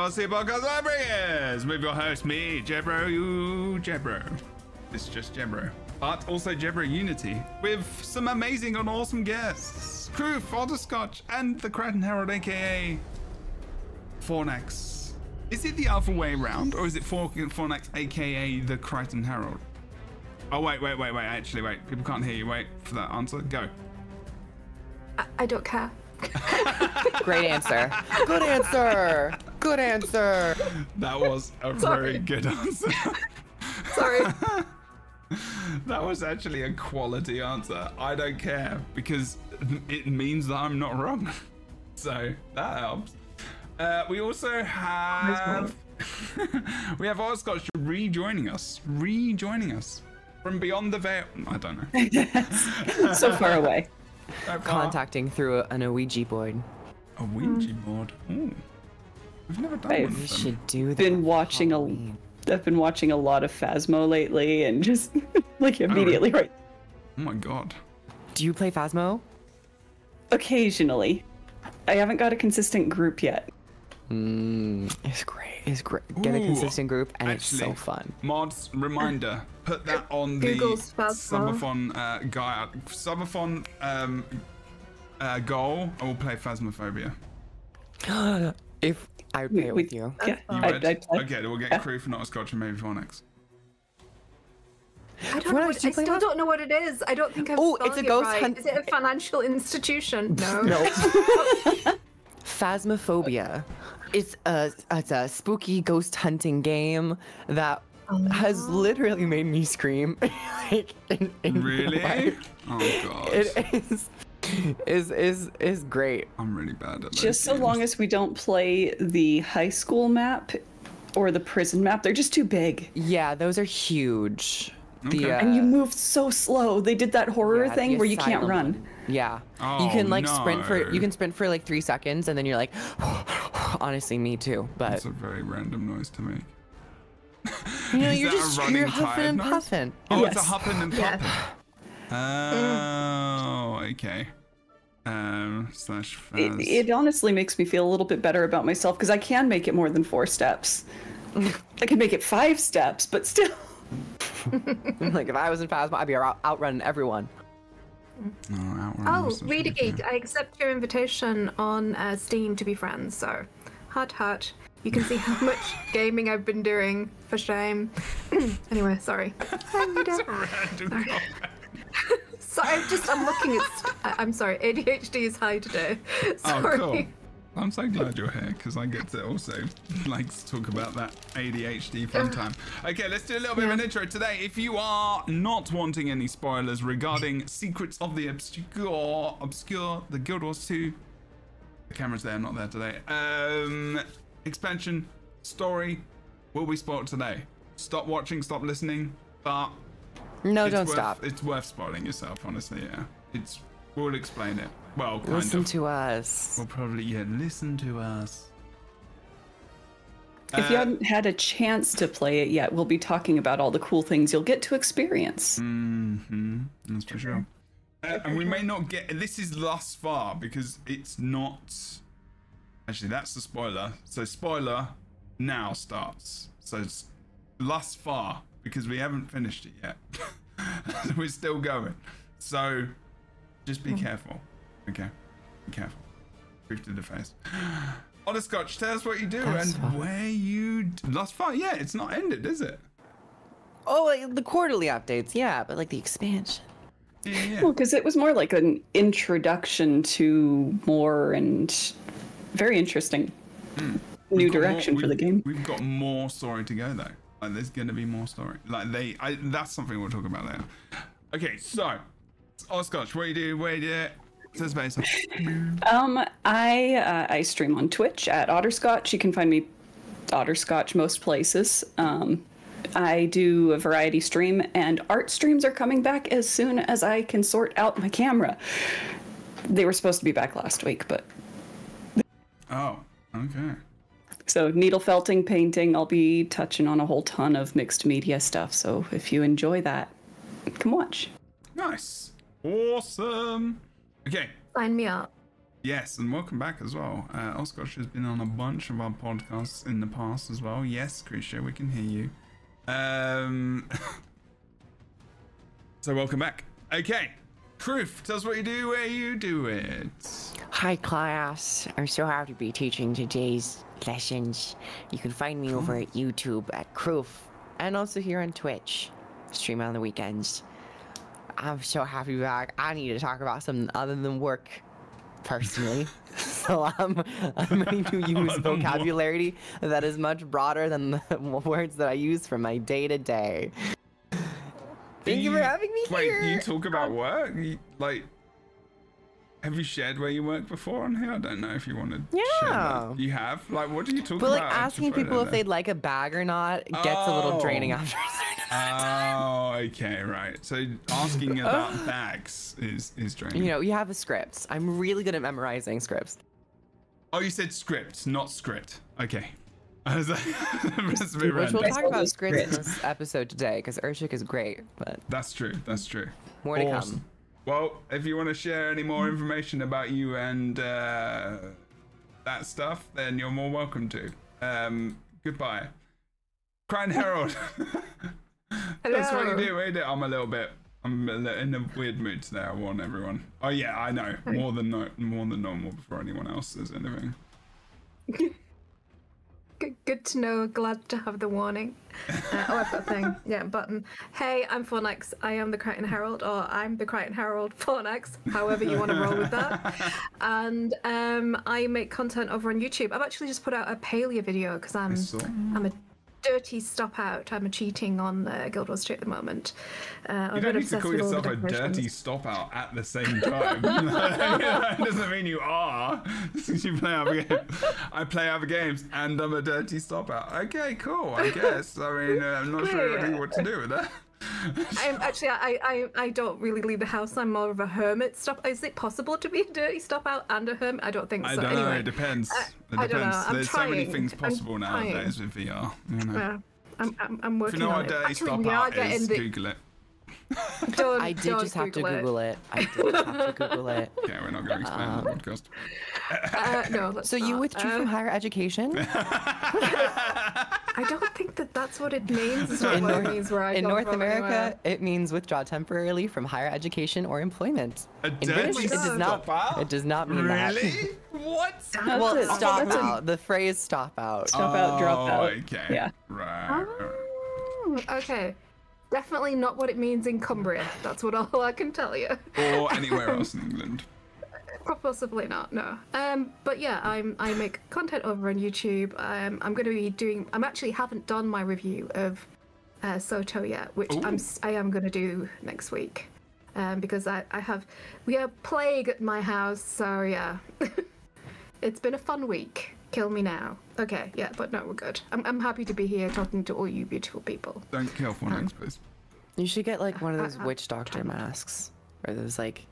RC Podcast Lightbringers with your host, me, Jebro, you, Jebro. It's just Jebro. But also Jebro Unity with some amazing and awesome guests. Crew, Fodderscotch, and the Crichton Herald, aka Fornax. Is it the other way around, or is it Fornax, aka the Crichton Herald? Oh, wait. Actually, wait. People can't hear you. Wait for that answer. Go. I don't care. Great answer. Good answer. Good answer. That was a very good answer. Sorry. That was actually a quality answer. I don't care because it means that I'm not wrong. So that helps. We also have we have Fodderscotch rejoining us from beyond the veil. I don't know. Yes. So far away. Contacting through an Ouija board. A Ouija board. Ooh. We've never done one of them. We should do that. I've been watching a lot of Phasmo lately, and just like immediately right. Oh my god. Do you play Phasmo? Occasionally. I haven't got a consistent group yet. It's great. It's great. Get a consistent group, and actually, it's so fun. Mods, reminder, put that on the Google's Phasmo. Subathon guy. Subathon goal. I will play Phasmophobia. If I would play it with you. Yeah, Okay, we'll get Crew for Fodderscotch and maybe Fornax. I still don't know what it is. I don't think I'm it's a ghost hunt. Is it a financial institution? No. No. Phasmophobia. It's a spooky ghost hunting game that has literally made me scream. Like, in Really? life. Oh god. It is great. I'm really bad at those Just so games. long as we don't play the high school map or the prison map, they're just too big. Yeah, those are huge. Okay. And you move so slow. They did that horror thing the where you can't asylum run. one. Yeah. Oh, you can like no. sprint for like 3 seconds, and then you're like, honestly, me too. But That's a very random noise to make. you know, Is you're that a just running you're huffing tired and noise? puffing. Oh, it's a Yes. huffing and puffing. Oh, okay. Slash Phaz. It honestly makes me feel a little bit better about myself because I can make it more than 4 steps. I can make it 5 steps, but still. Like if I was in Phasma, I'd be outrunning everyone. Oh, Reader Geek, I accept your invitation on Steam to be friends, so heart. You can see how much gaming I've been doing, for shame. Anyway, sorry. Hi, Reader. Random So I'm looking at... I'm sorry, ADHD is high today. Sorry. Oh, cool. I'm so glad you're here because I get to also like talk about that ADHD fun time. Okay, let's do a little bit of an intro today. If you are not wanting any spoilers regarding Secrets of the Obscure, the Guild Wars 2, the camera's there, not there today. Expansion story will be spoiled today. Stop watching, stop listening, but No, it's don't worth, stop. It's worth spoiling yourself, honestly. Yeah, we'll explain it. Well, kind Listen of. to us. We'll probably, listen to us. If you haven't had a chance to play it yet, we'll be talking about all the cool things you'll get to experience. That's for sure. And we may not get, this is thus far because it's not, actually that's the spoiler. So spoiler now starts. So it's thus far because we haven't finished it yet. We're still going. So just be careful. Okay, be careful. Truth to the face. Fodderscotch, tell us what you do and where you... Thus far, yeah, it's not ended, is it? Oh, like the quarterly updates, yeah, but like the expansion. Yeah. Well, because it was more like an introduction to more and very interesting new direction for the game. We've got more story to go though. Like there's going to be more story. Like that's something we'll talk about later. Okay, so Fodderscotch, what do you do? Where do you do it? Says base. I stream on Twitch at Otterscotch. You can find me Otterscotch most places. I do a variety stream, and art streams are coming back as soon as I can sort out my camera. They were supposed to be back last week, but... Oh, okay. So needle felting, painting, I'll be touching on a whole ton of mixed media stuff, so if you enjoy that, come watch. Nice. Awesome. Okay. Sign me up. Yes, and welcome back as well. Oscar has been on a bunch of our podcasts in the past as well. Yes, Krisha, we can hear you. So welcome back. Okay, Kroof, tell us what you do, where you do it. Hi class, I'm so happy to be teaching today's lessons. You can find me over at YouTube at Kroof, and also here on Twitch. Stream on the weekends. I'm so happy to be back. I need to talk about something other than work, personally. So I'm ready to use vocabulary that is much broader than the words that I use for my day-to-day. Thank you for having me here. Wait, you talk about work? Like, have you shared where you work before on here? I don't know if you want to share that. You have? Like, what do you talk about? But like asking people if they'd like a bag or not gets a little draining after a certain amount of time. Oh, okay, right. So asking about bags is draining. You know, you have a script. I'm really good at memorizing scripts. Oh, you said script, not script. Okay. Which we'll talk about scripts in this episode today, because Urshik is great, but... That's true, that's true. More to come. Well, if you want to share any more information about you and that stuff, then you're more welcome to. Goodbye. Crying Herald. That's what you do, ain't it? I'm in a weird mood today. I warn everyone. Oh yeah, I know. More than normal before anyone else says anything. Good to know. Glad to have the warning. I've got a thing. Yeah, button. Hey, I'm Fornex. I am the Crichton Herald, or I'm the Crichton Herald Fornex, however you want to roll with that. And I make content over on YouTube. I've actually just put out a Paleo video because I'm a dirty stop out. I'm cheating on Guild Wars 2 at the moment. You don't need to call yourself a dirty stop out at the same time. That doesn't mean you are. You play other games. I play other games and I'm a dirty stop out. Okay, cool, I guess. I mean, I'm not sure what to do with that. I don't really leave the house. I'm more of a hermit stop. Is it possible to be a dirty stop out and a hermit? I don't think so. I don't know. It depends. I don't know. There's so many things possible nowadays with VR. You know. I'm working on it. If you know what dirty stop out is, Google it. I did just have to Google it. I did have to Google it. Okay, we're not going to expand the podcast. No, let's So not. you withdrew from higher education? I don't think that's what it means. It's not what it means where I in come North from America, anywhere. it means withdraw temporarily from higher education or employment. In British, it does not mean that. Really? What? Well, stop out. The phrase stop out. Stop out, drop out. Okay. Yeah. Right. Okay. Definitely not what it means in Cumbria. That's what all I can tell you. Or anywhere else in England. Possibly not, no. But yeah, I make content over on YouTube. I'm going to be doing. I actually haven't done my review of Soto yet, which I am going to do next week, because we have plague at my house. So yeah, it's been a fun week. Kill me now. Okay, yeah, but no, we're good. I'm happy to be here talking to all you beautiful people. Don't kill Fornex, please. You should get like one of those witch doctor masks, or those like.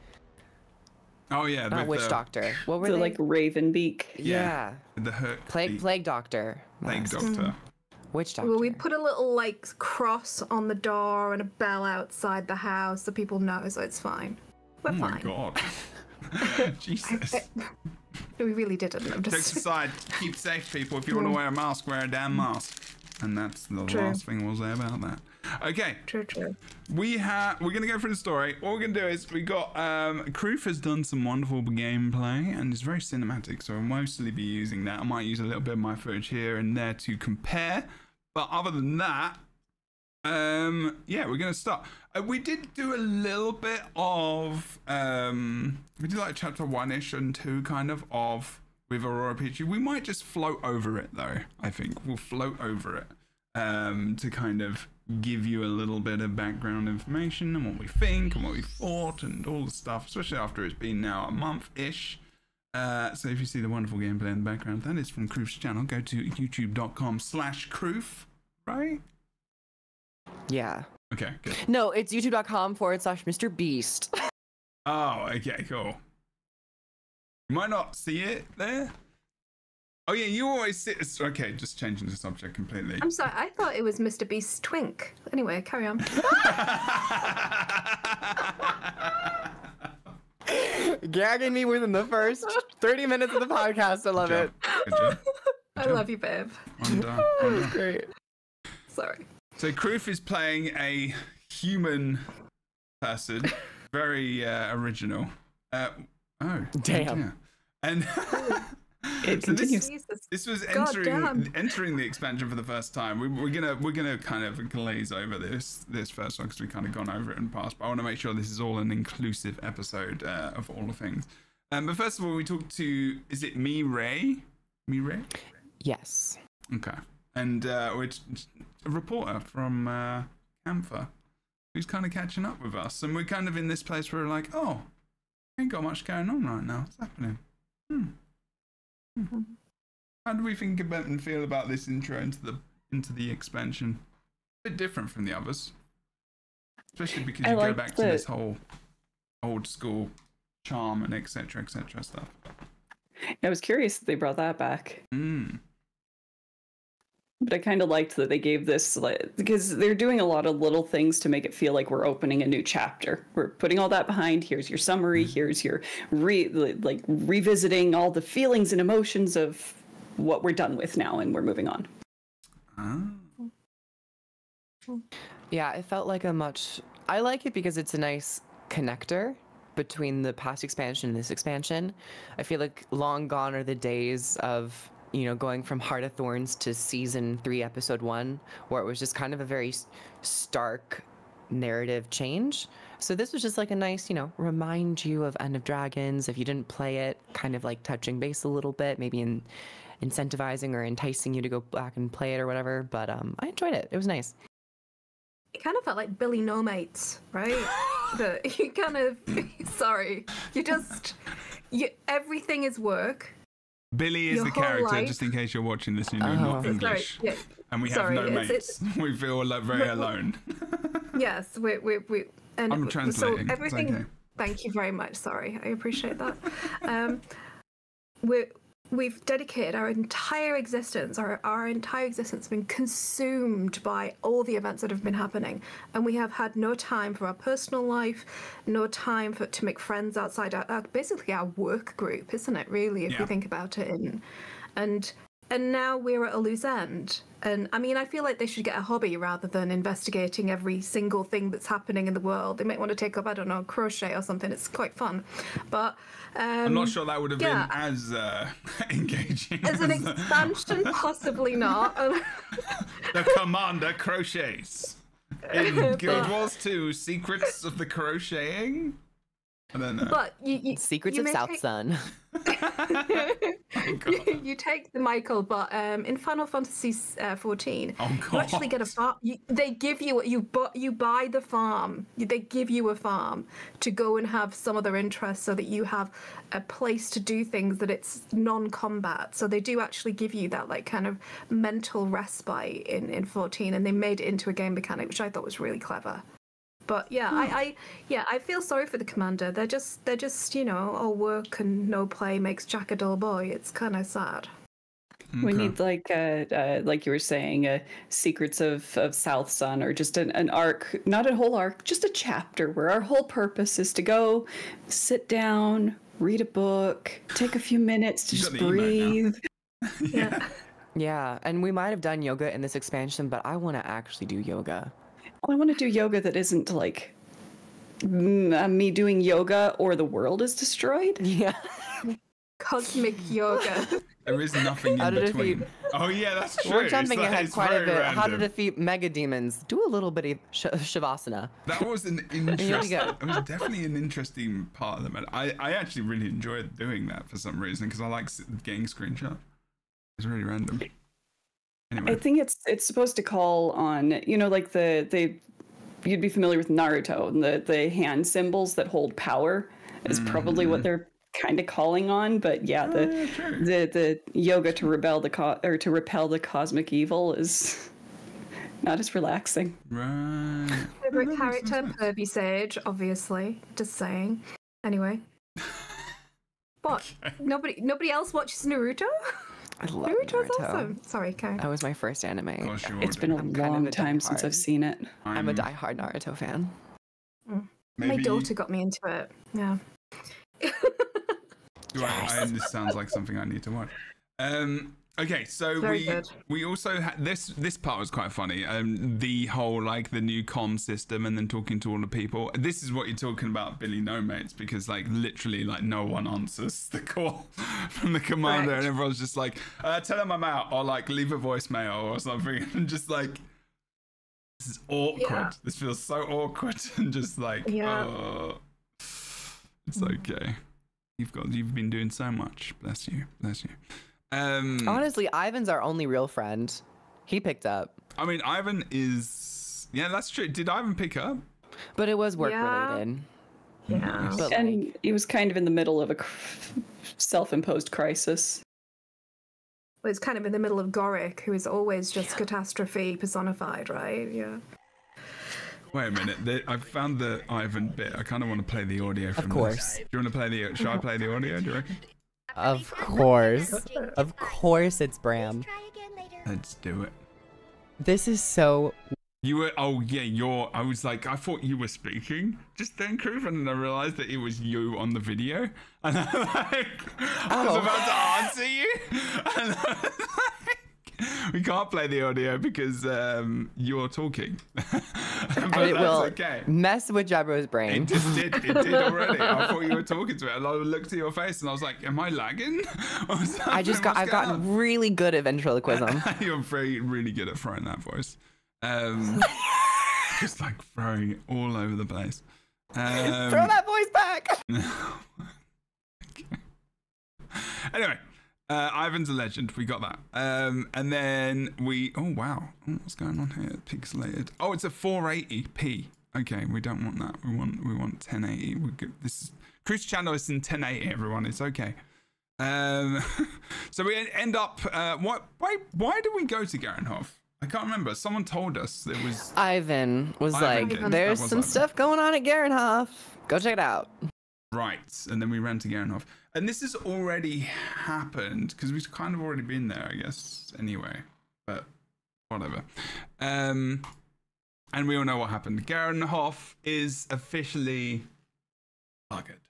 Oh yeah, not witch doctor. What were they? Like Ravenbeak. Yeah. The hook. Plague doctor. Plague doctor. Witch doctor. Well, we put a little like cross on the door and a bell outside the house so people know, so it's fine. We're fine. Oh my god. Jesus. We really didn't. Jokes aside, keep safe, people. If you want to wear a mask, wear a damn mask. And that's the last thing we'll say about that. Okay. True. We're gonna go through the story. All we're gonna do is we got Kroof has done some wonderful gameplay and it's very cinematic, so I'll mostly be using that. I might use a little bit of my footage here and there to compare. But other than that, yeah, we're gonna start. We did do a little bit of we did like chapter 1-ish and 2 kind of with Aurora Peachy. We might just float over it though. I think we'll float over it to kind of give you a little bit of background information and what we think and what we thought and all the stuff, especially after it's been now a month-ish. So if you see the wonderful gameplay in the background, that is from Kroof's channel. Go to youtube.com/Kroof, right? Yeah. Okay, good. No, it's youtube.com/Mr. Beast. Oh, okay, cool. You might not see it there. Oh yeah, you always sit. Okay, just changing the subject completely. I'm sorry, I thought it was Mr. Beast's twink. Anyway, carry on. Gagging me within the first 30 minutes of the podcast. I love it. Good job. I love you, babe. Great. Sorry. So Kroof is playing a human person. Very original. Damn. Damn. And It so continues. this was God entering the expansion for the first time. We're gonna kind of glaze over this first one because we've kind of gone over it in the past. But I want to make sure this is all an inclusive episode of all the things. But first of all, we talked to, is it Mireille? Yes. Okay. And we're a reporter from Camphor who's kind of catching up with us, and we're kind of in this place where we're like, oh, ain't got much going on right now. What's happening? How do we think about and feel about this intro into the expansion? A bit different from the others, especially because you go back to this whole old school charm and etc stuff. I was curious that they brought that back. But I kind of liked that they gave this, because they're doing a lot of little things to make it feel like we're opening a new chapter. We're putting all that behind. Here's your summary. Here's your revisiting all the feelings and emotions of what we're done with now, and we're moving on. Yeah, it felt like I like it because it's a nice connector between the past expansion and this expansion. I feel like long gone are the days of, going from Heart of Thorns to season 3, episode 1, where it was just kind of a very stark narrative change. So this was just like a nice, remind you of End of Dragons. If you didn't play it, kind of like touching base a little bit, maybe incentivizing or enticing you to go back and play it or whatever. But I enjoyed it. It was nice. It kind of felt like Billy No Mates, right? You kind of, sorry, everything is work. Billy is the character, just in case you're watching this and you're not English. Sorry, and we have no mates. We feel very alone. Yes, we and I'm translating. So everything. Okay. Thank you very much. Sorry, I appreciate that. We've dedicated our entire existence, our entire existence has been consumed by all the events that have been happening. And we have had no time for our personal life, no time to make friends outside basically our work group, isn't it, really, if you think about it. And now we're at a loose end. And I mean, I feel like they should get a hobby rather than investigating every single thing that's happening in the world. They might want to take up, I don't know, crochet or something. It's quite fun. But I'm not sure that would have been as engaging. As an expansion, possibly not. The Commander crochets. In Guild Wars 2, Secrets of the Crocheting? I don't know. But Secrets of South Sun. You take the Michael, but in Final Fantasy 14, you actually get a farm. They give you buy the farm. They give you a farm to go and have some other interests, so that you have a place to do things that it's non-combat. So they do actually give you that like kind of mental respite in 14, and they made it into a game mechanic, which I thought was really clever. But yeah, I feel sorry for the commander. They're just all work and no play makes Jack a dull boy. It's kind of sad. Okay. We need like you were saying, Secrets of South Sun, or just an arc, not a whole arc, just a chapter where our whole purpose is to go, sit down, read a book, take a few minutes to just breathe. Yeah, and we might have done yoga in this expansion, but I want to actually do yoga. I want to do yoga that isn't like me doing yoga or the world is destroyed. Yeah. Cosmic yoga. There is nothing in between. Oh yeah, that's true. We're jumping ahead quite a bit. Random. How to defeat mega demons. Do a little bit of Shavasana. That was an interesting. It was definitely an interesting part of the I actually really enjoyed doing that for some reason, because I like getting screenshots. It's really random. Anyway. I think it's supposed to call on, like you'd be familiar with Naruto, and the hand symbols that hold power is probably what they're kind of calling on. But yeah, the yoga to repel the cosmic evil is not as relaxing. Right. Favorite character, Pervy Sage, obviously. Just saying. Anyway. What? Okay. Nobody else watches Naruto? I love Naruto's Naruto. Awesome. Sorry, Karen. That was my first anime. It's been a long time since I've seen it. I'm a diehard Naruto fan. My daughter got me into it. Yeah. Right, this sounds like something I need to watch. Okay, so we also had this part was quite funny. The whole like the new comm system and then talking to all the people. This is what you're talking about, Billy No Mates, because like literally like no one answers the call from the commander, and everyone's just like, tell him I'm out, or like leave a voicemail or something, and just like this is awkward. Yeah. This feels so awkward, and just like it's okay. You've been doing so much. Bless you. Honestly, Ivan's our only real friend. He picked up. I mean, Ivan is... Yeah, that's true. Did Ivan pick up? But it was work-related. Yeah. But and he was kind of in the middle of a self-imposed crisis. Well, it's kind of in the middle of Goric, who is always just catastrophe personified, right? Yeah. Wait a minute. I found the Ivan bit. I kind of want to play the audio from this. Of course. Do you want to play the... Should I play the audio, do you reckon? Of course. Of course it's Bram. Let's do it. This is so... You were... Oh, yeah, I was like, I thought you were speaking just then, Kroof, and then I realized that it was you on the video. And I was about to answer you. And I was like, we can't play the audio because you're talking. And it will mess with Jebro's brain. It just did. It did already. I thought you were talking to it. And I looked at your face and I was like, am I lagging? I've gotten really good at ventriloquism. You're really good at throwing that voice. Just like throwing it all over the place. Throw that voice back! Okay. Anyway. Ivan's a legend. We got that. And then oh wow. Oh, what's going on here? Pixelated. Oh, it's a 480p. Okay, we don't want that. We want 1080. Chris channel is in 1080, everyone. It's okay. So we end up why did we go to Garenhof? I can't remember. Someone told us it was Ivan was there's some stuff going on at Garenhof. Go check it out. Right, and then we ran to Garenhof. And this has already happened, because we've kind of already been there, I guess, anyway. But, whatever. And we all know what happened. Garenhof is officially buggered.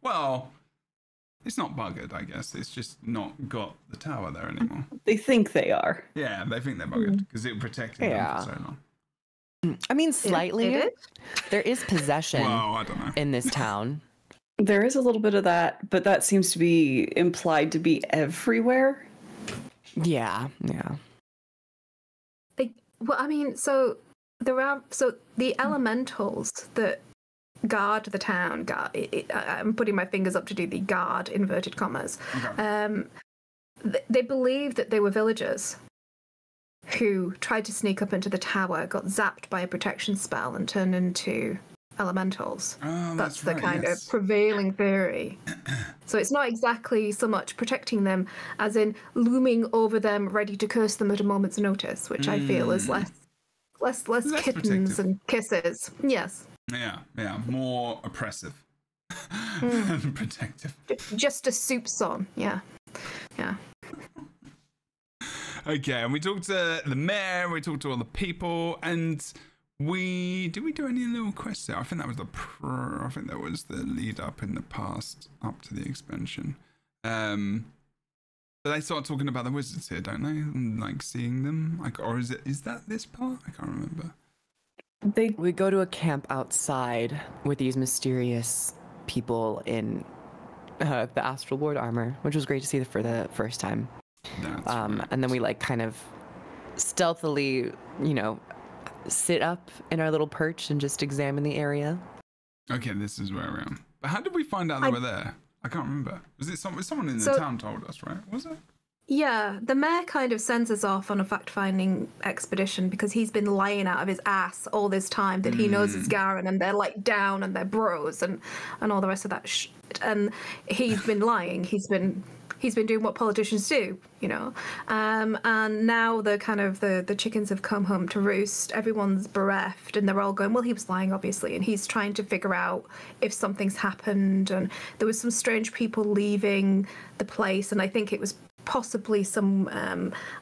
Well, it's not buggered, I guess. It's just not got the tower there anymore. They think they are. Yeah, they think they're buggered, because it protected them for so long. I mean, slightly. There is possession I don't know. in this town. There is a little bit of that, but that seems to be implied to be everywhere. Yeah. The elementals that guard the town, I'm putting my fingers up to do the guard, inverted commas. Okay. They believed that they were villagers who tried to sneak up into the tower, got zapped by a protection spell, and turned into elementals. Oh, that's the kind of prevailing theory. So it's not exactly so much protecting them as in looming over them, ready to curse them at a moment's notice, which I feel is less kittens protective. And kisses. Yes. Yeah, more oppressive than protective. Just a soup song. Yeah. Okay, and we talked to the mayor, we talked to all the people, and did we do any little quests there? I think that was the lead up in the past up to the expansion. But they start talking about the wizards here, don't they? And like seeing them, like, or is that this part? I can't remember. We go to a camp outside with these mysterious people in the Astral Ward armor, which was great to see for the first time. Right. And then we like kind of stealthily, sit up in our little perch and just examine the area. Okay, this is where I am. But how did we find out they were there? I can't remember. Was it someone in the town told us, right? Was it? Yeah, the mayor kind of sends us off on a fact-finding expedition because he's been lying out of his ass all this time that he knows it's Garen and they're like down and they're bros and all the rest of that shit. And he's been lying. He's been doing what politicians do, and now the chickens have come home to roost. Everyone's bereft and they're all going, well, he was lying, obviously, and he's trying to figure out if something's happened. And there was some strange people leaving the place, and I think it was possibly some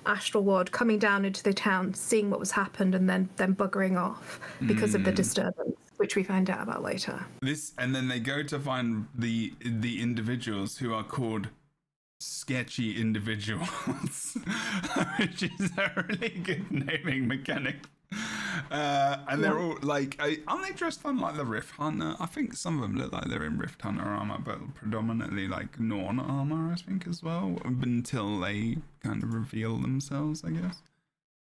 Astral Ward coming down into the town, seeing what was happened, and then buggering off because of the disturbance, which we find out about later. And then they go to find the individuals who are called sketchy individuals, which is a really good naming mechanic. And they're all like, aren't they dressed on like the Rift Hunter? I think some of them look like they're in Rift Hunter armor, but predominantly like Norn armor, I think, as well, until they kind of reveal themselves, I guess.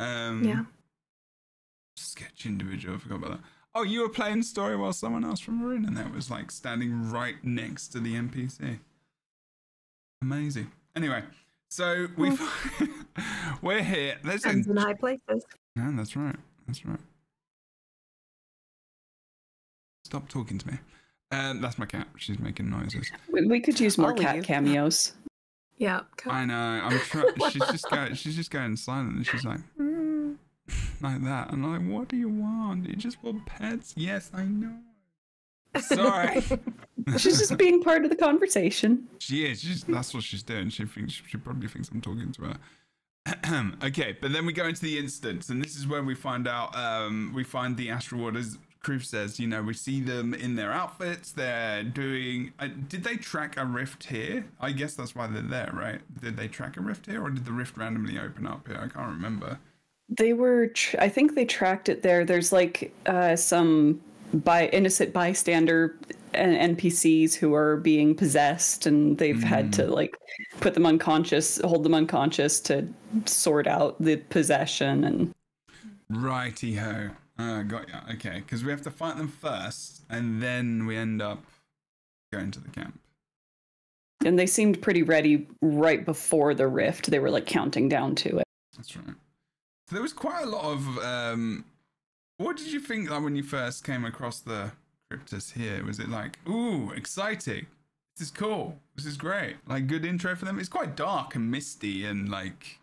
Yeah. Sketchy individual, I forgot about that. Oh, you were playing story while someone else from Maroon and that was like standing right next to the NPC. Amazing. Anyway, so we're here. There's in high places. Yeah, that's right. That's right. Stop talking to me. That's my cat. She's making noises. We could use more cat cameos. Yeah. I know. I'm she's just going silent, and she's like, like that. And I'm like, what do you want? You just want pets? Yes, I know. Sorry. She's just being part of the conversation. She is. That's what she's doing. She probably thinks I'm talking to her. Okay, but then we go into the instance, and this is where we find out. We find the Astral Ward, as Kroof says. You know, we see them in their outfits. They're doing. Did they track a rift here? I guess that's why they're there, right? Did they track a rift here, or did the rift randomly open up here? I can't remember. They were. I think they tracked it there. There's like some innocent bystander NPCs who are being possessed, and they've had to like put them unconscious, hold them unconscious to sort out the possession. And righty ho, got ya. Okay, because we have to fight them first, and then we end up going to the camp. And they seemed pretty ready right before the rift. They were like counting down to it. That's right. So there was quite a lot of. What did you think like when you first came across the cryptus here? Was it like, ooh, exciting, this is cool, this is great, like good intro for them? It's quite dark and misty, and like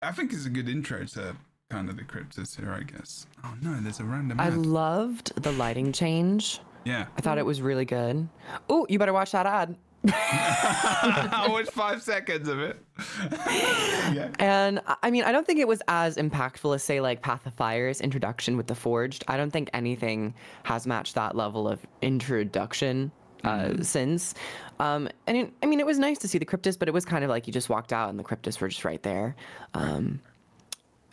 I think it's a good intro to kind of the cryptus here, I guess. Oh no, there's a random ad. I loved the lighting change. Yeah, I thought it was really good. Oh, you better watch that ad. I watched 5 seconds of it. Yeah. And I mean, I don't think it was as impactful as, say, like Path of Fire's introduction with the Forged. I don't think anything has matched that level of introduction since. And I mean, it was nice to see the cryptus, but it was kind of like you just walked out and the cryptus were just right there.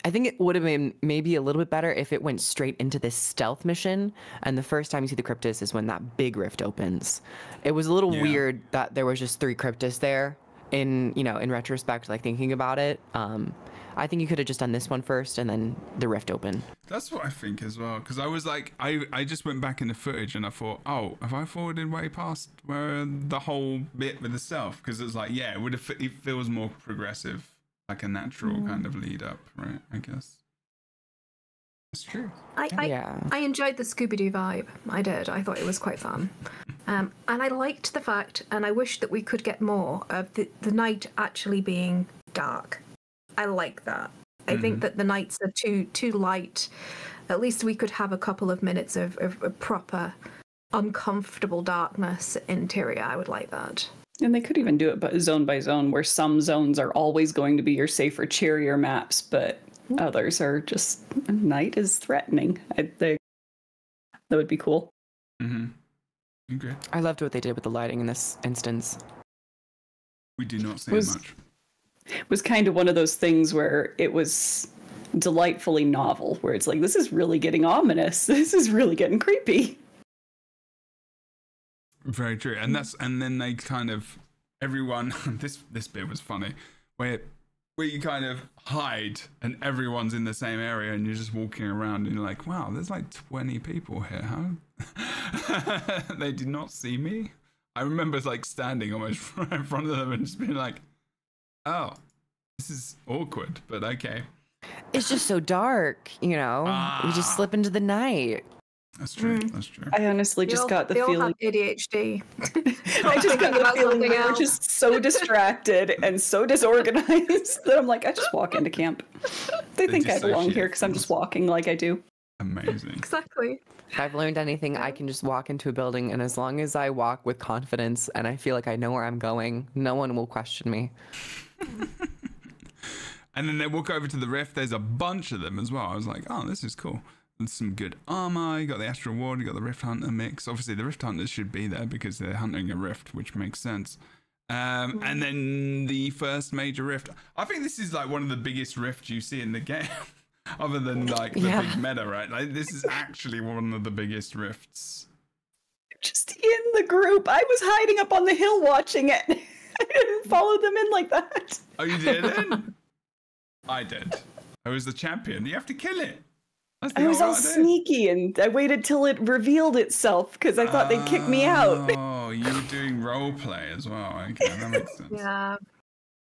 I think it would have been maybe a little bit better if it went straight into this stealth mission, and the first time you see the cryptus is when that big rift opens. It was a little weird that there was just 3 cryptus there. In retrospect, like thinking about it, I think you could have just done this one first and then the rift open. That's what I think as well, because I was like, I just went back in the footage and I thought, oh, have I forwarded way past where the whole bit with the stealth? Because it was like, yeah, it feels more progressive. Like a natural kind of lead up, right? I guess. That's true. I enjoyed the Scooby-Doo vibe. I did. I thought it was quite fun. And I liked the fact, and I wish that we could get more of the night actually being dark. I like that. I think that the nights are too light. At least we could have a couple of minutes of proper, uncomfortable darkness interior. I would like that. And they could even do it zone by zone, where some zones are always going to be your safer, cheerier maps, but others are just, night is threatening. That would be cool. Okay. I loved what they did with the lighting in this instance. We do not say much. It was kind of one of those things where it was delightfully novel, where it's like, this is really getting ominous. This is really getting creepy. Very true. And then they kind of, everyone, this bit was funny, where you kind of hide and everyone's in the same area and you're just walking around and you're like, wow, there's like 20 people here, huh? They did not see me. I remember like standing almost in front of them and just being like, oh, this is awkward, but okay. It's just so dark, we just slip into the night. That's true. That's true. I honestly just got the feeling. All have ADHD. I just got the feeling we were just so distracted and so disorganized that I'm like, I just walk into camp. They think I belong here because I'm just walking like I do. Amazing. Exactly. If I've learned anything, I can just walk into a building, and as long as I walk with confidence and I feel like I know where I'm going, no one will question me. And then they walk over to the rift. There's a bunch of them as well. I was like, oh, this is cool. some good armor. You got the Astral Ward. You got the Rift Hunter mix. Obviously, the Rift Hunters should be there because they're hunting a rift, which makes sense. And then the first major rift. I think this is like one of the biggest rifts you see in the game, other than like the big meta, right? Like this is actually one of the biggest rifts. Just in the group, I was hiding up on the hill watching it. I didn't follow them in like that. Oh, you didn't? I did. I was the champion. You have to kill it. I was all sneaky, and I waited till it revealed itself because I thought they'd kick me out. Oh, you were doing role play as well. Okay, that makes sense. Yeah.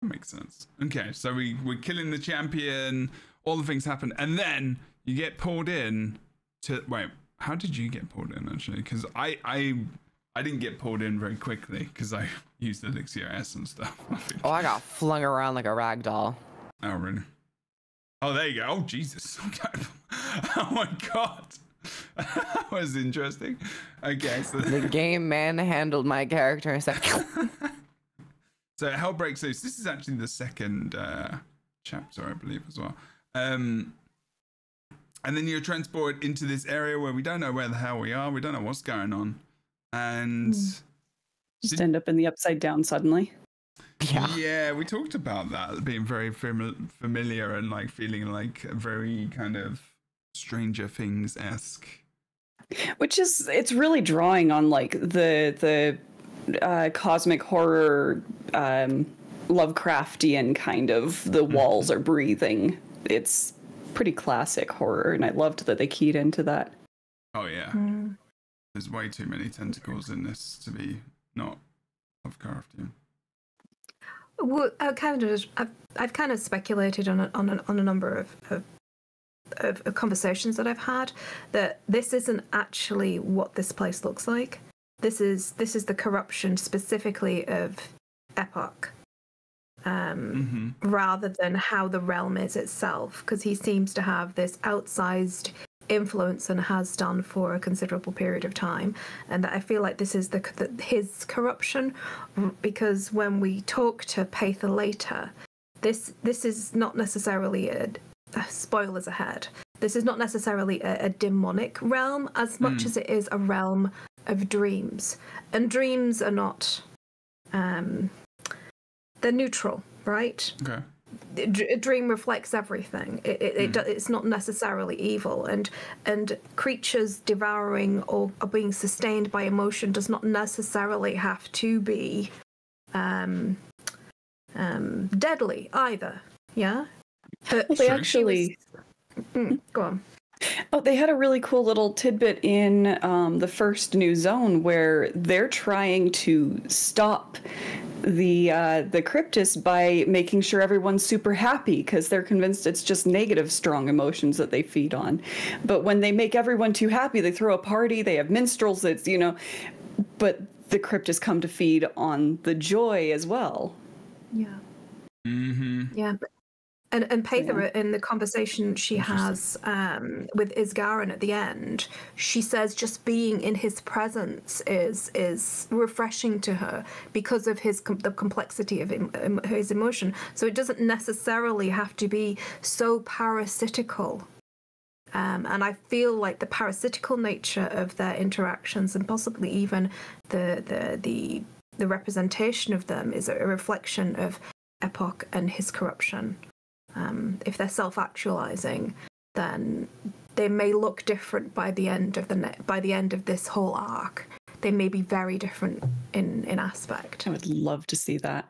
That makes sense. Okay, so we're killing the champion. All the things happen, and then you get pulled in to wait. How did you get pulled in actually? Because I didn't get pulled in very quickly because I used Elixir S and stuff. I got flung around like a rag doll. Oh really? Oh, there you go. Oh, Jesus. Okay. Oh, my God. That was interesting. Okay. So the game manhandled my character and said... So Hell Breaks Loose. This is actually the second chapter, I believe, as well. And then you're transported into this area where we don't know where the hell we are. We don't know what's going on. And... Just end up in the Upside Down suddenly. Yeah, we talked about that being very familiar and like feeling like a very kind of Stranger Things-esque. Which is, it's really drawing on like the cosmic horror Lovecraftian kind of the walls are breathing. It's pretty classic horror, and I loved that they keyed into that. Oh yeah, there's way too many tentacles in this to be not Lovecraftian. Well, I've kind of speculated on a number of conversations that I've had that this isn't actually what this place looks like. This is the corruption specifically of Epoch, rather than how the realm is itself, because he seems to have this outsized influence and has done for a considerable period of time, and I feel like this is his corruption, because when we talk to Pather later, this is not necessarily a spoilers ahead. This is not necessarily a demonic realm as much as it is a realm of dreams, and dreams are not they're neutral, right? Okay. A dream reflects everything. It's not necessarily evil, and creatures devouring or being sustained by emotion does not necessarily have to be deadly either. Yeah. They actually go on. Oh, they had a really cool little tidbit in the first new zone where they're trying to stop the Cryptus by making sure everyone's super happy because they're convinced it's just negative strong emotions that they feed on. But when they make everyone too happy, they throw a party, they have minstrels, that's, you know, but the Cryptus come to feed on the joy as well. Yeah. Yeah. And Pather, in the conversation she has with Isgarin at the end, she says just being in his presence is refreshing to her because of the complexity of his emotion. So it doesn't necessarily have to be so parasitical. And I feel like the parasitical nature of their interactions, and possibly even the representation of them, is a reflection of Epoch and his corruption. If they're self-actualizing, then they may look different by the end of this whole arc. They may be very different in aspect. I would love to see that.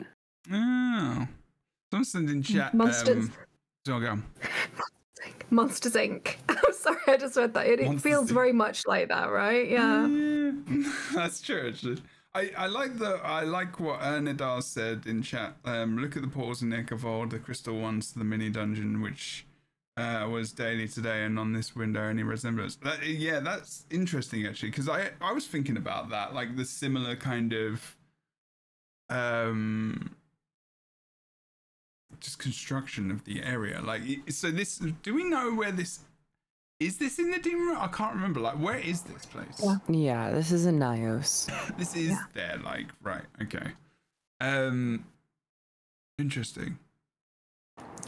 Oh, something in chat. Monsters. Go. Monsters Inc. I'm sorry, I just read that. It feels very much like that, right? Yeah. That's true, actually. I like what Ernadar said in chat. Look at the portals in Nekavold, the crystal ones to the mini dungeon, which was daily today, and on this window any resemblance. Yeah, that's interesting actually, because I was thinking about that, like the similar kind of just construction of the area. Like, so this, do we know where this? Is this in the Demon Realm? I can't remember. Like, where is this place? Yeah, this is in Nios. This is there, like, right, okay. Interesting.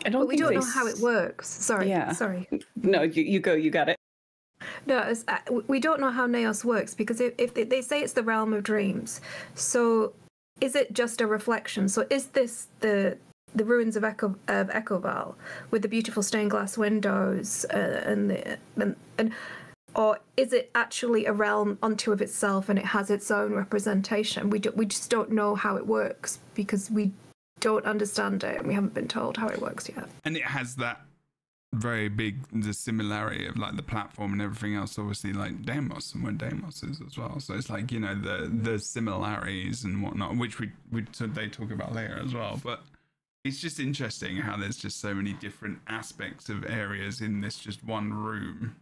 We don't know how it works. Sorry. No, you go, you got it. No, we don't know how Naos works, because if they say it's the realm of dreams, so is it just a reflection? So is this the ruins of Echoval with the beautiful stained glass windows and or is it actually a realm unto of itself and it has its own representation? We just don't know how it works because we don't understand it and we haven't been told how it works yet. And it has that very big similarity of like the platform and everything else, obviously, like Deimos and where Deimos is as well. So it's like, you know, the similarities and whatnot, which they talk about later as well. But it's just interesting how there's just so many different aspects of areas in this just one room.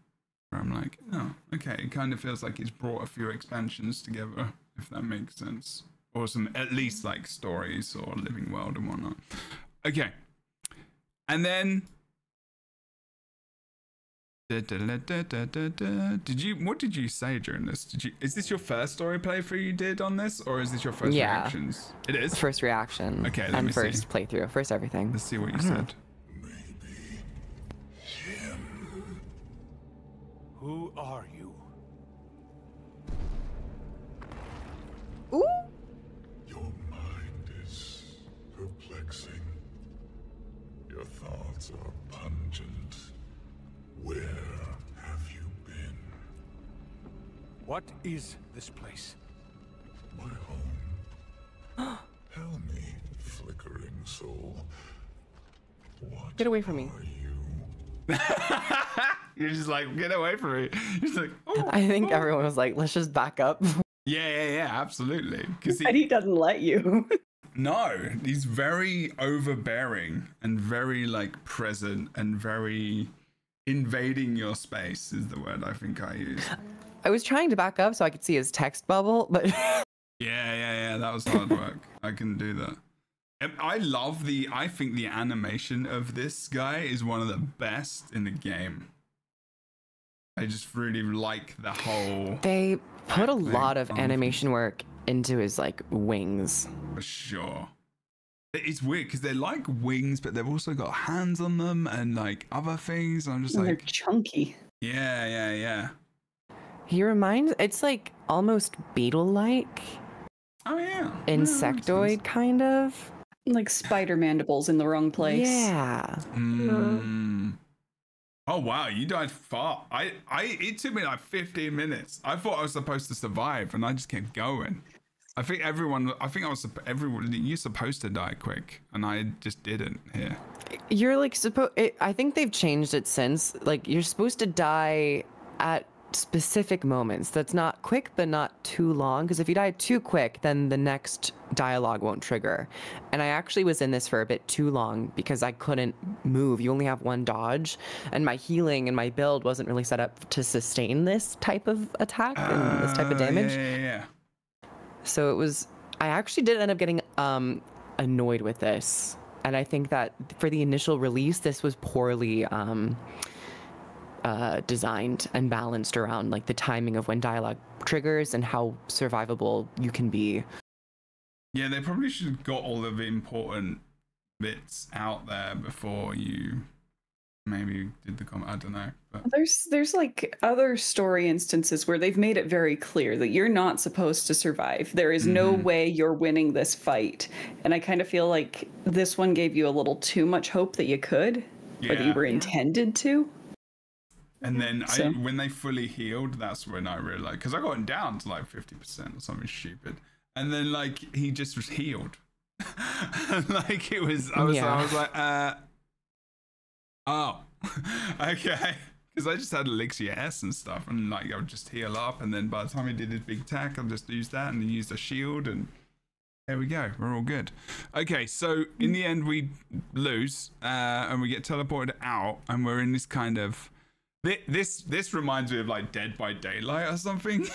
Where I'm like, oh, okay, it kind of feels like it's brought a few expansions together, if that makes sense. Or some, at least like stories or living world and whatnot. Okay. And then what did you say during this? Is this your first story playthrough you did on this, or is this your first reactions? It is first reaction. Okay, let and me first see. Playthrough, first everything. Let's see what you said. Maybe him. Who are you? Ooh. Your mind is perplexing. Your thoughts are pungent. Where have you been? What is this place? My home. Tell me, flickering soul. What Get away from me. are you? You're just like, get away from me. You're just like, oh, I think everyone was like, let's just back up. Yeah, absolutely. Because And he doesn't let you. no, he's very overbearing and very like present and very invading your space is the word I think I used. I was trying to back up so I could see his text bubble, but Yeah, that was hard work. I can do that. I think the animation of this guy is one of the best in the game. I just really like the whole... they put a lot of thing. animation work into his like wings. For sure. It's weird because they're like wings, but they've also got hands on them and like other things. I'm just And they're like, chunky. yeah. He reminds, it's like almost beetle-like, Oh yeah. insectoid kind of. Like spider mandibles in the wrong place. Yeah. Oh wow, you died far. It took me like 15 minutes. I thought I was supposed to survive, and I just kept going. I think you're supposed to die quick, and I just didn't here. You're like I think they've changed it since. Like you're supposed to die at specific moments. That's not quick, but not too long. Because if you die too quick, then the next dialogue won't trigger. And I actually was in this for a bit too long because I couldn't move. You only have one dodge, and my healing and my build wasn't really set up to sustain this type of attack and this type of damage. Yeah. So it was. I actually did end up getting annoyed with this, and I think that for the initial release, this was poorly designed and balanced around like the timing of when dialogue triggers and how survivable you can be. Yeah, they probably should have got all of the important bits out there before you maybe did the comment. I don't know. But... There's like other story instances where they've made it very clear that you're not supposed to survive. There is no way you're winning this fight. And I kind of feel like this one gave you a little too much hope that you could, or that you were intended to. And then when they fully healed, that's when I realized, because I got down to like 50% or something stupid. And then like he just was healed. Like it was, I was like, oh, okay. Because I just had Elixir S and stuff, and like I would just heal up, and then by the time he did his big attack, I'll just use that and then use a shield, and there we go. We're all good. Okay, so in the end we lose, and we get teleported out, and we're in this kind of... This reminds me of like Dead by Daylight or something.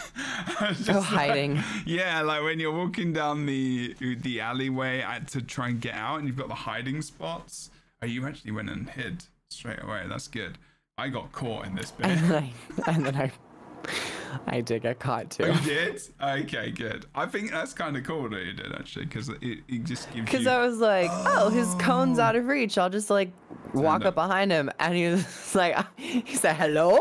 Hiding. Like, yeah, like when you're walking down the alleyway to try and get out, and you've got the hiding spots. Oh, you actually went and hid straight away. That's good. I got caught in this bit. And then I did get caught too. Oh, you did? Okay, good. I think that's kind of cool that you did actually, because it just gives you... Because I was like, oh, his cone's out of reach. I'll just like walk up behind him, and he was like, he said, hello?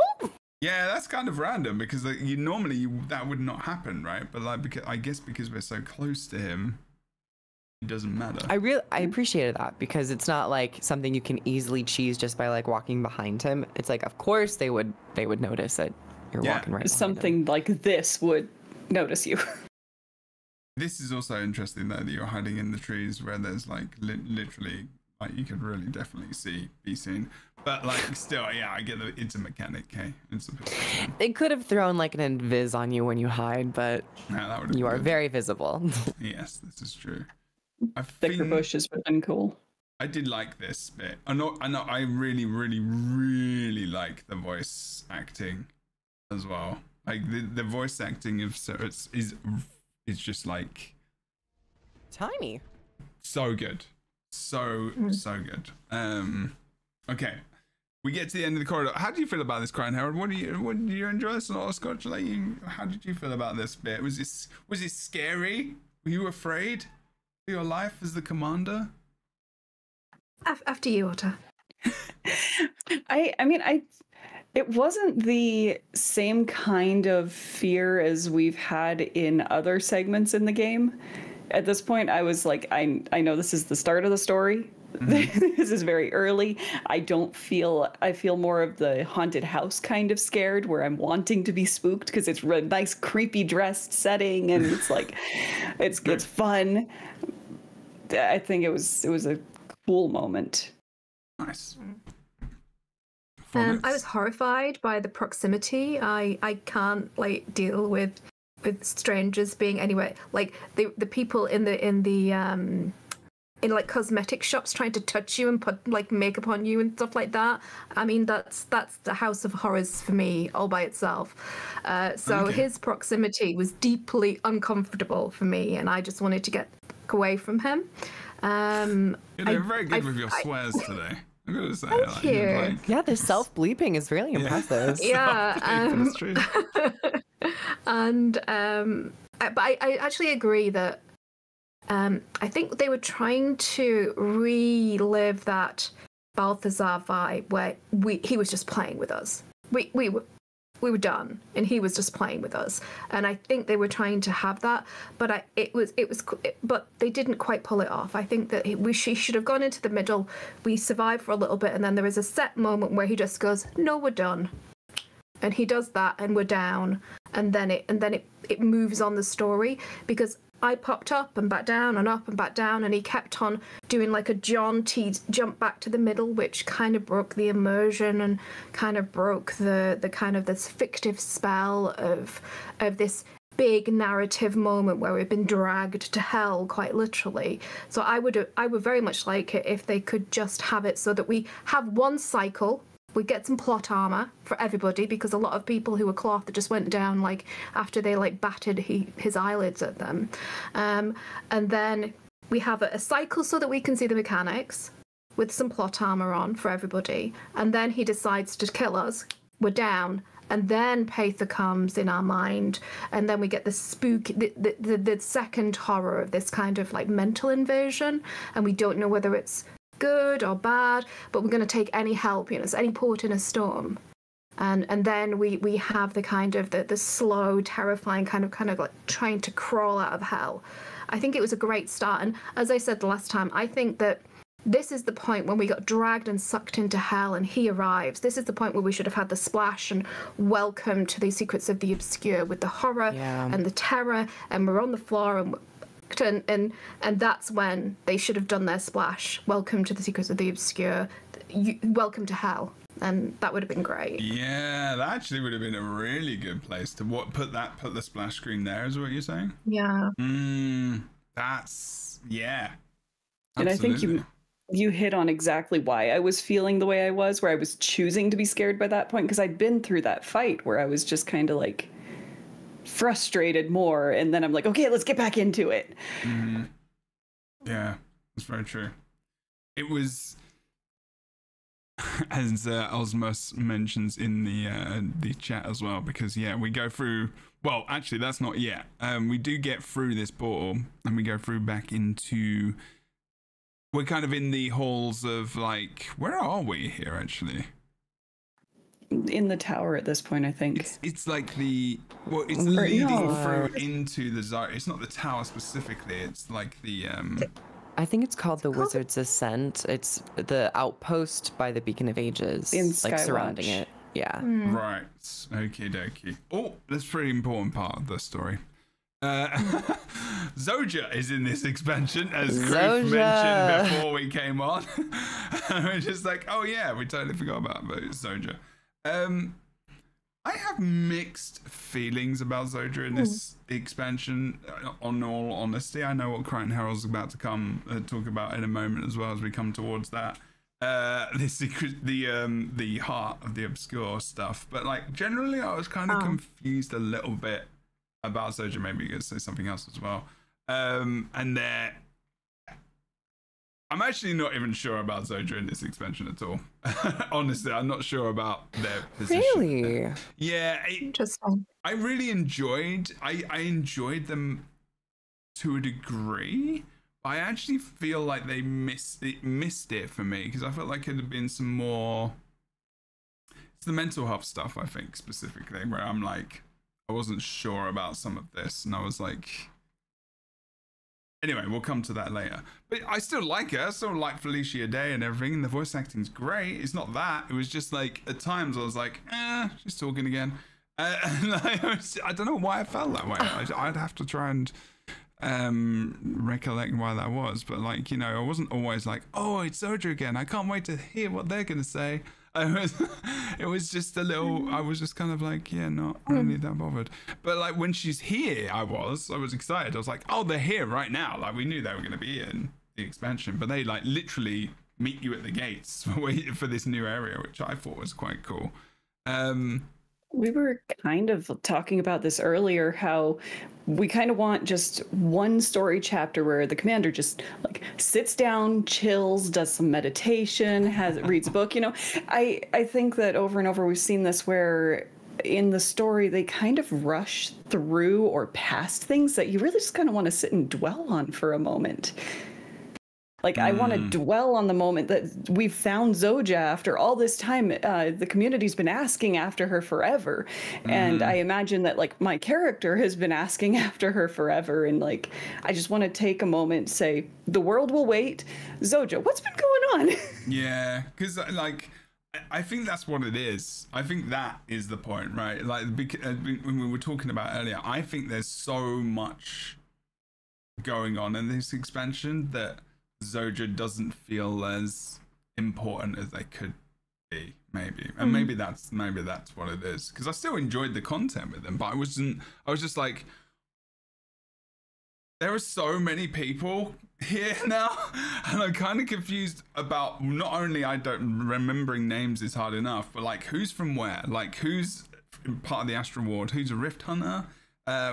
Yeah, that's kind of random because like, you normally that would not happen, right? But like, because I guess because we're so close to him, it doesn't matter. I appreciated that because it's not like something you can easily cheese just by like walking behind him. It's like, of course they would notice that you're walking right behind something him. Like this would notice you. This is also interesting though that you're hiding in the trees where there's like literally like you could really definitely be seen. But like still, yeah, I get that it's a mechanic, okay? It's a bit They could have thrown like an invis on you when you hide, but you are very visible. Yes, this is true. Thicker bushes would have been cool. I did like this bit. I know. I really, really, really like the voice acting as well. Like the voice acting of Cerberus is just like tiny. So good. So good. Okay. We get to the end of the corridor. How do you feel about this, Crown Herald? What did you enjoy this a lot, Scotch? Like how did you feel about this bit? Was this scary? Were you afraid for your life as the commander? After you, Outtro. I mean, it wasn't the same kind of fear as we've had in other segments in the game. At this point, I was like, I know this is the start of the story. Mm-hmm. This is very early. I feel more of the haunted house kind of scared, where I'm wanting to be spooked because it's a nice creepy dressed setting and it's like, it's fun. I think it was a cool moment. Nice. I was horrified by the proximity. I can't like deal with strangers being anywhere. Like the people in like cosmetic shops trying to touch you and put like makeup on you and stuff like that. I mean, that's the house of horrors for me all by itself. So his proximity was deeply uncomfortable for me, and I just wanted to get away from him. You're very good with your swears today. I'm gonna say. Thank you. Yeah, the self-bleeping is really impressive. Yeah. That's true. And but I actually agree that I think they were trying to relive that Balthazar vibe where he was just playing with us. We were done, and he was just playing with us. And I think they were trying to have that, but but they didn't quite pull it off. I think that she should have gone into the middle. We survived for a little bit, and then there is a set moment where he just goes, "No, we're done," and he does that, and we're down, and then it moves on the story, because I popped up and back down and up and back down, and he kept on doing like a jaunty jump back to the middle, which kind of broke the immersion and kind of broke the kind of this fictive spell of this big narrative moment where we've been dragged to hell, quite literally. So I would very much like it if they could just have it so that we have one cycle. We get some plot armor for everybody, because a lot of people who were cloth just went down like after they like battered his eyelids at them, and then we have a cycle so that we can see the mechanics with some plot armor on for everybody, and then he decides to kill us. We're down, and then Pather comes in our mind, and then we get the the second horror of this kind of like mental invasion, and we don't know whether it's good or bad, but we're going to take any help, it's any port in a storm. And then we have the kind of the slow, terrifying kind of like trying to crawl out of hell. I think it was a great start, and as I said the last time, I think that this is the point when we got dragged and sucked into hell, and he arrives. This is the point where we should have had the splash and welcome to the Secrets of the Obscure with the horror and the terror, and we're on the floor, and that's when they should have done their splash. Welcome to the Secrets of the Obscure. Welcome to hell. And that would have been great. Yeah, that actually would have been a really good place to put the splash screen there, is what you're saying? Yeah. That's yeah. And Absolutely. I think you hit on exactly why I was feeling the way I was, where I was choosing to be scared by that point, because I'd been through that fight where I was just kind of like frustrated more, and then I'm like, okay, let's get back into it. Mm-hmm. Yeah, that's very true. It was, as Osmos mentions in the chat as well, because we go through, well, actually that's not yet, we do get through this portal, and we go through back into, we're kind of in the halls of, like, where are we here actually? in the tower at this point, I think. It's like the it's leading through into the zone. It's not the tower specifically. It's like the I think it's called the Wizard's Ascent. It's the outpost by the Beacon of Ages, like surrounding it. Yeah. Right. Okie dokie. Oh, that's a pretty important part of the story. Zoja is in this expansion, as Griff mentioned before we came on. We're just like, oh yeah, we totally forgot about Zoja. I have mixed feelings about Zoja in this expansion. On all honesty, I know what Crichton Herald's about to come talk about in a moment, as well as we come towards that. The heart of the obscure stuff, but like generally, I was kind of confused a little bit about Zoja. Maybe you could say something else as well. And there, I'm actually not even sure about Zoja in this expansion at all. Honestly, I'm not sure about their position. Really? Yeah. Interesting. I really enjoyed. I enjoyed them to a degree. I actually feel like they missed it for me, because I felt like it had been some more. It's the mental health stuff, I think, specifically, where I'm like, I wasn't sure about some of this, and I was like. Anyway, we'll come to that later. But I still like her. I still like Felicia Day and everything. And the voice acting's great. It's not that. It was just like, at times I was like, she's talking again. And I don't know why I felt that way. I'd have to try and recollect why that was. But like, you know, I wasn't always like, oh, it's Zoja again. I can't wait to hear what they're going to say. It was just a little, I was just kind of like, yeah, not really that bothered. But like when she's here, I was excited. I was like, oh, they're here right now. Like we knew they were going to be in the expansion, but they like literally meet you at the gates for this new area, which I thought was quite cool. We were kind of talking about this earlier, how we kind of want just one story chapter where the commander just like sits down, chills, does some meditation, reads a book. You know, I think that over and over we've seen this where in the story they kind of rush through or past things that you really just kind of want to sit and dwell on for a moment. Like, I want to dwell on the moment that we've found Zoja after all this time. The community's been asking after her forever. And I imagine that, like, my character has been asking after her forever. And, like, I just want to take a moment, say, the world will wait. Zoja, what's been going on? Yeah, because, like, I think that's what it is. I think that is the point, right? Like, when we were talking about earlier, I think there's so much going on in this expansion that Zoja doesn't feel as important as they could be, maybe. And maybe that's what it is, because I still enjoyed the content with them, but I was just like, there are so many people here now, and I'm kind of confused about, not only remembering names is hard enough, but like who's from where, like who's part of the Astral Ward, who's a Rift Hunter.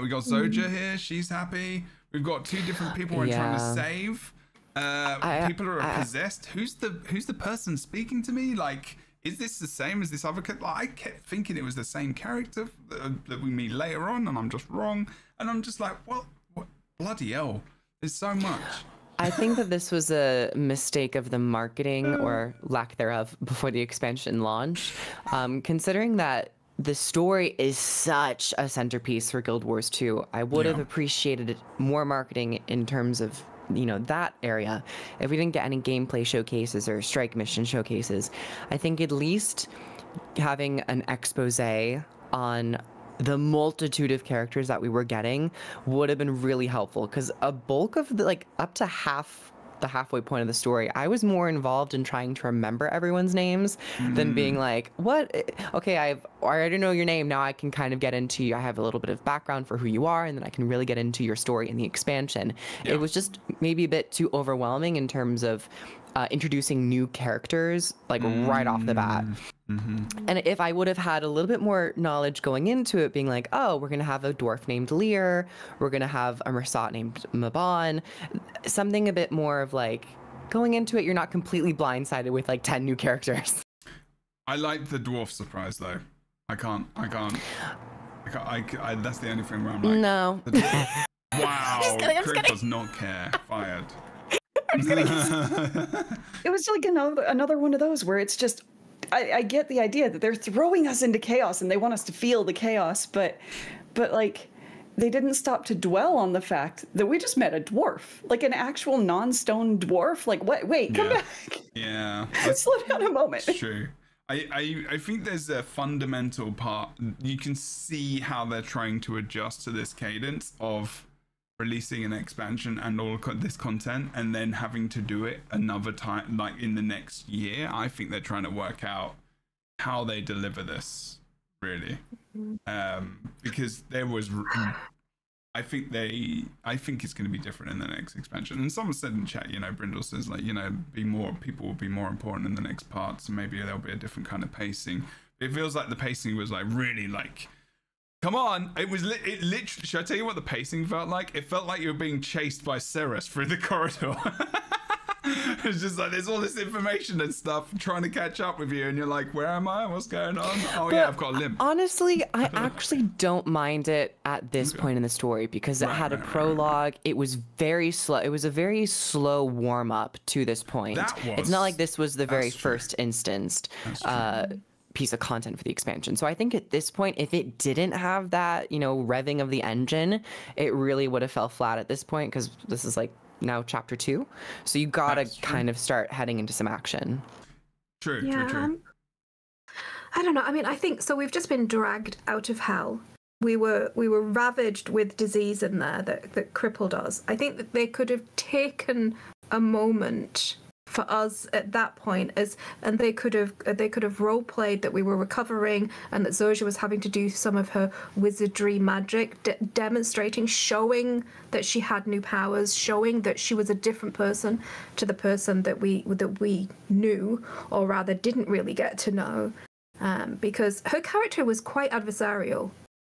We got Zoja here, she's happy. We've got two different people we're trying to save. People are possessed. Who's the person speaking to me? Like, is this the same as this other character? Like, I kept thinking it was the same character that we meet later on, and I'm just wrong. And I'm just like, what bloody hell? There's so much. I think that this was a mistake of the marketing or lack thereof before the expansion launched, considering that the story is such a centerpiece for Guild Wars 2. I would have appreciated more marketing in terms of, you know, that area. If we didn't get any gameplay showcases or strike mission showcases, I think at least having an expose on the multitude of characters that we were getting would have been really helpful, because a bulk of the, like, up to the halfway point of the story, I was more involved in trying to remember everyone's names than being like, what? Okay, I already know your name. Now I can kind of get into, I have a little bit of background for who you are, and then I can really get into your story in the expansion. It was just maybe a bit too overwhelming in terms of introducing new characters, like right off the bat. And if I would have had a little bit more knowledge going into it, being like, oh, we're going to have a dwarf named Lear, we're going to have a Mersat named Maban, something a bit more of like, going into it, you're not completely blindsided with like 10 new characters. I like the dwarf surprise though. I can't, that's the only thing where I'm like, no. Wow, Chris does not care. Fired. I'm just kidding. It was like another one of those where it's just, I get the idea that they're throwing us into chaos and they want us to feel the chaos, but like, they didn't stop to dwell on the fact that we just met a dwarf, like an actual non-stone dwarf. Like, what? Wait, come back. Yeah. Slow down a moment. It's true. I think there's a fundamental part. You can see how they're trying to adjust to this cadence of releasing an expansion and all this content and then having to do it another time, like in the next year. I think they're trying to work out how they deliver this, really. Because there was, I think it's going to be different in the next expansion. And someone said in chat, Brindle says, like, people will be more important in the next part, so maybe there'll be a different kind of pacing. It feels like the pacing was like really like, come on. It literally, should I tell you what the pacing felt like? It felt like you were being chased by Ceres through the corridor. It's just like there's all this information and stuff trying to catch up with you, and you're like, where am I? What's going on? Oh, yeah, I've got a limp. Honestly, I actually don't mind it at this point in the story because it had a prologue. It was very slow. It was a very slow warm up to this point. It's not like this was the very first instanced piece of content for the expansion. So I think at this point, if it didn't have that, revving of the engine, it really would have fell flat at this point because this is like now chapter 2, so you gotta kind of start heading into some action. True. I don't know. I mean, I think so. We've just been dragged out of hell. We were ravaged with disease in there that crippled us. I think that they could have taken a moment for us at that point, and they could have role played that we were recovering and that Zoja was having to do some of her wizardry magic, demonstrating, showing that she had new powers, showing that she was a different person to the person that we knew, or rather didn't really get to know, because her character was quite adversarial.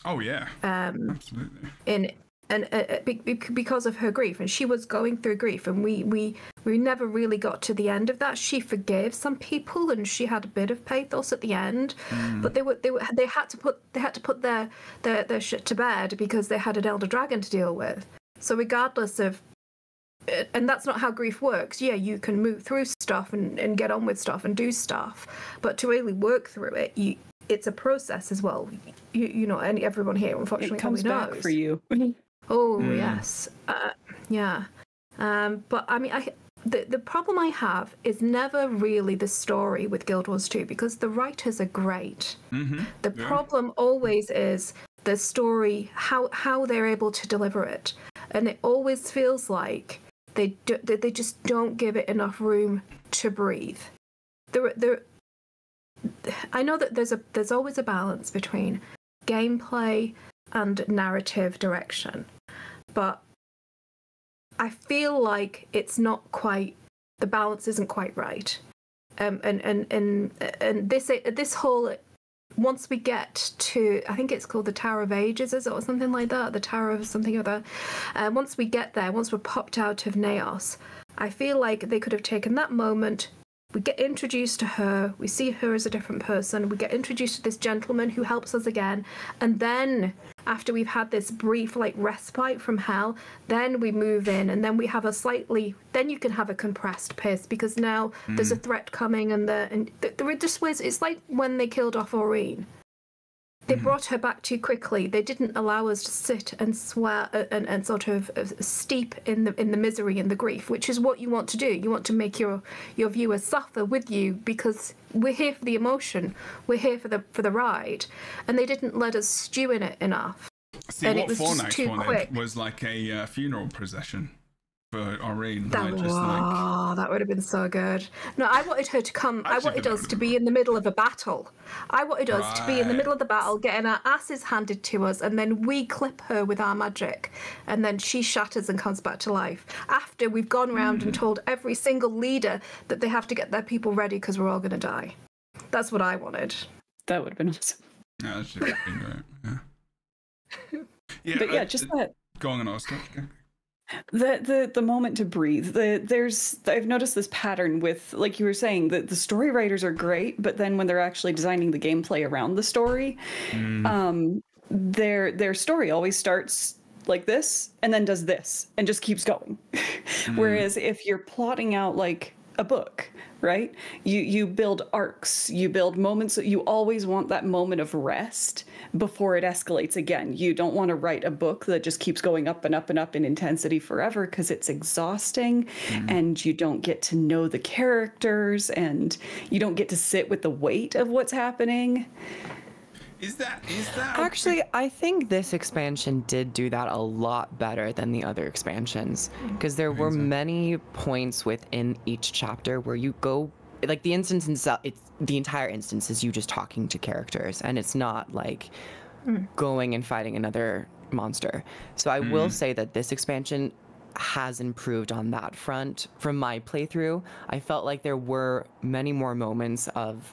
Oh yeah, absolutely. Because of her grief, and she was going through grief, and we never really got to the end of that. She forgave some people, and she had a bit of pathos at the end, but they had to put their shit to bed because they had an elder dragon to deal with. So regardless of, and that's not how grief works. Yeah, you can move through stuff and get on with stuff and do stuff, but to really work through it, it's a process as well. And everyone here unfortunately it comes back knows. For you. Oh yes, yeah. But I mean, the problem I have is never really the story with Guild Wars 2 because the writers are great. The problem always is the story, how they're able to deliver it, and it always feels like they just don't give it enough room to breathe. I know that there's always a balance between gameplay and narrative direction, but I feel like it's not quite, the balance isn't quite right. And this whole, once we get to, I think it's called the Tower of Ages, is it, or something like that, the Tower of something or other. Once we get there, once we're popped out of Naos, I feel like they could have taken that moment. We get introduced to her, we see her as a different person, we get introduced to this gentleman who helps us again, and then after we've had this brief respite from hell, then we move in, and then we have then you can have a compressed pace because now there's a threat coming, and there just was, it's like when they killed off Aurene. They brought her back too quickly. They didn't allow us to sit and swear and sort of steep in the misery and the grief, which is what you want to do. You want to make your viewers suffer with you because we're here for the emotion. We're here for the ride, and they didn't let us stew in it enough. See, and what it was Fornax just too wanted quick. was like a funeral procession for Aurene. That would have been so good. No, I wanted her to come. I wanted us to be in the middle of a battle. I wanted us to be in the middle of the battle, getting our asses handed to us, and then we clip her with our magic, and then she shatters and comes back to life. After we've gone around and told every single leader that they have to get their people ready because we're all going to die. That's what I wanted. That would have been awesome. Yeah, that should have been great. Yeah. But yeah, just that. Going on, Oscar. The moment to breathe. I've noticed this pattern with, like you were saying, the story writers are great, but then when they're actually designing the gameplay around the story, their story always starts like this and then does this and just keeps going. Whereas if you're plotting out like a book, right? You build arcs, you build moments. You always want that moment of rest before it escalates again. You don't want to write a book that just keeps going up and up and up in intensity forever, because it's exhausting, and you don't get to know the characters, and you don't get to sit with the weight of what's happening. Is that actually? I think this expansion did do that a lot better than the other expansions, because there were many points within each chapter where you go, like the instance itself. It's the entire instance is you just talking to characters, and it's not like going and fighting another monster. So I will say that this expansion has improved on that front. From my playthrough, I felt like there were many more moments of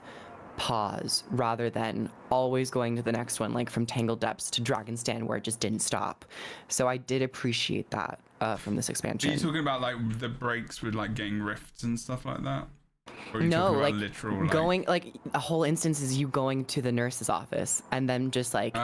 pause rather than always going to the next one, like from Tangled Depths to Dragon's Den, where it just didn't stop. So I did appreciate that from this expansion. Are you talking about like the breaks with like getting rifts and stuff like that? Or are you no, talking like about literal, going, like a whole instance is you going to the nurse's office and then just like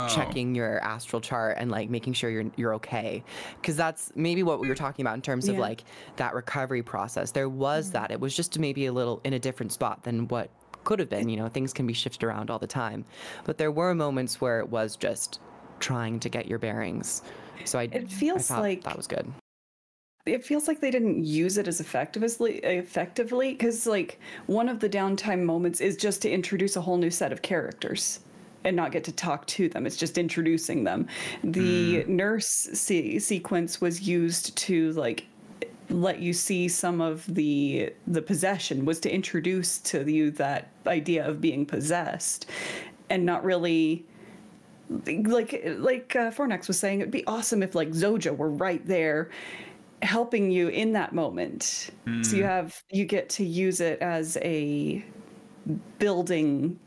checking your astral chart and like making sure you're okay, because that's maybe what we were talking about in terms of like that recovery process. There was that. It was just maybe a little in a different spot than what could have been. You know, things can be shifted around all the time, but there were moments where it was just trying to get your bearings. So I thought like that was good. It feels like they didn't use it as effectively, because like one of the downtime moments is just to introduce a whole new set of characters and not get to talk to them. It's just introducing them. The nurse sequence was used to like let you see some of the possession, was to introduce to you that idea of being possessed, and not really like Fornax was saying, it'd be awesome if like Zoja were right there helping you in that moment. So you get to use it as a building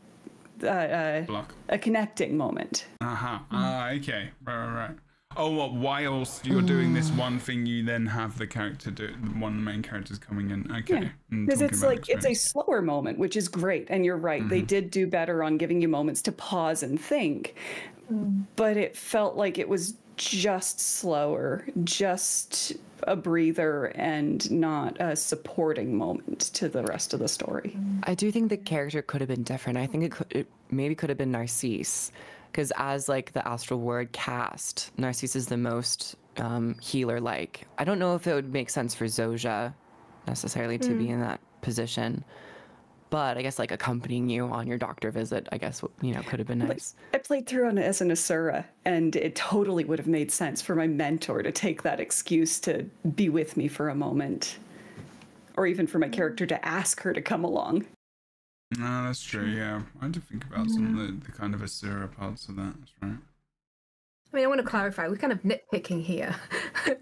block, a connecting moment. Okay, right. Oh, what? Whilst you're doing this one thing, you then have the character one of the main characters coming in. Okay. Because it's like it's a slower moment, which is great. And you're right, they did do better on giving you moments to pause and think. But it felt like it was just slower, just a breather, and not a supporting moment to the rest of the story. I do think the character could have been different. I think it maybe could have been Narcisse. Because as like the Astral Ward cast, Narcisse is the most healer-like. I don't know if it would make sense for Zoja necessarily to be in that position, but I guess like accompanying you on your doctor visit, I guess, you know, could have been nice. I played through on as an Asura, and it totally would have made sense for my mentor to take that excuse to be with me for a moment, or even for my character to ask her to come along. No, that's true, yeah. I had to think about some of the kind of Asura parts of that, that's right. I mean, I want to clarify, we're kind of nitpicking here.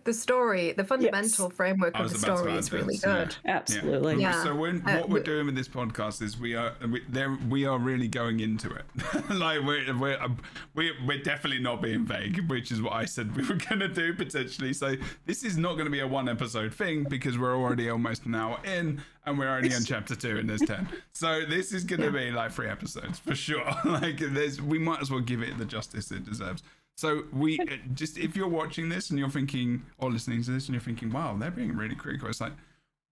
The story, the fundamental framework of the story is really good. Yeah. Absolutely. Yeah. So what we're doing with this podcast is we are really going into it. Like we're definitely not being vague, which is what I said we were gonna do potentially. So this is not going to be a 1 episode thing, because we're already almost an hour in and we're only on chapter 2 and there's 10. So this is going to be like 3 episodes for sure. Like we might as well give it the justice it deserves. So we just, if you're watching this and you're thinking, or listening to this and you're thinking, wow, they're being really critical, it's like,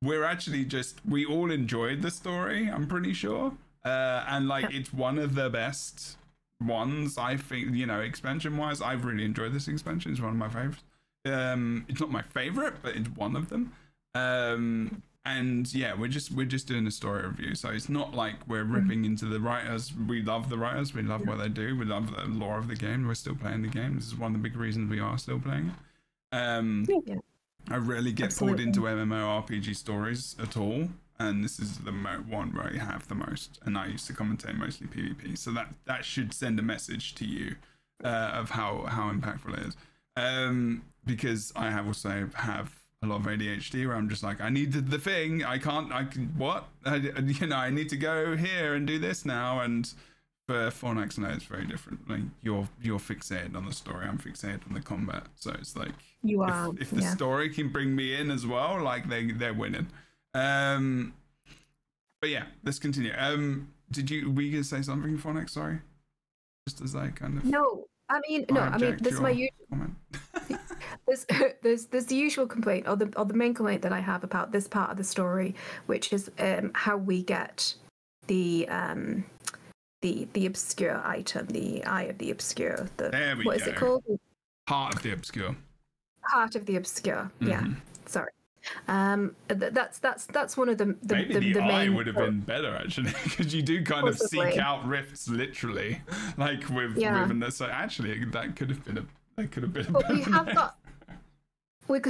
we're actually we all enjoyed the story, I'm pretty sure. And like, it's one of the best ones, I think, you know, expansion wise. I've really enjoyed this expansion. It's one of my favorites. It's not my favorite, but it's one of them. And yeah, we're just doing a story review, so it's not like we're ripping into the writers. We love the writers, we love what they do, we love the lore of the game. We're still playing the game. This is one of the big reasons we are still playing it. I rarely get pulled into MMORPG stories at all, and this is the one where I have the most, and I used to commentate mostly PvP, so that should send a message to you of how impactful it is, because I also have a lot of ADHD where I'm just like, I need the thing, I need to go here and do this now. And for Fornax, no, it's very different. Like you're fixated on the story, I'm fixated on the combat. So it's like, if the story can bring me in as well, like they're winning. But yeah, let's continue. Were you gonna say something, Fornax? Sorry, just as I kind of this is my usual. there's the usual complaint, or the main complaint that I have about this part of the story, which is how we get the obscure item, the Eye of the Obscure. What is it called? Heart of the Obscure. Heart of the Obscure. Yeah. Sorry. That's one of the maybe the eye main would have been better actually, because you do kind of seek out rifts literally, like with so actually that could have been a but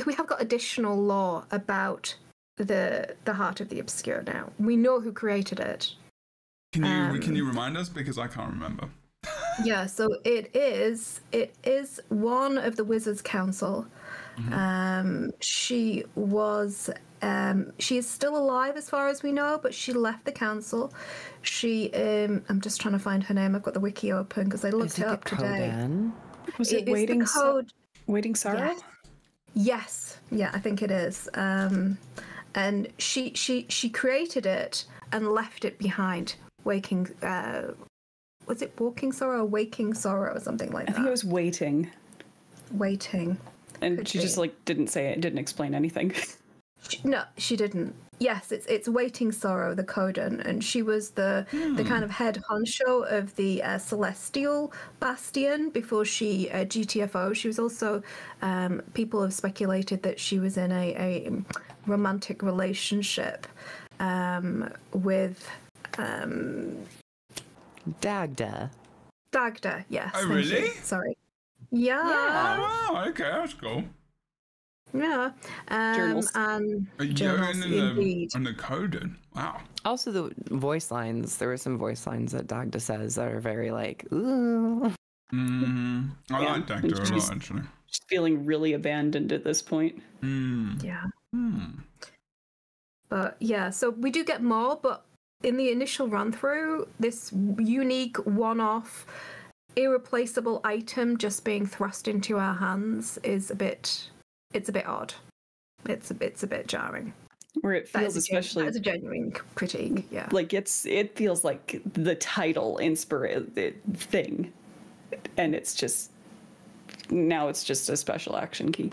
we have got additional lore about the Heart of the Obscure now. We know who created it. Can you remind us, because I can't remember? Yeah, so it is one of the Wizards Council. She is still alive as far as we know, but she left the council. She I'm just trying to find her name. I've got the wiki open because I looked it up today. Was it Waiting Sorrow? Yes. Yeah, I think it is. And she created it and left it behind. Was it Walking Sorrow or Waking Sorrow or something like that? I think it was Waiting. And Could she be. just didn't say it, didn't explain anything. No, she didn't. Yes, it's Waiting Sorrow, the Coden, and she was the kind of head honcho of the Celestial Bastion before she GTFO. She was also, people have speculated that she was in a romantic relationship with Dagda. Dagda, yes. Oh, really? Sorry. Yeah. Oh, wow, okay, that's cool. Yeah. Journals. And journals, indeed. and the Coden. Wow. Also, the voice lines. There were some voice lines that Dagda says that are very ooh. I like Dagda a lot, actually. She's feeling really abandoned at this point. Yeah. But yeah, so we do get more, but in the initial run through, this unique one-off irreplaceable item just being thrust into our hands is a bit odd. It's a bit jarring. Where it feels especially as a genuine critique, yeah. It feels like the title inspired thing, and it's just a special action key.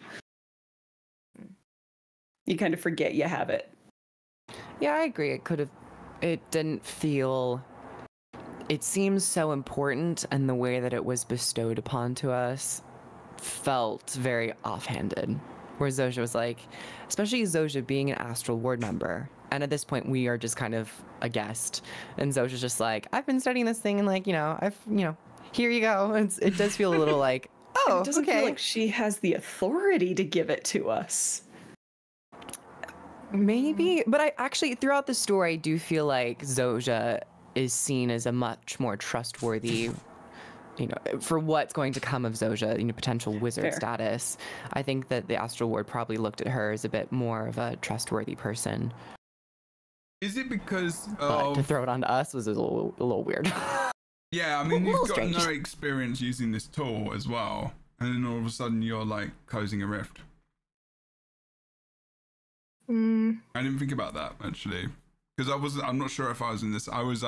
You kind of forget you have it. Yeah, I agree. It didn't feel. It seems so important, and the way that it was bestowed upon to us felt very offhanded. Where Zojja was especially Zojja being an Astral Ward member, and at this point we are just kind of a guest, and Zojja's just I've been studying this thing, and here you go. It does feel a little oh, it doesn't feel like she has the authority to give it to us. Maybe, but I actually throughout the story I do feel like Zojja is seen as a much more trustworthy, for what's going to come of Zojja, potential wizard status. I think that the Astral Ward probably looked at her as a bit more of a trustworthy person. Is it because but to throw it onto us was a little weird. Yeah, I mean, you've got no experience using this tool as well, and then all of a sudden you're closing a rift. I didn't think about that actually, because I'm not sure if I was in this. I was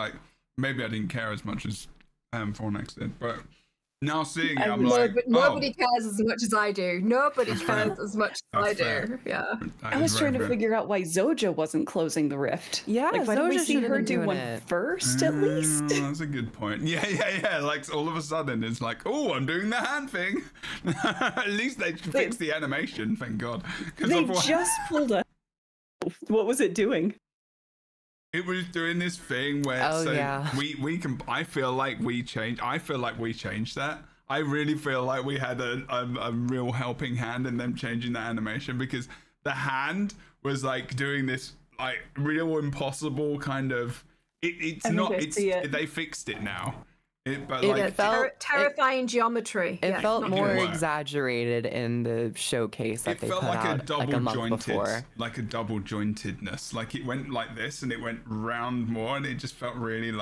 maybe I didn't care as much as Fornex did, but now seeing it, I'm nobody cares as much as I do. Nobody cares as much as I do. Yeah. I was trying to figure out why Zojja wasn't closing the rift. Yeah, why didn't we see her do one it first at least? That's a good point. Yeah. All of a sudden it's oh, I'm doing the hand thing. At least they fixed the animation, thank God. They just pulled a. What was it doing? It was doing this thing where we can. I feel like we changed that. I really feel like we had a real helping hand in them changing the animation, because the hand was doing this real impossible kind of. They fixed it now. It felt terrifying geometry. It felt more exaggerated in the showcase that they put out a month before. Like a double jointedness. It went like this and it went round more, and it just felt really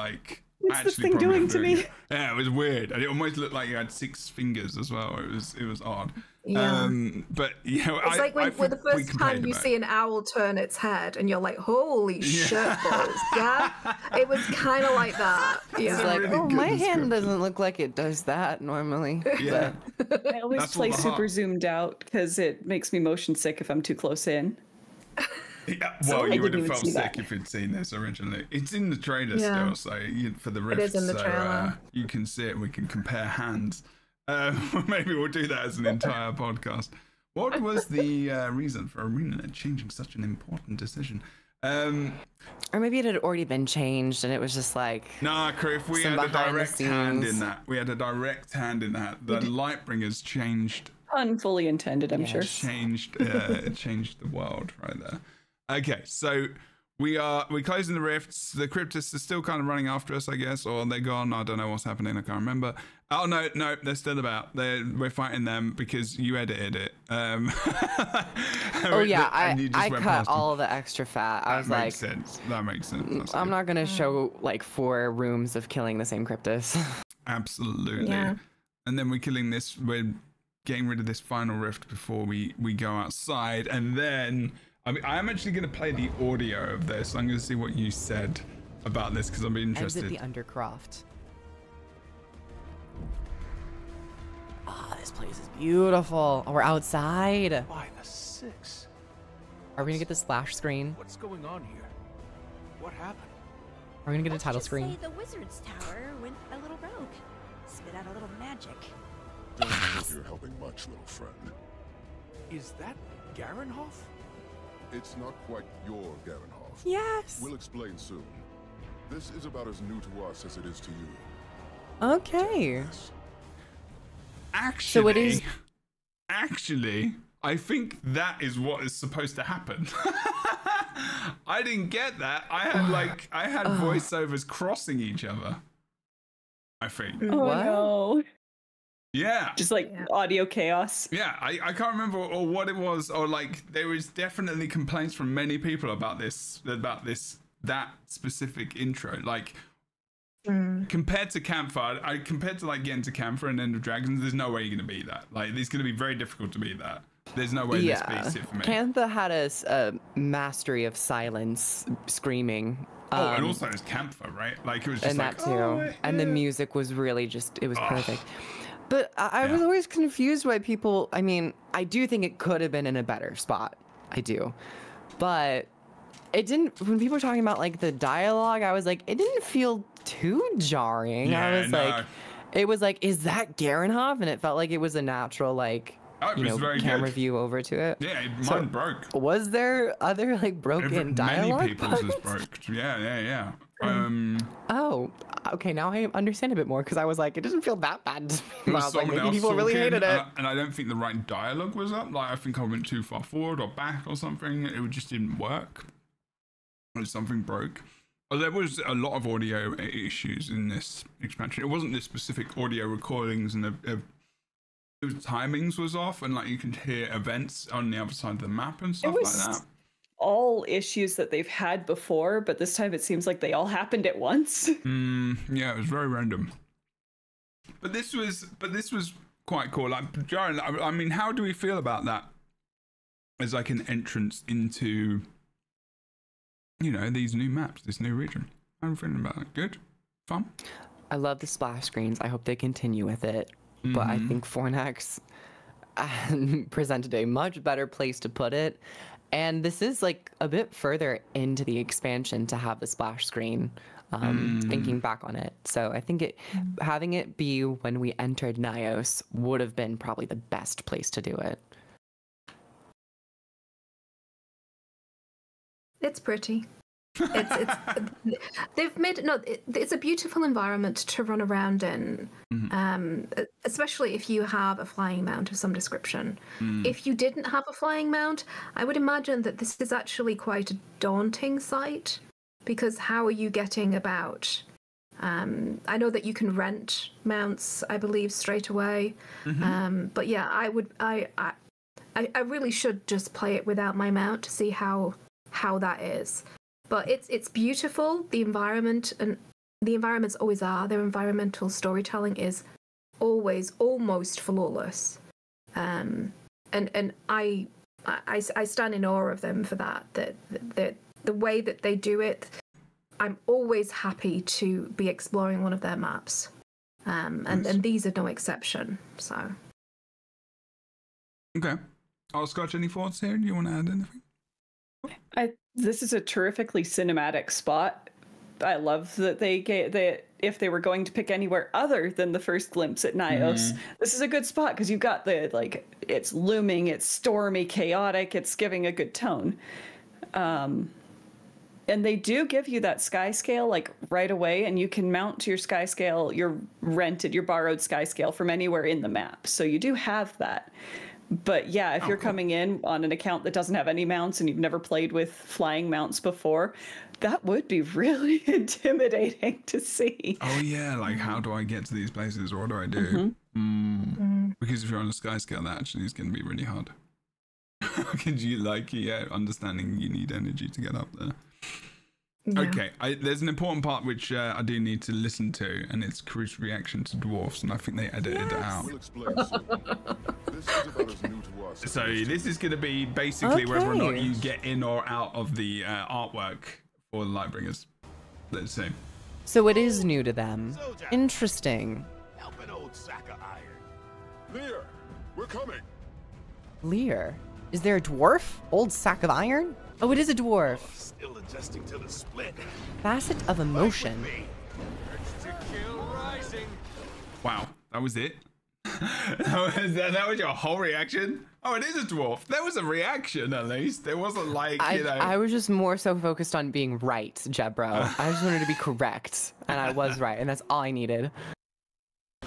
What's this thing doing to me? Yeah, it was weird, and it almost looked like you had 6 fingers as well. It was odd. Yeah. But you know, it's like when the first time you see an owl turn its head, and you're like, "Holy shit, balls!" Yeah, it was kind of like that. Yeah, it's like, really my hand doesn't look like it does that normally. Yeah, I always play super zoomed out because it makes me motion sick if I'm too close in. Yeah, well, you would have felt sick if you'd seen this originally. It's in the trailer still, so for the rift, it is in the trailer. You can see it. We can compare hands. Maybe we'll do that as an entire podcast. What was the reason for ArenaNet changing such an important decision? Or maybe it had already been changed and it was just like... Nah, Criff, we had a direct hand in that. We had a direct hand in that. The Lightbringers changed... Unfully intended, I'm sure. It changed the world right there. Okay, so we're closing the rifts. The cryptists are still kind of running after us, I guess, or they're gone. I don't know what's happening. I can't remember. Oh no, they're still about. We're fighting them because you edited it. Oh yeah, I cut all the extra fat. I was like, that makes sense. I'm not gonna show like 4 rooms of killing the same cryptis. Absolutely. Yeah. And then we're killing this. We're getting rid of this final rift before we go outside, and then. I mean, I'm actually going to play the audio of this. I'm going to see what you said about this because I'm interested. Exit the Undercroft. Oh, this place is beautiful. Oh, we're outside. By the 6. Are we going to get the splash screen? What's going on here? What happened? Are we going to get a title screen? Say the wizard's tower went a little rogue. Spit out a little magic. Don't think you're helping much, little friend. Is that Garenhoff? It's not quite your Garenhoff. Yes. We'll explain soon. This is about as new to us as it is to you. Okay. Actually, so it is. Actually, I think that is what is supposed to happen. I didn't get that. I had voiceovers crossing each other. I think. Oh no. Yeah. Just like audio chaos. Yeah, I can't remember or what it was, or like there was definitely complaints from many people about that specific intro. Like compared to Campfire, compared to like getting to Campfire and End of Dragons, there's no way you're gonna beat that. Like it's gonna be very difficult to beat that. There's no way this beats it for me. Cantha had a mastery of silence, screaming. And also it's Campfire, right? Like it was just and like that too. And the music was really it was perfect. But I was always confused why people, I mean, I do think it could have been in a better spot. I do. But it didn't, when people were talking about like the dialogue, I was like, it didn't feel too jarring. Yeah, I was like, it was like, is that Garenhoff? And it felt like it was a natural, like, camera view over to it. Yeah, mine broke. Was there other like broken dialogue? Many people's was broke. Yeah. Oh, okay. Now I understand a bit more because I was like, it doesn't feel that bad to me. I was like, maybe people really hated it. And I don't think the right dialogue was up. Like I think I went too far forward or back or something. It just didn't work. Or something broke. Well, there was a lot of audio issues in this expansion. It wasn't the specific audio recordings and the timings was off, and like you could hear events on the other side of the map and stuff like that. All issues that they've had before, but this time it seems like they all happened at once. Yeah, it was very random. But this was quite cool. Like, Jaren, I mean, how do we feel about that as like an entrance into, these new maps, this new region? How are you feeling about it? Good? Fun? I love the splash screens. I hope they continue with it. But I think Fornax presented a much better place to put it. And this is like a bit further into the expansion to have the splash screen, thinking back on it. So I think having it be when we entered Nyos would have been probably the best place to do it. It's pretty. They've made it's a beautiful environment to run around in, especially if you have a flying mount of some description. If you didn't have a flying mount, I would imagine that this is actually quite a daunting sight, because how are you getting about? I know that you can rent mounts, I believe, straight away, but yeah, I really should just play it without my mount to see how that is. But it's beautiful, the environment, and the environments always are. Their environmental storytelling is always almost flawless. And I stand in awe of them for that. The way that they do it, I'm always happy to be exploring one of their maps. And these are no exception. So. Okay. Scotch, any thoughts here? Do you want to add anything? This is a terrifically cinematic spot. I love that they get that if they were going to pick anywhere other than the first glimpse at Nyos, this is a good spot because you've got the, like, it's looming, it's stormy, chaotic, it's giving a good tone. And they do give you that sky scale, like, right away, and you can mount your sky scale, your borrowed sky scale from anywhere in the map. So you do have that. But yeah, if you're coming in on an account that doesn't have any mounts and you've never played with flying mounts before, that would be really intimidating to see. Oh yeah, like how do I get to these places? What do I do? Because if you're on a sky scale, that actually is going to be really hard. Because you understanding you need energy to get up there. Yeah. Okay, there's an important part which I do need to listen to, and it's Crew's reaction to dwarfs, and I think they edited it out. So this is going to be basically whether or not you get in or out of the artwork for the Lightbringers. Let's see. So it is new to them. Interesting. Help an old sack of iron. Lear, we're coming. Lear? Is there a dwarf? Old sack of iron? Oh, it is a dwarf. Still adjusting to the split. Facet of emotion. Wow, that was it? that was your whole reaction? Oh, it is a dwarf. There was a reaction, at least. There wasn't like, I was just more so focused on being right, Jebro. I just wanted to be correct, and I was right, and that's all I needed. Are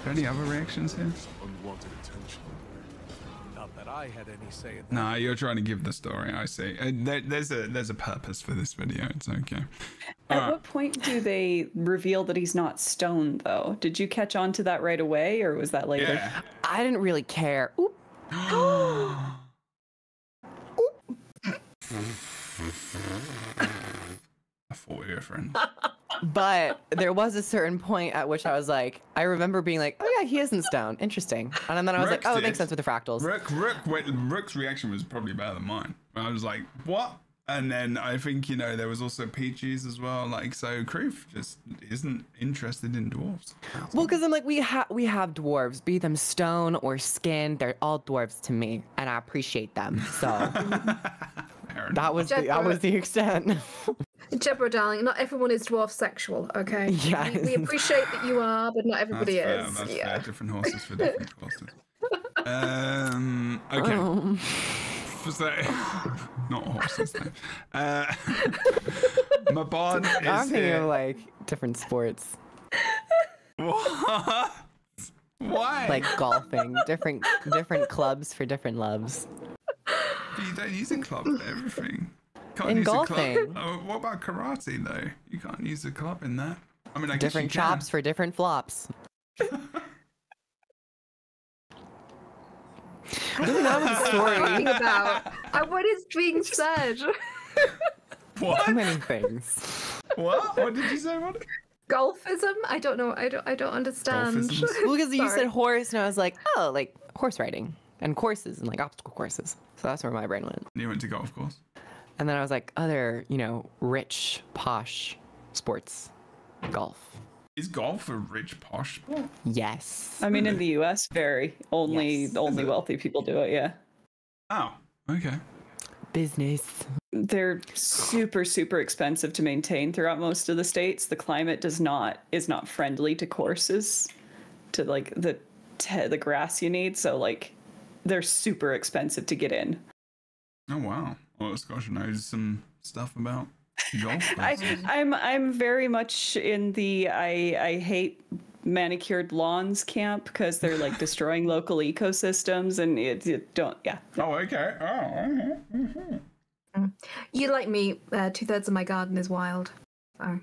there any other reactions here? Unwanted attention. Not that I had any say in that. Nah, you're trying to give the story, I see. There's a purpose for this video, it's okay. At what point do they reveal that he's not stone, though? Did you catch on to that right away, or was that later? Yeah. I didn't really care. Oop. I thought we were friends. But there was a certain point at which I was like, I remember being like, oh yeah, he isn't stone. Interesting. And then I was like, oh, it makes sense with the fractals. Rook's reaction was probably better than mine. I was like, what? And then I think, there was also Peaches as well. Like, so Kroof just isn't interested in dwarves. Well, because I'm like, we have dwarves, be them stone or skin. They're all dwarves to me, and I appreciate them. So that was the extent. Jebro, darling, not everyone is dwarf sexual, okay? Yeah. We appreciate that you are, but not everybody is. That's fair. Different horses for different courses. Okay. So, not horses, though. My bard is I'm thinking of, like, different sports. What? Why? Like golfing. Different clubs for different loves. But you don't use a club for everything. Can't in use golfing. A club. Oh, what about karate, though? You can't use a club in that. I mean, I guess different you can. chops for different flops. What is the story about? What is being said? What? So many things. What? What did you say? What? Golfism? I don't know. I don't understand. Well, because you said horse, and I was like, oh, like horse riding and courses and like obstacle courses. So that's where my brain went. You went to golf course. And then I was like, other, rich, posh sports, golf. Is golf a rich, posh sport? Yes. I mean, in the US, only wealthy people do it, yeah. Oh, okay. Business. They're super, super expensive to maintain throughout most of the states. The climate is not friendly to courses, to like the grass you need. So like, they're super expensive to get in. Oh wow! Well, Scotch knows some stuff about golf. I'm very much in the I hate manicured lawns camp because they're like destroying local ecosystems and it don't. Oh, okay. Oh, okay. Mm-hmm. You like me, 2/3 of my garden is wild. So.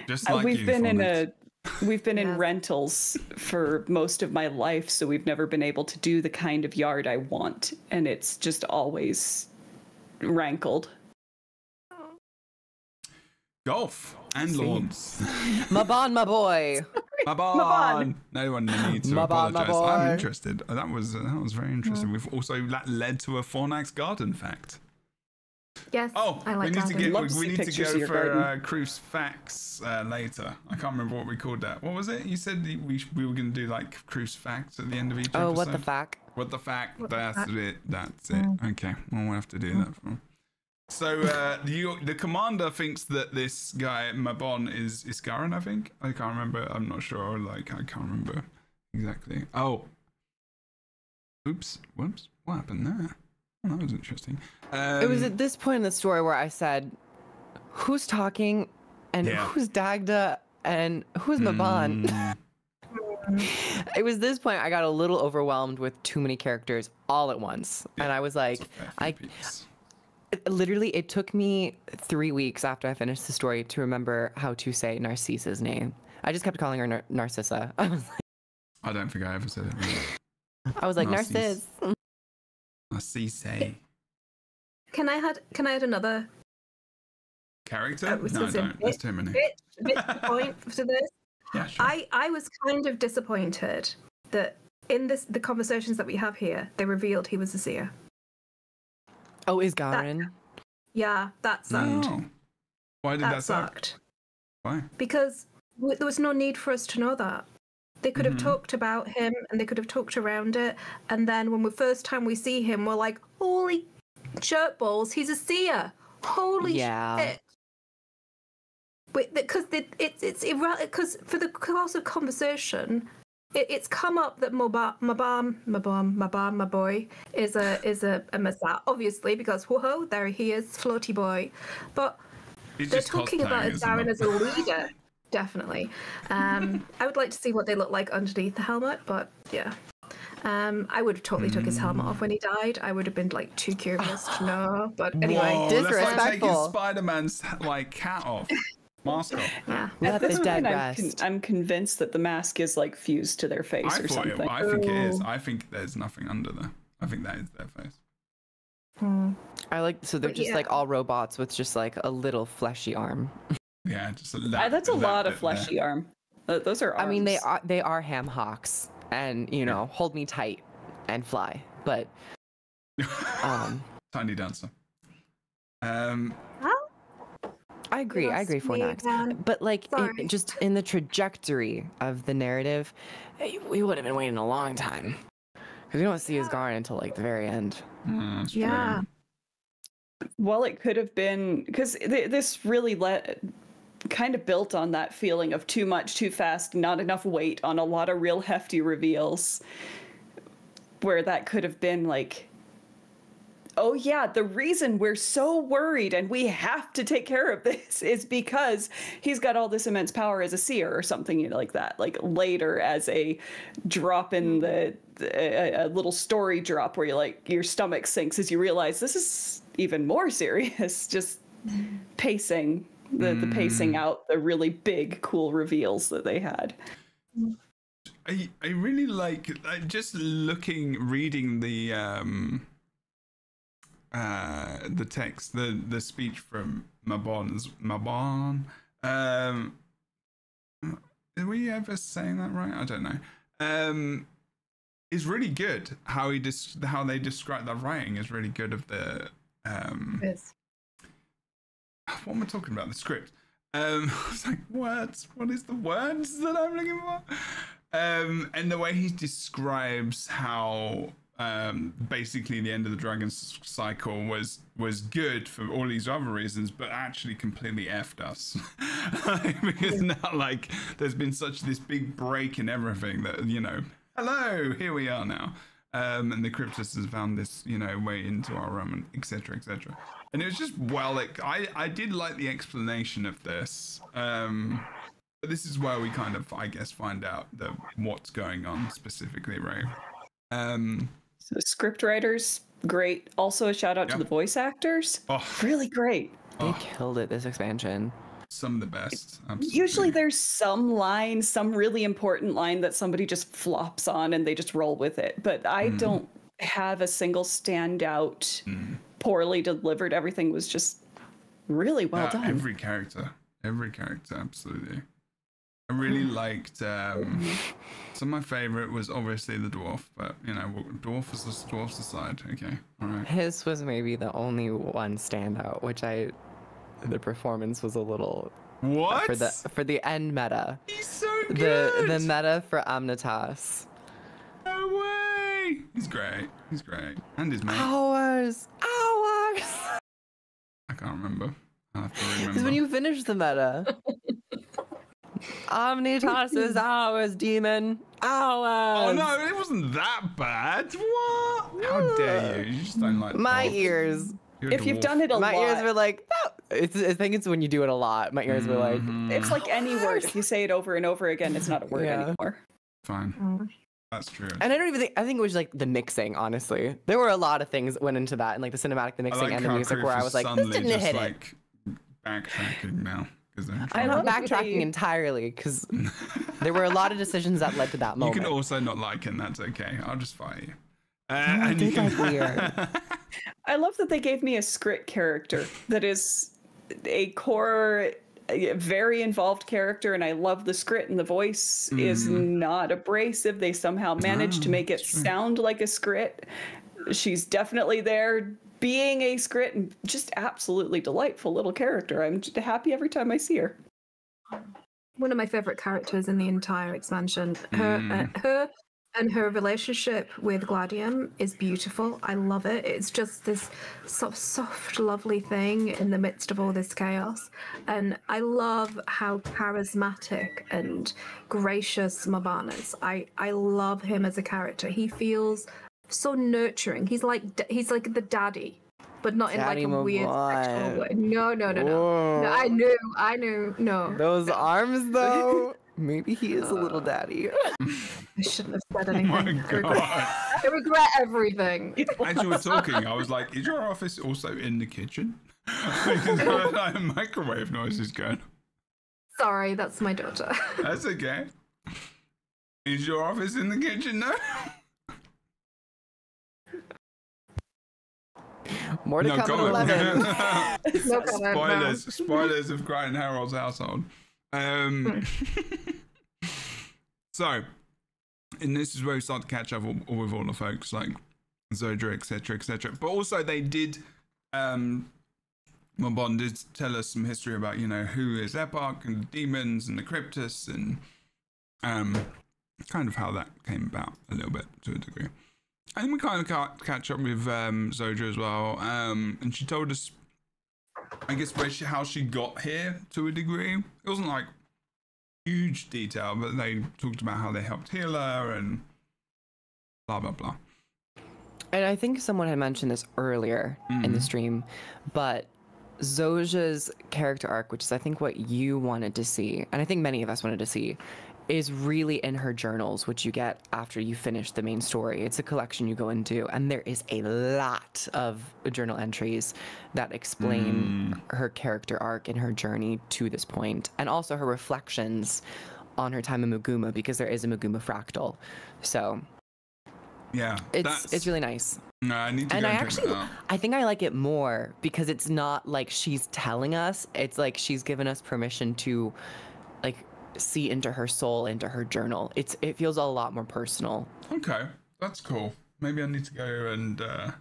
Just like we've been in Yes. rentals for most of my life, so we've never been able to do the kind of yard I want, and it's just always rankled. Golf and lawns. Mabon, my boy. Mabon. No one needs to apologize. boy. I'm interested. That was very interesting. We've also that led to a Fornax garden fact. Yes. Oh, I like we need to garden. go for Cruise facts later. I can't remember what we called that. What was it? You said we were going to do like Cruise facts at the end of each episode. Oh, what the fact? What the fact? That's it. That's it. Okay, well, we'll have to do that for. So the commander thinks that this guy Mabon is Garen. I think. I can't remember. I'm not sure. Like I can't remember exactly. Oh. Oops. Whoops. What happened there? Oh, that was interesting. It was at this point in the story where I said, "Who's talking, and who's Dagda, and who's Mabon?" It was this point I got a little overwhelmed with too many characters all at once, and I was like, literally, it took me 3 weeks after I finished the story to remember how to say Narcissa's name. I just kept calling her Narcissa. I was like, I don't think I ever said it. I was like, Narciss. Narcisse. Can I add another character? No, don't. That's too many. Bit point to this. Yeah, sure. I was kind of disappointed that in the conversations that we have here, they revealed he was a seer. Oh, is Garen? That sucked. No. Why did that suck? Why? Because there was no need for us to know that. They could have talked about him and they could have talked around it. And then when the first time we see him, we're like, holy shirt balls, he's a seer. Holy shit. Because because for the course of conversation, it's come up that my boy is a Massa, obviously, because whoa, there he is, floaty boy. But they're talking about Garen as a leader. Definitely. I would like to see what they look like underneath the helmet, but yeah. I would have totally took his helmet off when he died. I would have been like too curious to know. But anyway, disrespectful. That's like taking Spider-Man's like hat off, mask off. Yeah. At this point, I'm convinced that the mask is like fused to their face or something. I think it is. I think there's nothing under there. I think that is their face. I like so they're just like all robots with just like a little fleshy arm. Yeah, just that's a lot of fleshy arm. Those are arms. I mean, they are ham hocks, and you know, hold me tight and fly. But tiny dancer. I agree. I agree, Fornax. But like, just in the trajectory of the narrative, we would have been waiting a long time because we don't see his Garen until like the very end. Yeah. Well, it could have been because this really kind of built on that feeling of too much, too fast, not enough weight on a lot of real hefty reveals, where that could have been like, oh yeah, the reason we're so worried and we have to take care of this is because he's got all this immense power as a seer or something like that. Like later as a drop in a little story drop where your stomach sinks as you realize this is even more serious. Just pacing the pacing out the really big cool reveals that they had. I really like just reading the text, the speech from Mabon. Are we ever saying that right? I don't know. Is really good. How they describe the writing is really good of the what am I talking about? The script. I was like, words. What is the words that I'm looking for? And the way he describes how basically the end of the dragon cycle was good for all these other reasons, but actually completely effed us. Because now like there's been this big break in everything that, hello, here we are now. And the Cryptus has found this, way into our realm, and etc. etc. And it was just I did like the explanation of this. But this is where we kind of, I guess, find out what's going on specifically, right? So script writers, great. Also a shout out to the voice actors. Oh, really great. They killed it this expansion. Some of the best. Absolutely. Usually there's some really important line that somebody just flops on and they just roll with it. But I don't have a single standout, poorly delivered. Everything was just really well done. Every character Every character, absolutely. I really liked. Some of my favorite was obviously the dwarf, but you know, dwarf's aside. Okay, all right. His was maybe the only one standout, which the performance was a little. What? For the end meta. He's so good. The meta for Amnitas. No way. He's great. He's great. And his mate. Hours. I can't remember. I have to remember. Because when you finish the meta. Omnitas is ours, demon. Ours. Oh no, it wasn't that bad. What? How dare you? You just don't like my ears. If you've done it a lot. My ears were like, no. I think it's when you do it a lot. My ears were like, it's like any word. If you say it over and over again, it's not a word anymore. Fine. That's true. And I don't even think, I think it was like the mixing, honestly. There were a lot of things that went into that, and like the cinematic, the mixing, and the music where I was like, this didn't hit it. Backtracking now. I'm not backtracking entirely because there were a lot of decisions that led to that moment. You can also not like it, and that's okay. I'll just fight you. I did like weird. I love that they gave me a script character that is a core, very involved character, and I love the script, and the voice is not abrasive. They somehow managed to make it sound like a script. She's definitely there being a script, and just absolutely delightful little character. I'm just happy every time I see her. One of my favorite characters in the entire expansion. Her and her relationship with Gladium is beautiful. I love it. It's just this sort of soft, lovely thing in the midst of all this chaos. And I love how charismatic and gracious Maban is. I love him as a character. He feels so nurturing. He's like the daddy, but not daddy in like a weird sexual way. No. I knew. No. Those arms, though. Maybe he is a little daddy. I shouldn't have said anything. Oh my God. I regret everything. As you were talking, I was like, is your office also in the kitchen? Because there were like microwave noises going. Sorry, that's my daughter. That's okay. Is your office in the kitchen now? More to come at 11. Spoilers of Crichton Harold's household. So, and this is where we start to catch up with all the folks like Zodra, etc. But also they did, Maban did tell us some history about, you know, who is Epoch and the demons and the Cryptus and kind of how that came about a little bit to a degree. And we kind of catch up with Zodra as well, and she told us, I guess, how she got here to a degree. It wasn't like huge detail, but they talked about how they helped heal her and blah blah blah. And I think someone had mentioned this earlier in the stream, but Zoja's character arc, which is I think what you wanted to see, and I think many of us wanted to see, is really in her journals, which you get after you finish the main story. It's a collection you go into, and there is a lot of journal entries that explain her character arc and her journey to this point, and also her reflections on her time in Muguma, because there is a Muguma fractal. So yeah, it's really nice. No, I need to go and check that out. I think I like it more because it's not like she's telling us, it's like she's given us permission to like see into her soul, into her journal. It feels a lot more personal. Okay, that's cool. Maybe I need to go and I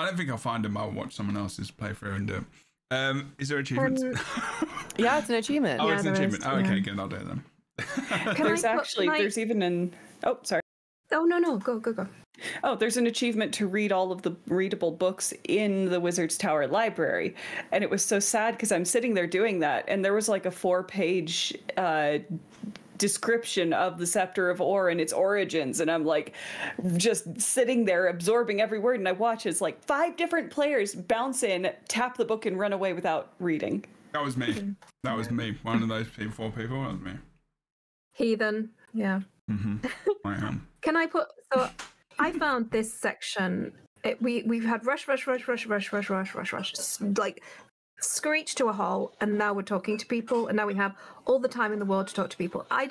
don't think I'll find him. I'll watch someone else's playthrough and do it. Is there achievements? Yeah, it's an achievement. Oh, yeah, it's an achievement. Okay, good. I'll do it then. There's even an No, go. Oh, there's an achievement to read all of the readable books in the Wizard's Tower library. And it was so sad because I'm sitting there doing that, and there was like a 4-page description of the Scepter of Ore and its origins, and I'm like just sitting there absorbing every word, and I watch as like 5 different players bounce in, tap the book, and run away without reading. That was me. That was me. One of those 4 people. That was me. Heathen. Yeah. I am. Can I put... So I found this section... We've had rush, like screech to a halt, and now we're talking to people, and now we have all the time in the world to talk to people. I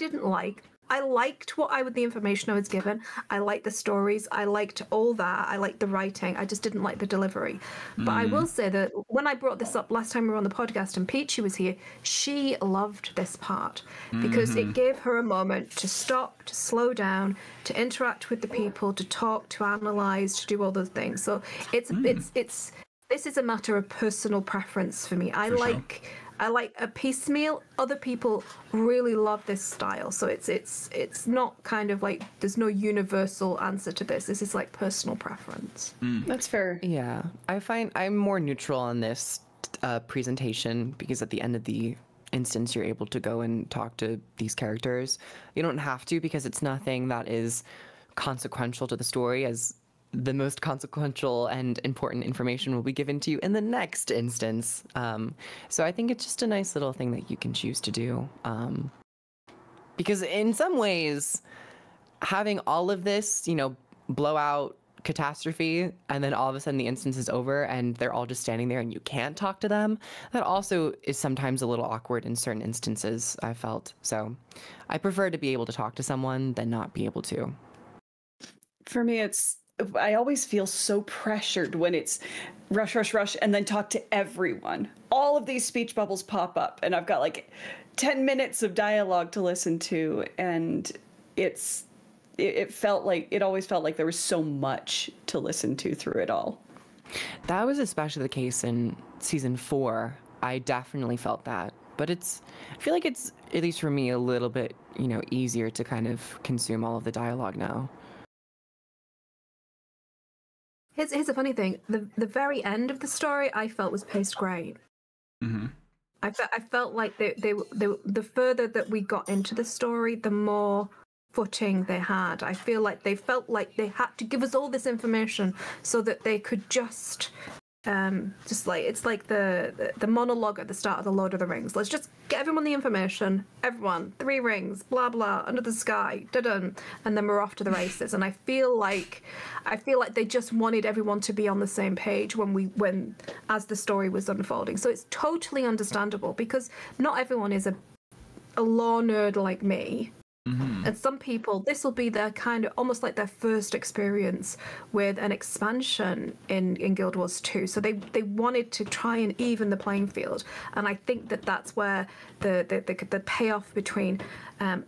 I liked the information I was given. I liked the stories. I liked all that. I liked the writing. I just didn't like the delivery. But I will say that when I brought this up last time we were on the podcast and Peachy was here, she loved this part because it gave her a moment to stop, to slow down, to interact with the people, to talk, to analyze, to do all those things. So this is a matter of personal preference for me. I like a piecemeal. Other people really love this style. So it's not kind of like there's no universal answer to this. This is like personal preference. That's fair. Yeah, I find I'm more neutral on this presentation because at the end of the instance, you're able to go and talk to these characters. You don't have to because it's nothing that is consequential to the story, as the most consequential and important information will be given to you in the next instance. So I think it's just a nice little thing that you can choose to do. Because in some ways, having all of this, blowout catastrophe, and then all of a sudden the instance is over and they're all just standing there and you can't talk to them, that also is sometimes a little awkward in certain instances, I felt. So I prefer to be able to talk to someone than not be able to. For me, I always feel so pressured when it's rush, rush, rush, and then talk to everyone. All of these speech bubbles pop up, and I've got like 10 minutes of dialogue to listen to, and it always felt like there was so much to listen to through it all. That was especially the case in season 4. I definitely felt that. But I feel like it's, at least for me, a little bit, easier to kind of consume all of the dialogue now. Here's a funny thing. The very end of the story I felt was paced great. Mm-hmm. I felt like the further that we got into the story, the more footing they had. I feel like they felt like they had to give us all this information so that they could just like, it's like the monologue at the start of the Lord of the Rings. Let's just get everyone the information. Everyone, 3 rings, blah blah, under the sky, dun, and then we're off to the races. And I feel like they just wanted everyone to be on the same page as the story was unfolding. So it's totally understandable because not everyone is a lore nerd like me. Mm-hmm. And some people, this will be their kind of almost like their first experience with an expansion in Guild Wars 2. So they wanted to try and even the playing field, and I think that's where the payoff between a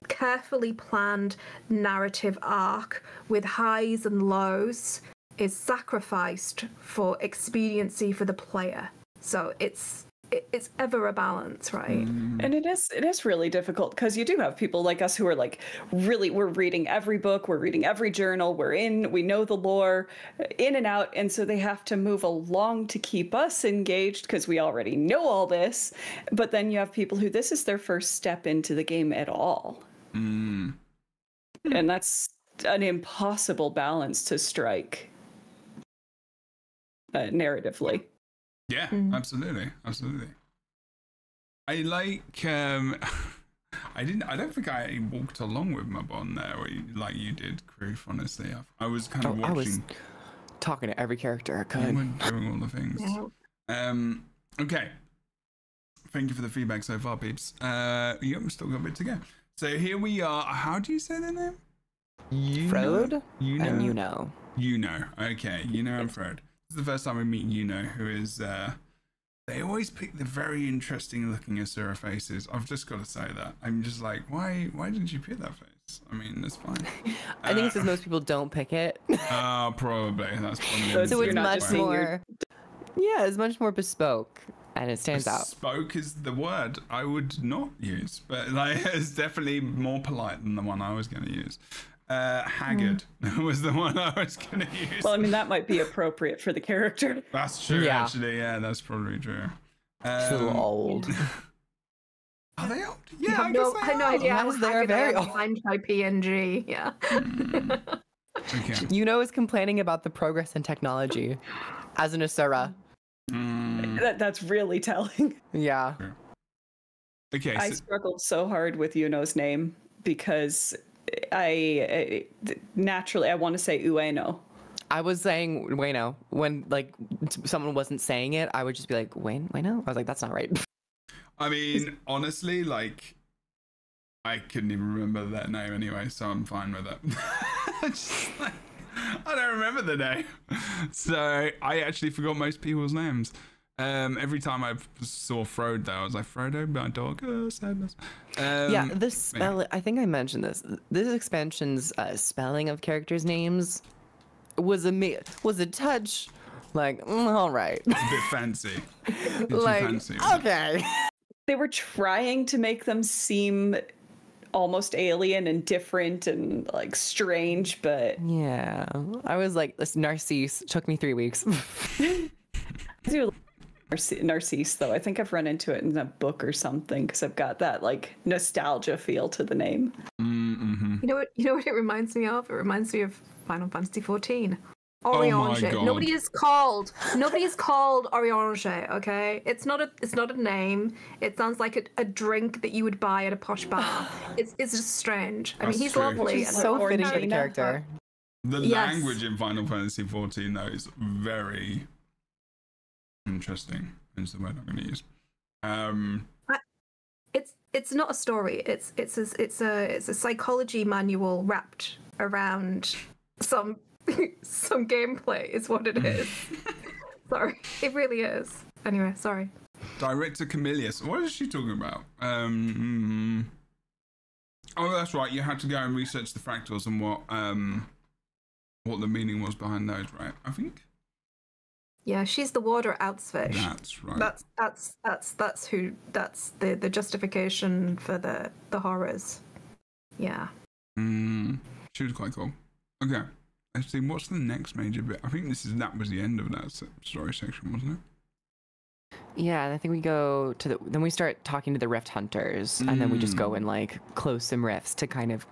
carefully planned narrative arc with highs and lows is sacrificed for expediency for the player. So it's ever a balance, right? And it is really difficult because you do have people like us who are like, really, we're reading every book, we're reading every journal, we know the lore in and out, and so they have to move along to keep us engaged because we already know all this. But then you have people who this is their first step into the game at all. And that's an impossible balance to strike narratively. Yeah, absolutely. I like I don't think I walked along with my bond there like you did, Croof, honestly. I was kind of watching. I was talking to every character I could. Doing all the things. Okay. Thank you for the feedback so far, peeps. We've still got a bit to go. So here we are. How do you say their name? Frode and Yuno. Okay, Yuno and Frode. This is the first time we meet Yuno, who is, they always pick the very interesting looking Asura faces. I've just got to say that. I'm just like, why didn't you pick that face? I mean, that's fine. I think it's because most people don't pick it. Probably. That's probably so it's much more, it's much more bespoke, and it stands out. Bespoke is the word I would not use, but like, it's definitely more polite than the one I was going to use. Haggard was the one I was going to use. Well, I mean, that might be appropriate for the character. That's true, actually. Yeah, that's probably true. It's a little old. Are they old? Yeah, I have no idea how they're very old. Defined by PNG. Yeah. Okay. Yuno is complaining about the progress in technology as an Asura. That's really telling. Yeah. Okay. I struggled so hard with Yuno's name because I naturally want to say Ueno. I was saying Ueno when like someone wasn't saying it. I would just be like Ueno. I was like, that's not right. I mean, honestly, like I couldn't even remember that name anyway, so I'm fine with it. Just like, I don't remember the name. So I actually forgot most people's names. Every time I saw Frodo, I was like, Frodo, my dog, sadness. Yeah, the spell. I think I mentioned this. This expansion's spelling of characters' names was a touch like, all right. It's a bit fancy. Like, fancy, okay. They were trying to make them seem almost alien and different and like strange, but yeah, I was like, this Narcisse took me 3 weeks. I do Narcisse though. I think I've run into it in a book or something because I've got that like nostalgia feel to the name. Mm-hmm. You know what it reminds me of? It reminds me of Final Fantasy 14. Oh my Oriange. God. Nobody is called Oriange, okay? It's not a name. It sounds like a drink that you would buy at a posh bar. It's just strange. I mean, he's true. lovely. It's so fitting for the Orangina. character. The Yes. language in Final Fantasy 14 though is very interesting. Is the word I'm going to use. It's not a story. It's a psychology manual wrapped around some gameplay is what it is. Sorry, it really is. Anyway, sorry. Director Camillus. What is she talking about? Oh, that's right. You had to go and research the fractals and what the meaning was behind those, right? I think. Yeah, she's the water outsfish. That's right. That's the justification for the horrors. Yeah. She was quite cool. Okay. Let's see. What's the next major bit? I think that was the end of that story section, wasn't it? Yeah, and I think we go to then we start talking to the Rift Hunters, and then we just go and like close some rifts to kind of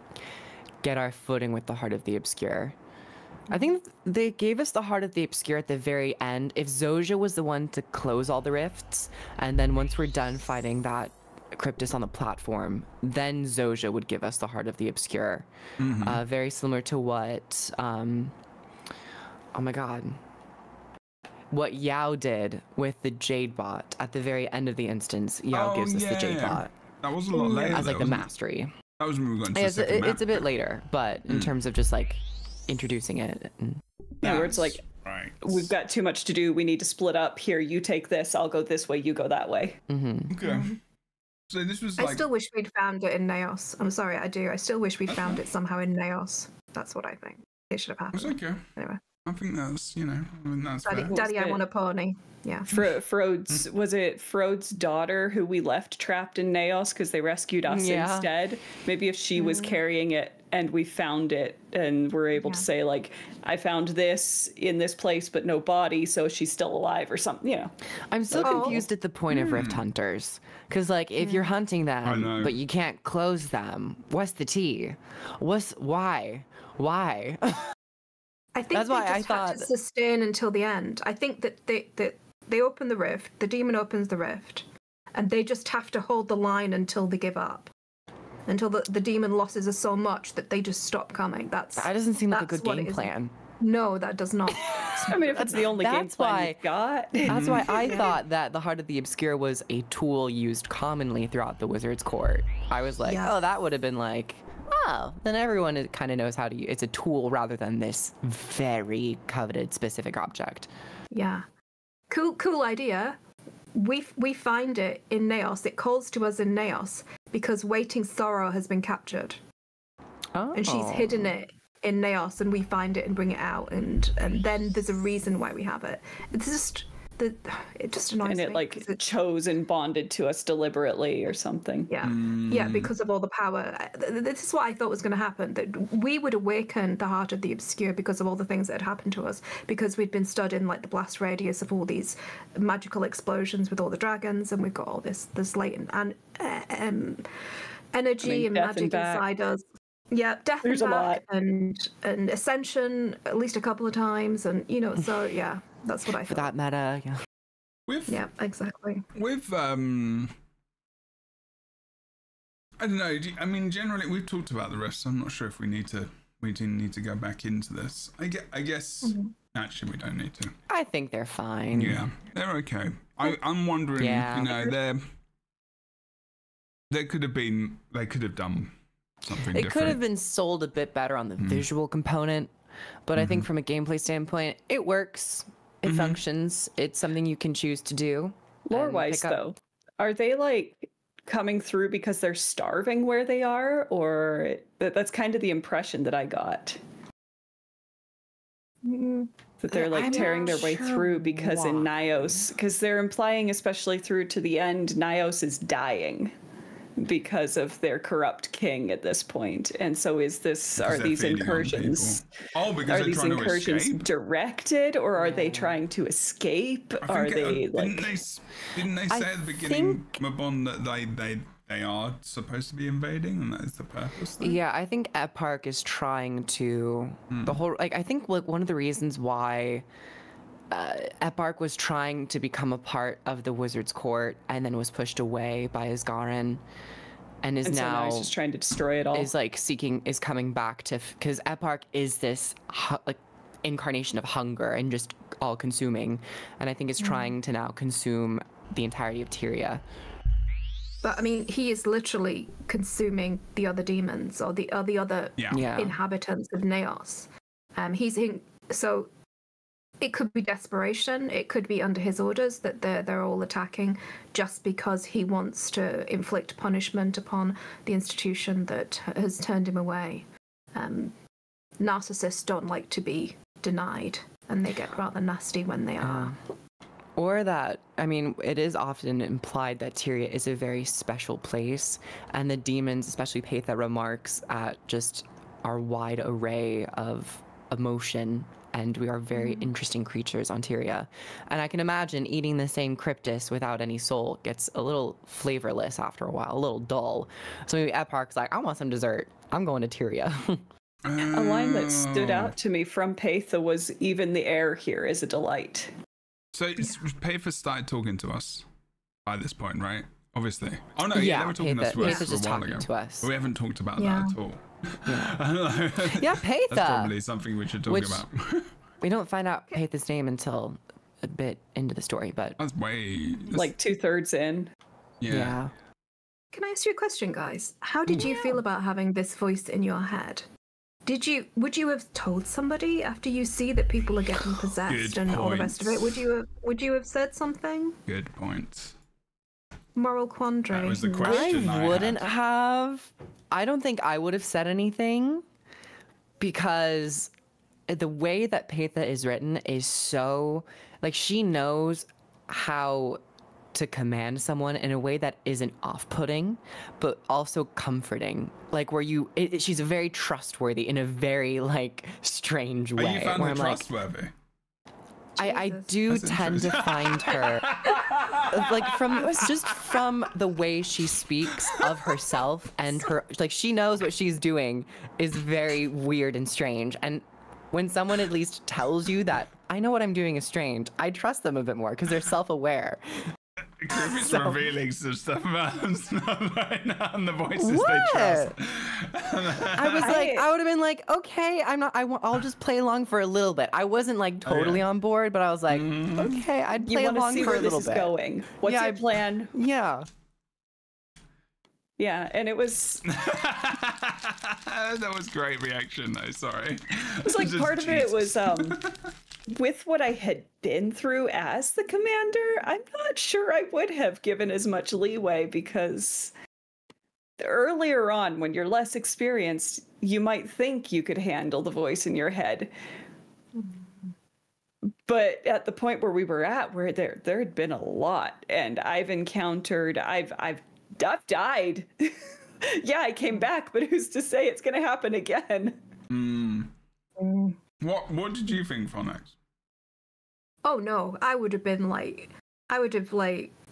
get our footing with the Heart of the Obscure. I think they gave us the Heart of the Obscure at the very end. If Zojja was the one to close all the rifts, and then once we're done fighting that Cryptus on the platform, then Zojja would give us the Heart of the Obscure. Very similar to what, oh my god, what Yao did with the Jade Bot at the very end of the instance. Yao gives us the Jade Bot. That was a lot later. As like the mastery. That was when we were going to It's a bit later, but in terms of just like introducing it. Yeah, where it's like, we've got too much to do. We need to split up. Here, you take this. I'll go this way. You go that way. Okay. So this was like... I still wish we'd found it in Naos. I'm sorry, I do. I still wish we'd found it somehow in Naos. That's what I think. It should have happened. It's okay. Anyway. I think that's, that's Daddy, fair. I want a pony. Yeah. Was it Frode's daughter who we left trapped in Naos because they rescued us instead? Maybe if she was carrying it and we found it and we're able to say like, I found this in this place but no body, so she's still alive or something. I'm still confused at the point of Rift Hunters, because like if you're hunting them but you can't close them, what's the tea? Why? I think that's why I thought to sustain until the end. I think that they open the rift, the demon opens the rift, and they just have to hold the line until they give up, until the demon losses are so much that they just stop coming. That doesn't seem like a good game plan. No, that does not. I mean, if it's the only game plan you've got. That's why I thought that the Heart of the Obscure was a tool used commonly throughout the Wizard's Court. I was like, oh, that would have been like, oh, then everyone kind of knows how to use it's a tool rather than this very coveted specific object. Yeah. Cool idea. We find it in Naos. It calls to us in Naos because Waiting Sorrow has been captured. Oh. And she's hidden it in Naos, and we find it and bring it out, and then there's a reason why we have it. It's just it just annoys me. And it like chose and bonded to us deliberately or something. Yeah. Yeah, because of all the power. This is what I thought was going to happen, that we would awaken the Heart of the Obscure because of all the things that had happened to us, because we'd been studying like the blast radius of all these magical explosions with all the dragons, and we've got all this latent energy and magic inside us. Yeah, death There's and a back lot. and ascension at least a couple of times, and so yeah, that's what I thought. For that meta, Yeah, exactly. With I don't know. I mean, generally we've talked about the rest. So I'm not sure if we do need to go back into this. I guess actually we don't need to. I think they're fine. Yeah, they're okay. I'm wondering. Yeah. They're They could have done something different. It could have been sold a bit better on the visual component, but I think from a gameplay standpoint, it works. It functions. It's something you can choose to do. Lore-wise, though, are they like coming through because they're starving where they are, or that's kind of the impression that I got? That they're like tearing their way through because in Nyos, because they're implying, especially through to the end, Nyos is dying because of their corrupt king at this point. And so are these incursions directed, or are they trying to escape? Are they like... Didn't they say at the beginning, Mabon, that they are supposed to be invading, and that is the purpose? Though? Yeah, I think Epark is trying to the whole. Like, I think one of the reasons why Epark was trying to become a part of the Wizard's Court and then was pushed away by Isgarin, and now so he's just trying to destroy it all. Is coming back to, because Epark is this like incarnation of hunger and just all consuming, and I think it's trying to now consume the entirety of Tyria. But I mean, he is literally consuming the other demons or the other inhabitants of Naos. So it could be desperation. It could be under his orders that they're all attacking just because he wants to inflict punishment upon the institution that has turned him away. Narcissists don't like to be denied, and they get rather nasty when they are. Or that, I mean, it is often implied that Tyria is a very special place, and the demons, especially Paitha, remarks at just our wide array of emotion, and we are very interesting creatures on Tyria. And I can imagine eating the same Cryptus without any soul gets a little flavorless after a while, a little dull. So maybe Epark's like, I want some dessert. I'm going to Tyria. A line that stood out to me from Paitha was, even the air here is a delight. So Paitha started talking to us by this point, right? Obviously. Oh no, they were talking to us Paitha's for a while ago. But we haven't talked about that at all. Yeah, Paitha. That's probably something we should talk about. We don't find out Paitha's name until a bit into the story, but that's like 2/3 in. Yeah. Can I ask you a question, guys? How did you feel about having this voice in your head? Would you have told somebody after you see that people are getting possessed and all the rest of it? Would you have said something? Good point. Moral quandary. That was the question I wouldn't have. I don't think I would have said anything, because the way that Paitha is written is so, like, she knows how to command someone in a way that isn't off-putting, but also comforting. Like, where she's very trustworthy in a very, like, strange way. You found her trustworthy? I do tend to find her, like, from the way she speaks of herself, and her, like, she knows what she's doing is very weird and strange. And when someone at least tells you that, I know what I'm doing is strange, I trust them a bit more because they're self-aware. Griffith's revealing some stuff about themselves right now, and the voices they trust. I would have been like, okay, I'll just play along for a little bit. I wasn't like totally on board, but I was like, okay, I'd play along for a little bit. Going. What's your plan? Yeah. Yeah, and it was... That was great reaction, though, sorry. It was like, part of it was, with what I had been through as the commander, I'm not sure I would have given as much leeway, because earlier on, when you're less experienced, you might think you could handle the voice in your head. But at the point where we were at, where there had been a lot, and I've died. Yeah, I came back, but who's to say it's going to happen again? What did you think, Phoenix? Oh no, I would have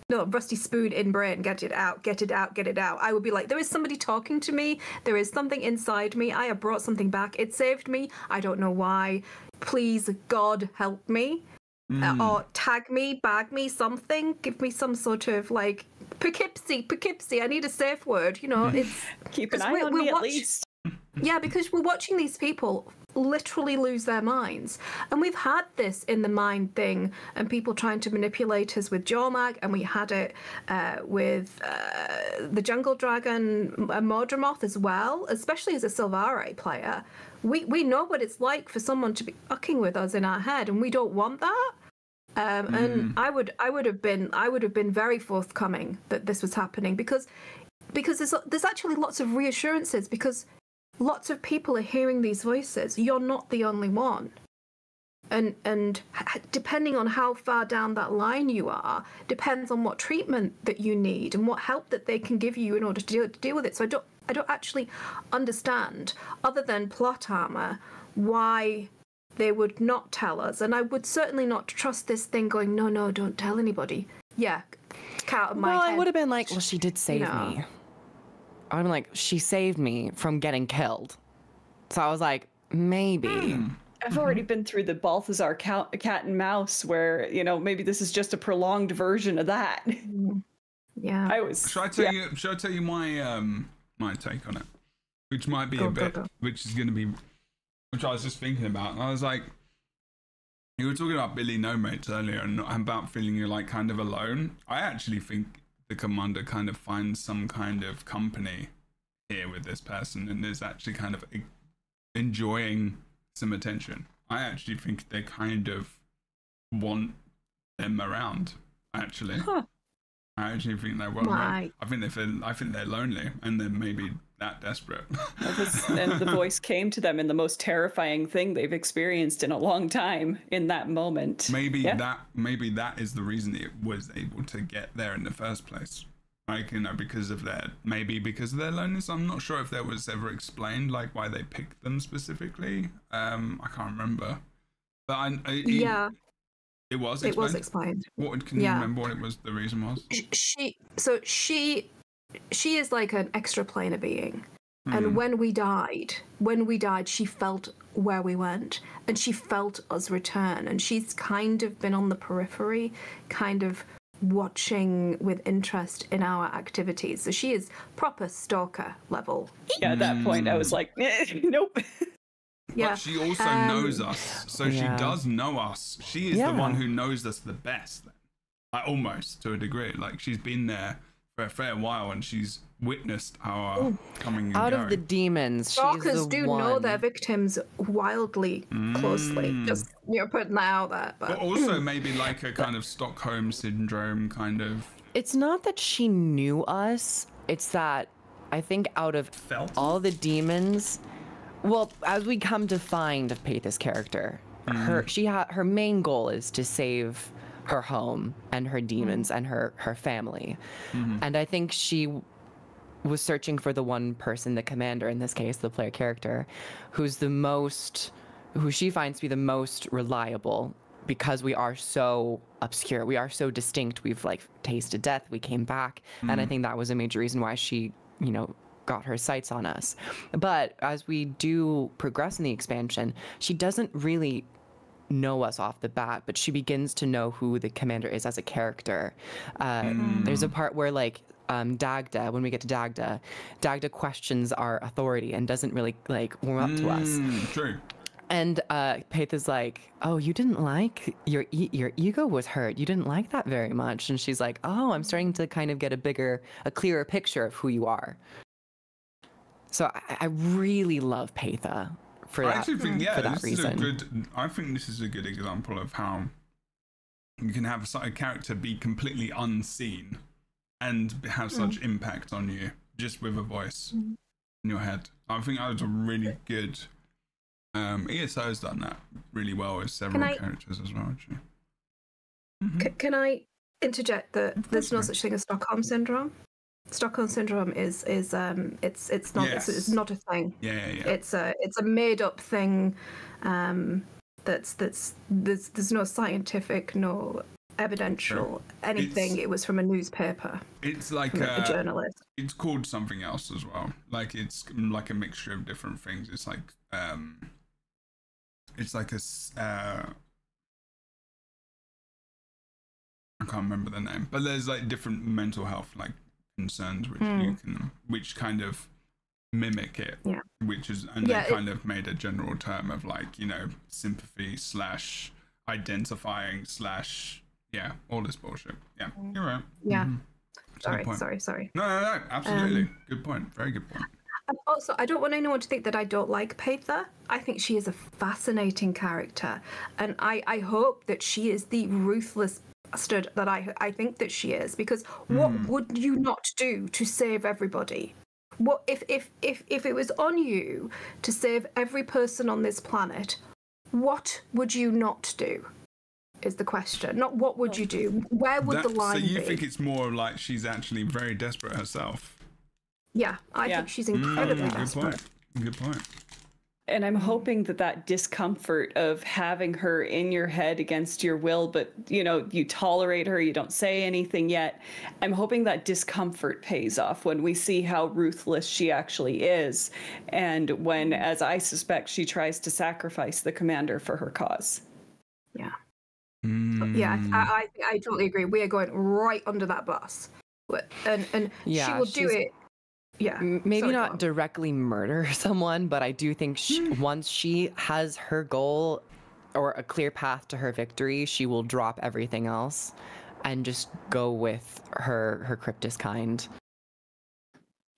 no, rusty spoon in brain, get it out, get it out, get it out. I would be like, there is somebody talking to me, there is something inside me, I have brought something back, it saved me, I don't know why, please God help me. Or tag me, bag me, something, give me some sort of like Poughkeepsie, I need a safe word, you know. It's keep an eye on me at least. Yeah, because we're watching these people literally lose their minds. And we've had this in the mind thing and people trying to manipulate us with Jormag, and we had it with the Jungle Dragon Mordramoth as well, especially as a Silvare player. We know what it's like for someone to be fucking with us in our head, and we don't want that. And I would have been very forthcoming that this was happening because there's actually lots of reassurances, because lots of people are hearing these voices. You're not the only one. And depending on how far down that line you are, depends on what treatment that you need and what help that they can give you in order to deal with it. So I don't actually understand, other than plot armor, why they would not tell us. And I would certainly not trust this thing going, no, don't tell anybody. Yeah, out of my head. Well, I would have been like, well, she did save me. I'm like, she saved me from getting killed. So I was like, maybe. I've already been through the Balthazar cat and mouse where, maybe this is just a prolonged version of that. Yeah. Should I tell you my take on it? Which might be which is going to be, which I was just thinking about. And I was like, you were talking about Billy No Mates earlier and about feeling you're like kind of alone. I actually think the commander kind of finds some kind of company here with this person and is actually kind of enjoying some attention. I actually think they kind of want them around, actually. I actually think they want. I think they're lonely and they're maybe that desperate. And the voice came to them in the most terrifying thing they've experienced in a long time in that moment. Maybe that is the reason it was able to get there in the first place. Like, because of their loneliness. I'm not sure if that was ever explained, like why they picked them specifically. I can't remember. But it was explained. It was explained. Can you remember what it was? The reason was she is like an extraplanar being, and when we died, she felt where we went, and she felt us return, and she's kind of been on the periphery, kind of watching with interest in our activities. So she is proper stalker level. Yeah, at that point, I was like, nope. Yeah. But she also knows us, so she does know us. She is the one who knows us the best, then. Like, almost to a degree. Like, she's been there for a fair while, and she's witnessed our coming and out going. of the demons. Stalkers do know their victims wildly closely. Just putting that out there. But also maybe like a kind of Stockholm syndrome kind of. It's not that she knew us. It's that I think out of all the demons. Well, as we come to find of Paith's character, her main goal is to save her home and her demons and her family. And I think she was searching for the one person, the commander in this case, the player character, who she finds to be the most reliable, because we are so obscure, we are so distinct. We've like tasted death, we came back, and I think that was a major reason why she, got her sights on us. But as we do progress in the expansion, she doesn't really know us off the bat, but she begins to know who the commander is as a character. There's a part where like Dagda, when we get to Dagda questions our authority and doesn't really like warm up to us. True. And Paith is like, oh, you didn't like, your ego was hurt. You didn't like that very much. And she's like, oh, I'm starting to kind of get a clearer picture of who you are. So I really love Paitha for that reason. I think this is a good example of how you can have a character be completely unseen and have such impact on you just with a voice in your head. I think that was a really good. ESO has done that really well with several characters as well, actually. Can I interject that there's no such thing as Stockholm syndrome? Stockholm syndrome is it's not it's not a thing. Yeah. It's a made up thing. There's no scientific, no evidential anything. It was from a newspaper. It's like a journalist. It's called something else as well. Like it's like a mixture of different things. It's like a I can't remember the name, but there's like different mental health like concerns which you can, which kind of mimic it. Yeah. Which is, and they kind of made a general term of like, you know, sympathy / identifying / yeah, all this bullshit. Yeah, you're right. Yeah. Sorry. Sorry. No, absolutely. Good point. Very good point. And also, I don't want anyone to think that I don't like Paitha. I think she is a fascinating character, and I hope that she is the ruthless bastard that I think that she is. Because what would you not do to save everybody? What if it was on you to save every person on this planet? What would you not do? Is the question. Not what would you do? Where would the line be? So you think it's more like she's actually very desperate herself? Yeah, I think she's incredibly desperate. Good point. And I'm hoping that discomfort of having her in your head against your will, but, you know, you tolerate her, you don't say anything yet. I'm hoping that discomfort pays off when we see how ruthless she actually is. And when, as I suspect, she tries to sacrifice the commander for her cause. Yeah. Yeah, I totally agree. We are going right under that bus. And she will do it. Yeah. Maybe not directly murder someone, but I do think once she has her goal or a clear path to her victory, she will drop everything else and just go with her cryptist kind.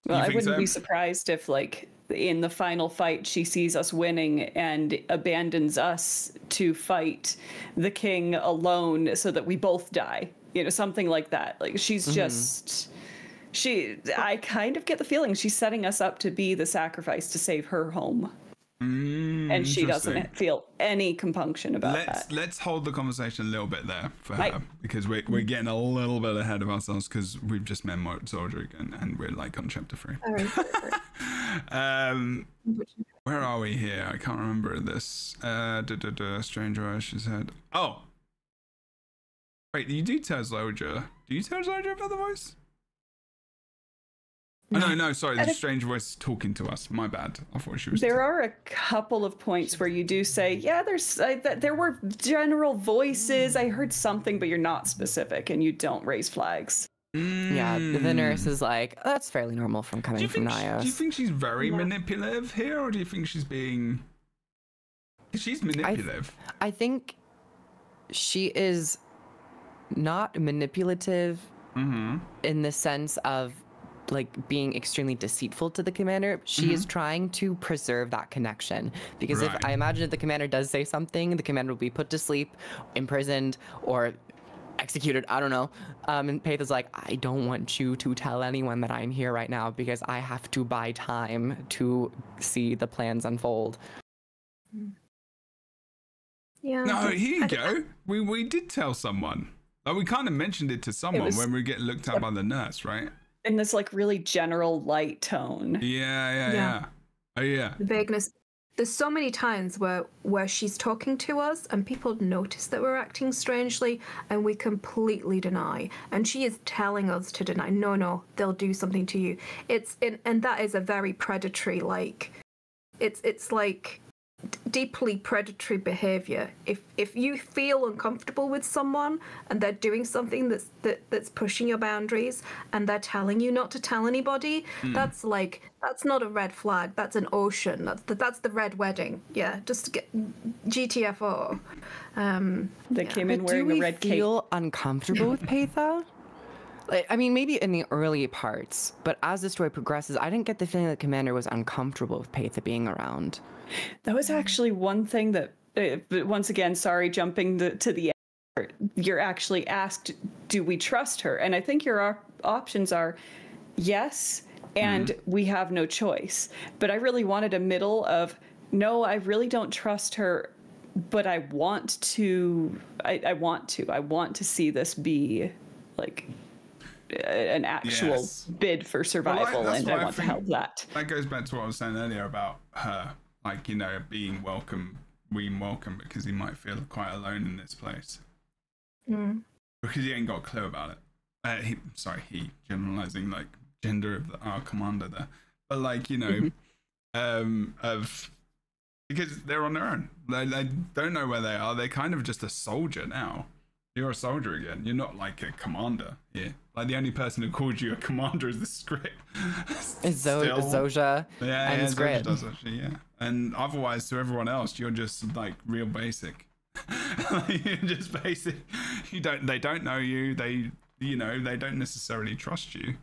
Well, I wouldn't be surprised if, like, in the final fight, she sees us winning and abandons us to fight the king alone so that we both die. You know, something like that. Like, she's just... I kind of get the feeling she's setting us up to be the sacrifice to save her home. And she doesn't feel any compunction about that. Let's hold the conversation a little bit there for her, because we're getting a little bit ahead of ourselves because we've just met Moat Soldier again and we're like on chapter 3. Where are we here? I can't remember this. Stranger, she said. Oh, wait, you do tell Soldier. Do you tell Soldier about the voice? No, sorry, the strange voice talking to us. My bad. I thought she was... There are a couple of points where you do say, yeah, there were general voices. I heard something, but you're not specific, and you don't raise flags. Yeah, the nurse is like, that's fairly normal from coming from Nios. Do you think she's very manipulative here, or do you think she's being... She's manipulative. I think she is not manipulative in the sense of like being extremely deceitful to the commander. She is trying to preserve that connection, because if I imagine if the commander does say something, the commander will be put to sleep, imprisoned, or executed. I don't know. And Paitha's like, I don't want you to tell anyone that I'm here right now because I have to buy time to see the plans unfold. Yeah. No, here you go. We did tell someone. Like, we kind of mentioned it to someone when we get looked at by the nurse, right? In this like really general light tone. Yeah. Oh yeah. The vagueness. There's so many times where she's talking to us and people notice that we're acting strangely and we completely deny. And she is telling us to deny. No, they'll do something to you. And that is a very predatory, like, it's like deeply predatory behavior. If you feel uncomfortable with someone and they're doing something that's pushing your boundaries and they're telling you not to tell anybody, that's not a red flag. That's an ocean. That's the red wedding. Yeah, just to get GTFO. They came in wearing a red cape. Do we feel uncomfortable with Paitha? Like, I mean, maybe in the early parts, but as the story progresses, I didn't get the feeling that Commander was uncomfortable with Paitha being around. That was actually one thing that, once again, sorry, jumping to the end, you're actually asked, do we trust her? And I think your options are yes, and we have no choice. But I really wanted a middle of, no, I really don't trust her, but I want to see this be, like, an actual bid for survival, and I want to help that. That goes back to what I was saying earlier about her, like, you know, being welcome because he might feel quite alone in this place. Because he ain't got a clue about it. He generalizing like gender of our commander there, but like, you know, because they're on their own. They don't know where they are. They're kind of just a soldier now. You're a soldier again. You're not like a commander here. Like the only person who called you a commander is the script. It's Zoja. Yeah, and yeah, Zoja does actually, yeah. And otherwise, to everyone else, you're just like real basic. You're just basic. They don't know you. They don't necessarily trust you.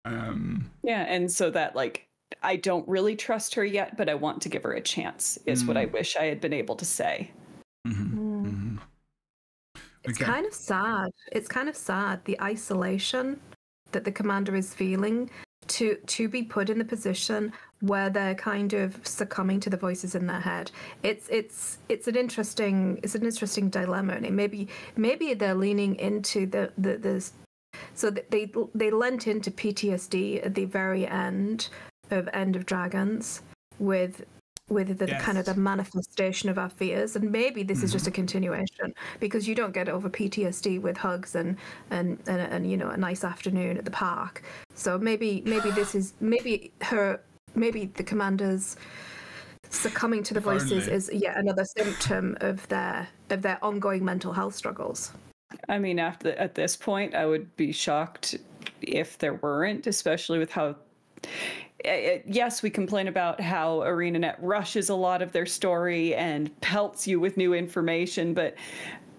Yeah, and so that like I don't really trust her yet, but I want to give her a chance. Is what I wish I had been able to say. It's kind of sad. It's kind of sad, the isolation that the commander is feeling to be put in the position where they're kind of succumbing to the voices in their head. It's an interesting dilemma, and maybe they're leaning into the so they lent into PTSD at the very end of Dragons with the kind of the manifestation of our fears, and maybe this is just a continuation, because you don't get over PTSD with hugs and you know, a nice afternoon at the park. So maybe the commander's succumbing to the voices is yet another symptom of their ongoing mental health struggles. I mean, at this point, I would be shocked if there weren't, especially with how. Yes, we complain about how ArenaNet rushes a lot of their story and pelts you with new information, but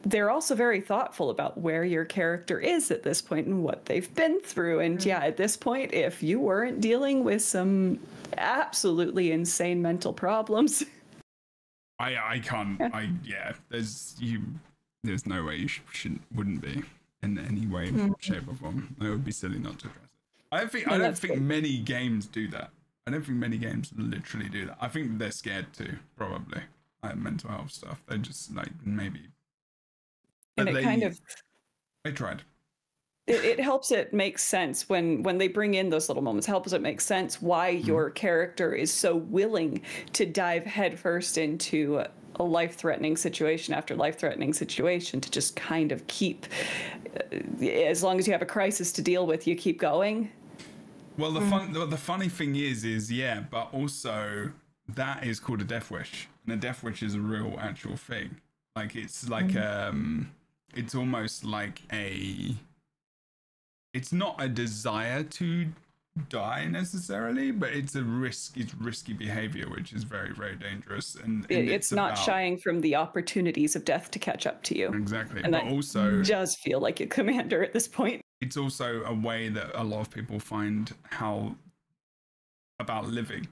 they're also very thoughtful about where your character is at this point and what they've been through. And yeah, at this point, if you weren't dealing with some absolutely insane mental problems, there's no way you wouldn't be in any way, shape, or form. It would be silly not to address it. I don't think many games do that. I don't think many games literally do that. I think they're scared too, probably. Mental health stuff. They just like maybe. And they tried. It helps it make sense when they bring in those little moments. Helps it make sense why your character is so willing to dive headfirst into a life-threatening situation after life-threatening situation, to just kind of keep, as long as you have a crisis to deal with, you keep going. Well, the funny thing is yeah, but also that is called a death wish, and a death wish is a real actual thing. Like it's like it's almost like it's not a desire to die necessarily, but it's risky behavior, which is very, very dangerous, and it's not shying from the opportunities of death to catch up to you. Exactly. And but also does feel like a commander at this point. It's also a way that a lot of people find about living.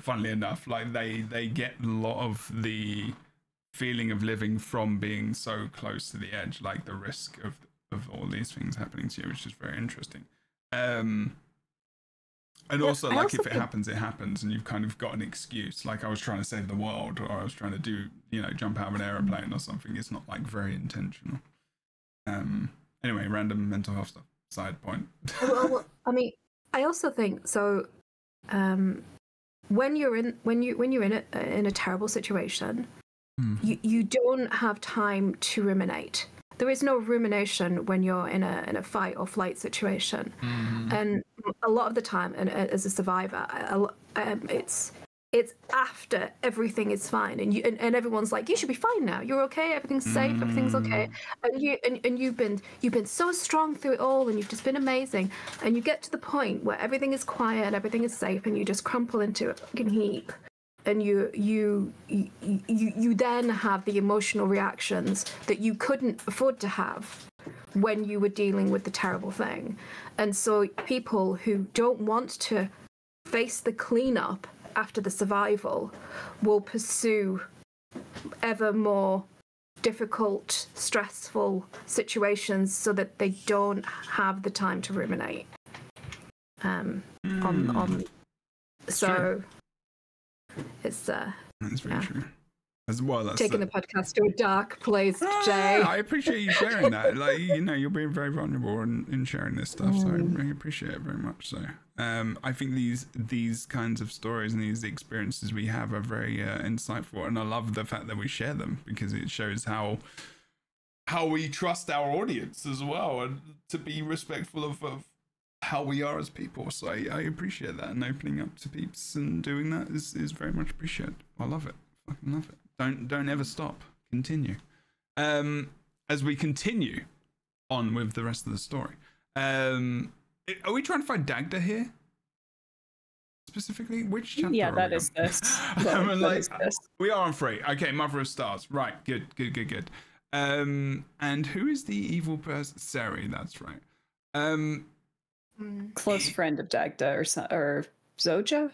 Funnily enough, like they get a lot of the feeling of living from being so close to the edge, like the risk of all these things happening to you, which is very interesting. And also, like, if it happens, it happens, and you've kind of got an excuse. Like, I was trying to save the world, or I was trying to do, jump out of an aeroplane or something. It's not like very intentional. Anyway, random mental health stuff. Side point. Well, I mean, I also think so. When you're in a terrible situation, you don't have time to ruminate. There is no rumination when you're in a fight or flight situation, and a lot of the time, and as a survivor, it's after everything is fine, and everyone's like, you should be fine now. You're okay. Everything's safe. Everything's okay. And you've been so strong through it all, and you've just been amazing. And you get to the point where everything is quiet, everything is safe, and you just crumple into a fucking heap. And you then have the emotional reactions that you couldn't afford to have when you were dealing with the terrible thing. And so people who don't want to face the cleanup after the survival will pursue ever more difficult, stressful situations so that they don't have the time to ruminate. So it's that's very true. As well, that's taking the podcast to a dark place, Jay. I appreciate you sharing that. Like, you're being very vulnerable in sharing this stuff, so I really appreciate it very much. So, I think these kinds of stories and these experiences we have are very insightful, and I love the fact that we share them, because it shows how we trust our audience as well, and to be respectful of how we are as people. So I appreciate that, and opening up to peeps and doing that is very much appreciated. I love it. Fucking love it. Don't ever stop. Continue. as we continue on with the rest of the story. Are we trying to find Dagda here? Specifically, which chapter? Yeah, are that we is on? this. That is this. We are on 3. Okay, Mother of Stars. Right, good. And who is the evil person? Seri, that's right. Close friend of Dagda or Zoja?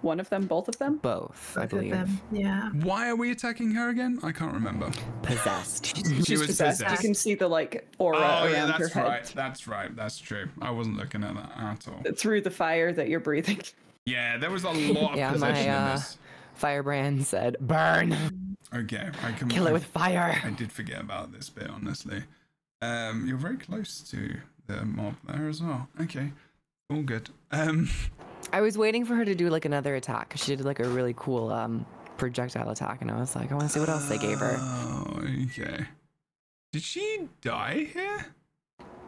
One of them, both of them? Both, I believe. Yeah. Why are we attacking her again? I can't remember. Possessed. She was possessed. You can see the aura around her head. That's right. That's true. I wasn't looking at that at all. Through the fire that you're breathing. Yeah, there was a lot of possession in this. Firebrand said, "Burn." Okay, I can kill it with fire. I did forget about this bit, honestly. You're very close to the mob there as well. Okay, all good. I was waiting for her to do another attack. She did a really cool projectile attack, and I was like, I want to see what else they gave her. Oh, okay. Did she die here?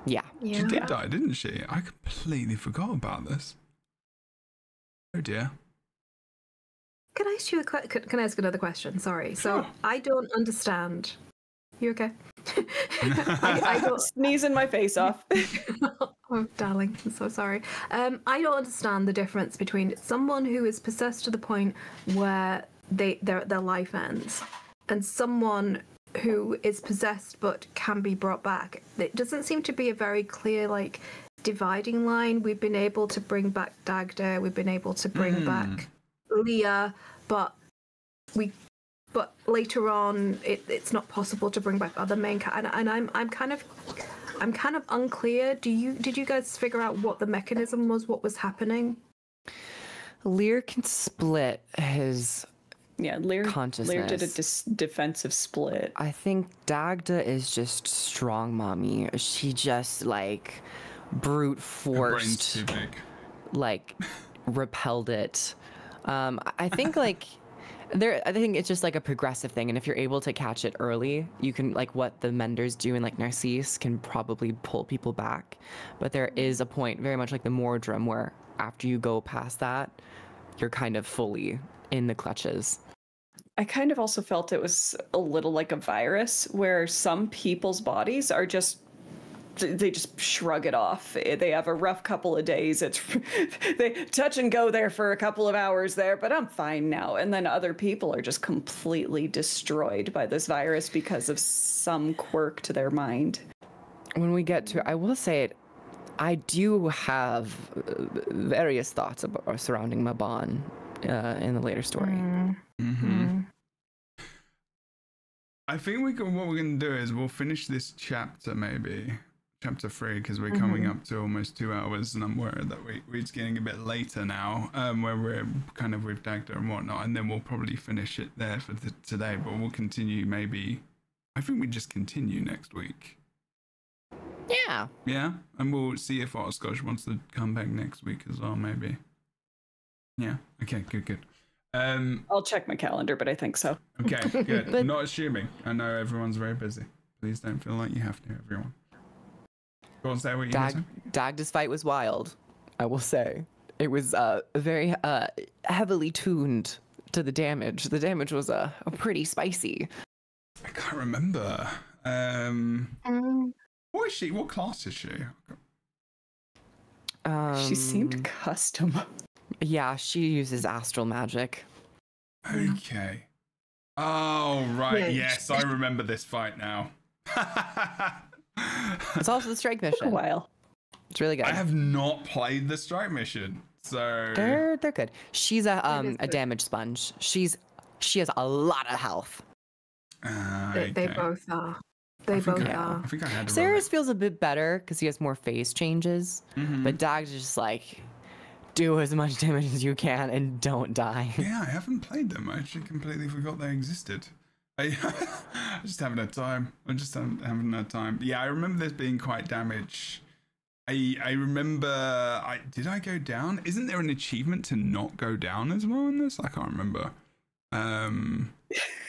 Yeah. She did die, didn't she? I completely forgot about this. Oh dear. Can I ask you can I ask another question? Sorry. Sure. So I don't understand. You okay? I don't sneezing my face off. Oh, darling, I'm so sorry. I don't understand the difference between someone who is possessed to the point where their life ends, and someone who is possessed but can be brought back. It doesn't seem to be a very clear dividing line. We've been able to bring back Dagda. We've been able to bring back Leah, but later on, it's not possible to bring back other main characters. And I'm kind of unclear. Did you guys figure out what the mechanism was? What was happening? Lear can split his consciousness. Lear did a defensive split. I think Dagda is just strong, mommy. She just brute forced, Her brain's too big. repelled it. I think I think it's just a progressive thing, and if you're able to catch it early, you can what the menders do in Narcisse can probably pull people back. But there is a point, very much like the Mordrum, where after you go past that, you're kind of fully in the clutches. I kind of also felt it was a little like a virus, where some people's bodies are just they just shrug it off. They have a rough couple of days. They touch and go there for a couple of hours there, but I'm fine now. And then other people are just completely destroyed by this virus because of some quirk to their mind. When we get to, I will say it, I do have various thoughts surrounding Mabon in the later story. I think what we're going to do is we'll finish this chapter, maybe. Chapter 3, because we're coming up to almost 2 hours, and I'm worried that it's getting a bit later now, where we're kind of with Dagda and whatnot, and then we'll probably finish it there for today, but we'll continue maybe, I think we just continue next week. Yeah. Yeah, and we'll see if Otterscotch wants to come back next week as well, maybe. Yeah, okay, good. I'll check my calendar, but I think so. Okay, good. Not assuming. I know everyone's very busy. Please don't feel like you have to, everyone. Go on, say what you Dagda's fight was wild, I will say. It was very heavily tuned to the damage. The damage was pretty spicy. I can't remember. What is she? What class is she? She seemed custom. Yeah, she uses astral magic. Okay. Oh, right. Yes, I remember this fight now. It's also the strike mission. Took a while. It's really good. I have not played the strike mission, so they're good. She's a damage sponge. She has a lot of health. They both are. They both are. I think I had to Sarah's feels a bit better because he has more phase changes, but Dag's just do as much damage as you can and don't die. Yeah, I haven't played them. I actually completely forgot they existed. I just haven't had time. Yeah, I remember this being quite damage. I remember. Did I go down? Isn't there an achievement to not go down as well in this? I can't remember.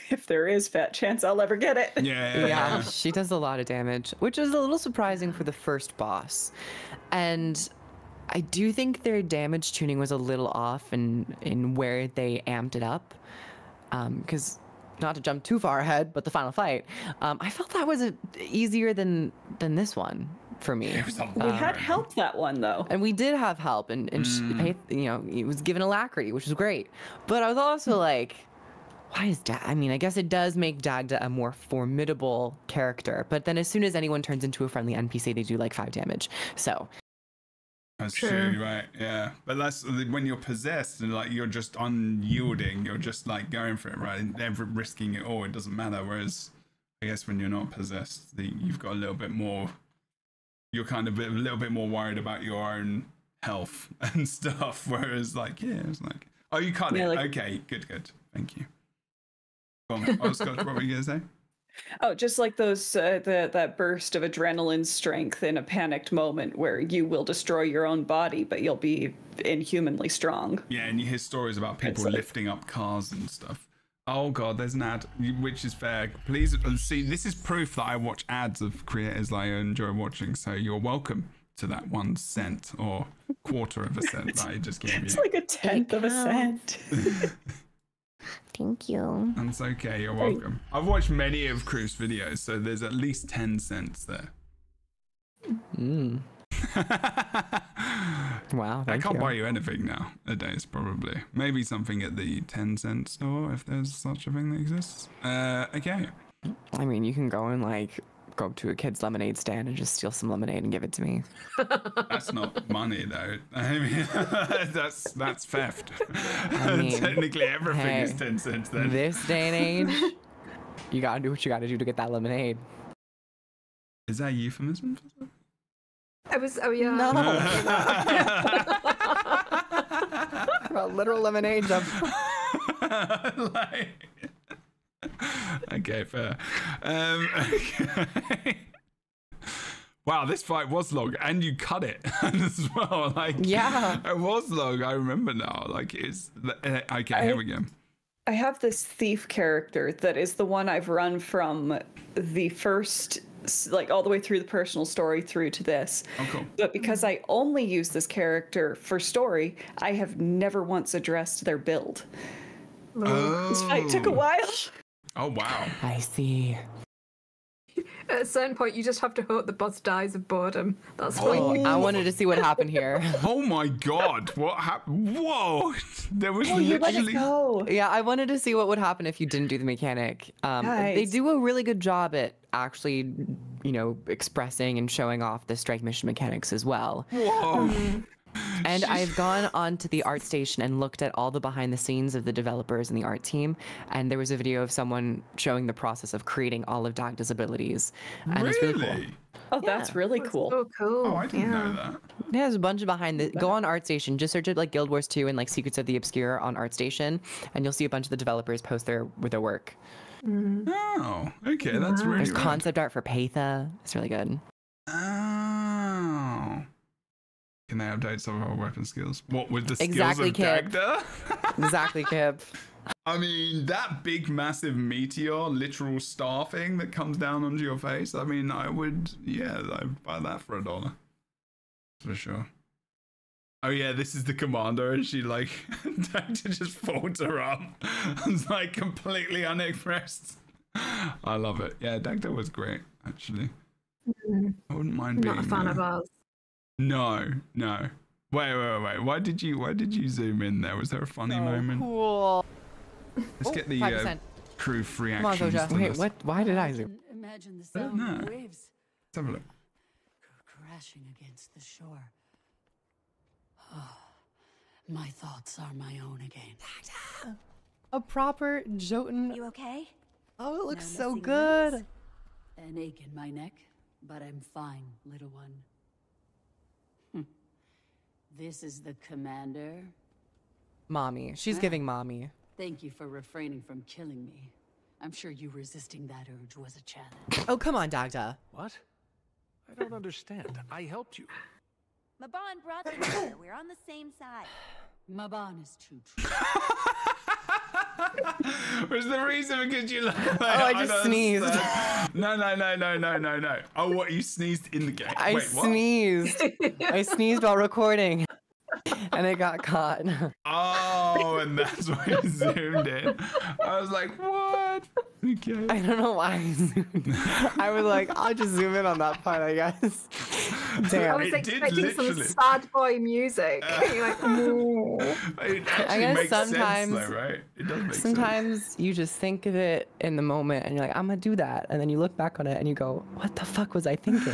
If there is, fat chance I'll ever get it. Yeah, she does a lot of damage, which is a little surprising for the first boss. And I do think their damage tuning was a little off in where they amped it up. Because not to jump too far ahead, but the final fight, I felt that was easier than this one for me. We had help that one though, and we did have help, and you know, it was given alacrity, which was great. But I was also like, why is I mean, I guess it does make Dagda a more formidable character, but then as soon as anyone turns into a friendly NPC, they do like 5 damage. So. That's true, right? Yeah, but that's when you're possessed and like you're just unyielding. You're just like going for it, right? Never risking it all. It doesn't matter. Whereas, I guess when you're not possessed, you've got a little bit more. You're kind of a little bit more worried about your own health and stuff. Whereas, like, yeah, it's like, oh, you cut it. Like, okay, good. Thank you. Go on, Scott, what were you gonna say? Oh, just like those that burst of adrenaline strength in a panicked moment where you will destroy your own body, but you'll be inhumanly strong. Yeah, and you hear stories about people lifting up cars and stuff. Oh god, there's an ad, which is fair. Please see, this is proof that I watch ads of creators that I enjoy watching. So you're welcome to that 1 cent or quarter of a cent that I just gave you. It's like a 1/10 of a cent. Thank you. That's okay, you're welcome. I've watched many of Crew's videos, so there's at least 10 cents there. Wow, I can't buy you anything nowadays, probably. Maybe something at the 10-cent store, if there's such a thing that exists. Okay. I mean, you can go and like go up to a kid's lemonade stand and just steal some lemonade and give it to me. That's not money though. I mean, that's theft. I mean, technically everything is 10 cents then. This day and age, you gotta do what you gotta do to get that lemonade. Is that a euphemism for something? Oh yeah. No. About literal lemonade jump. Like, okay, fair. Okay. Wow, this fight was long, and you cut it as well. Like, yeah, it was long. I remember now. Like, it's okay. Here we go. I have this thief character that is the one I've run from the first, like all the way through the personal story through to this. Oh, cool. But because I only use this character for story, I have never once addressed their build. Oh. This fight took a while. Oh wow. I see. At a certain point, you just have to hope the boss dies of boredom. That's what I wanted to see what happened here. Oh my god, what happened? Whoa, there was literally. Yeah, I wanted to see what would happen if you didn't do the mechanic. They do a really good job at actually, you know, expressing and showing off the strike mission mechanics as well. Whoa. And I've gone onto the art station and looked at all the behind the scenes of the developers and the art team, and there was a video of someone showing the process of creating all of Dagda's abilities, and it's really cool. Oh, that's really cool. So cool. Oh, I didn't know that. Yeah, there's a bunch of behind the. Go on ArtStation, just search it like Guild Wars 2 and like Secrets of the Obscure on ArtStation, and you'll see a bunch of the developers post their work. Oh, okay, that's really. There's concept art for Patha. It's really good. Oh. Can they update some of our weapon skills? What with the skills Exactly, of Kip. Dagda? Exactly, Kip. I mean, that big, massive meteor, literal star thing that comes down onto your face. I mean, I would, yeah, I'd buy that for $1. For sure. Oh yeah, this is the commander, and she like, Dagda just folds her arm. It's like completely unexpressed. I love it. Yeah, Dagda was great, actually. I wouldn't mind being not a fan of ours. No. Wait. Why did you zoom in there? Was there a funny moment? Cool. Let's get the crew reactions. Come on, Zoja. Wait, what? Why did I zoom? Imagine the sound of the waves. Let's have a look. Crashing against the shore. Oh, my thoughts are my own again. A proper Jotun. You okay? Oh, it looks No so missing good. limbs. An ache in my neck, but I'm fine, little one. This is the commander. Mommy. She's giving mommy. Thank you for refraining from killing me. I'm sure you resisting that urge was a challenge. Oh, come on, Dagda. What? I don't understand. I helped you. Maban brought them here. We're on the same side. Maban is too true. Was the reason because you like, I just sneezed. No. Oh, what? You sneezed in the game? I Wait, what? sneezed. I sneezed while recording. And and it got caught. Oh, and that's why you zoomed in. I was like, what? Okay. I don't know why I zoomed. I was like, I'll just zoom in on that part, I guess. Damn. I was expecting some sad boy music. You're like, ooh. It actually makes sense though, right? It does make sometimes sense. you just think of it in the moment and you're like, I'm gonna do that. And then you look back on it and you go, what the fuck was I thinking?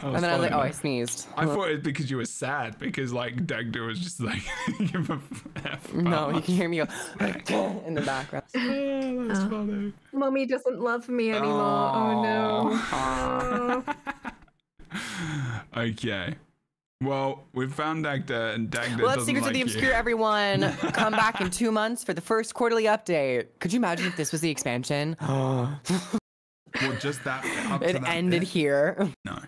And then I was like, oh, I sneezed. I thought it was because you were sad, because like Dagda was just like, give a F. No, you can hear me go in the background. Oh, that's funny. Mommy doesn't love me anymore. Oh no. Okay. Well, we found Dagda, and Dagda Well, that's doesn't Secrets like of the you. Obscure, everyone. Come back in 2 months for the first quarterly update. Could you imagine if this was the expansion? Well, just that. It ended here. No.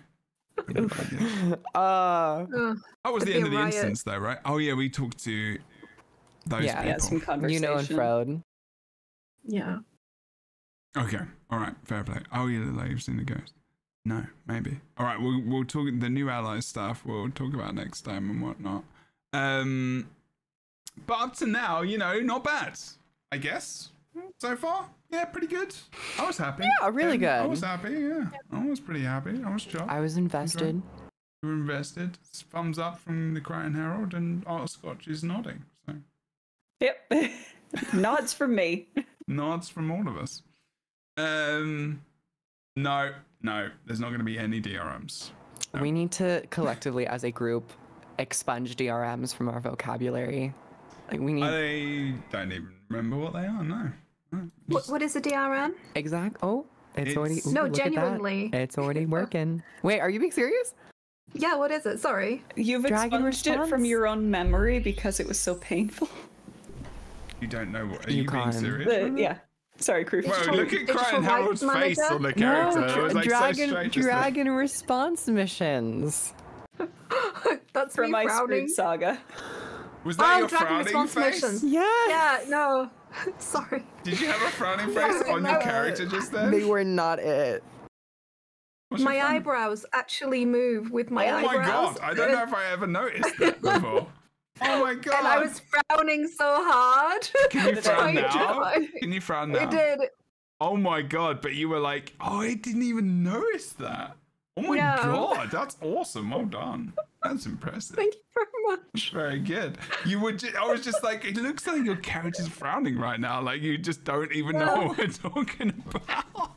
That was the end of the instance, though, right? Oh yeah, we talked to those people. Yeah, some conversation. You know, and Frode. Yeah. Okay. All right. Fair play. Oh yeah, like you've seen the ghost. No, maybe. All right. We'll talk the new allies stuff. We'll talk about next time and whatnot. But up to now, you know, not bad. I guess so far. Yeah, pretty good. I was happy. Yeah, really good. I was happy. Yeah, I was pretty happy. I was chuffed. I was invested. You were invested. Thumbs up from the Crichton Herald, and Scotch is nodding. So. Yep. Nods from me. Nods from all of us. No, there's not going to be any DRMs. No. We need to collectively, as a group, expunge DRMs from our vocabulary. Like we need. I don't even remember what they are. No. What is a DRM? Exact. Oh, it's already. Ooh, no, genuinely. It's already working. Wait, are you being serious? Yeah. What is it? Sorry. You've expunged it from your own memory because it was so painful. You don't know what. Are you being serious? Yeah. Sorry, crew. Whoa, look at Crichton Herald's face on the character. No, it was like dragon response missions. That's from me my frowning. Saga. Was that your dragon frowning response face? missions. Yeah. Yeah. No. Sorry. Did you have a frowning face on your character just then? They were not it. My eyebrows actually move with my eyebrows. Oh my god! I don't know if I ever noticed that before. Oh my god! And I was frowning so hard. Can you frown now? Can you frown now? I did. Oh my god! But you were like, oh, I didn't even notice that. Oh my god! That's awesome. Well done. That's impressive. Thank you very much. Very good. You would. I was just like, it looks like your character's frowning right now. Like you just don't even know what we're talking about.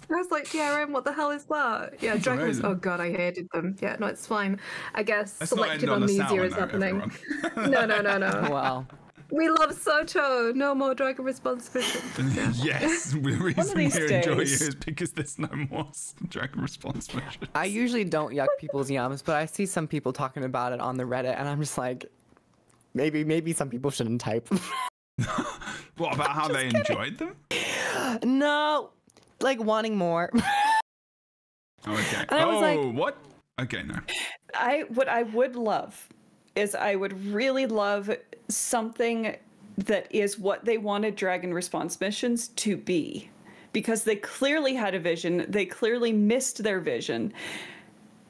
I was like, DRM, what the hell is that? Yeah, Dragon was, oh god, I hated them. Yeah, no, it's fine. I guess selective amnesia is happening. No. Wow. We love Soto. No more Dragon response missions. Yeah. Yes, the reason we enjoy you is because there's no more Dragon response missions. I usually don't yuck people's yums, but I see some people talking about it on the Reddit, and I'm just like, maybe some people shouldn't type. What about how they enjoyed them? No. Like wanting more. Okay. And I was like, what? Okay, no. What I would love is I would really love something that is what they wanted Dragon response missions to be, because they clearly had a vision. They clearly missed their vision.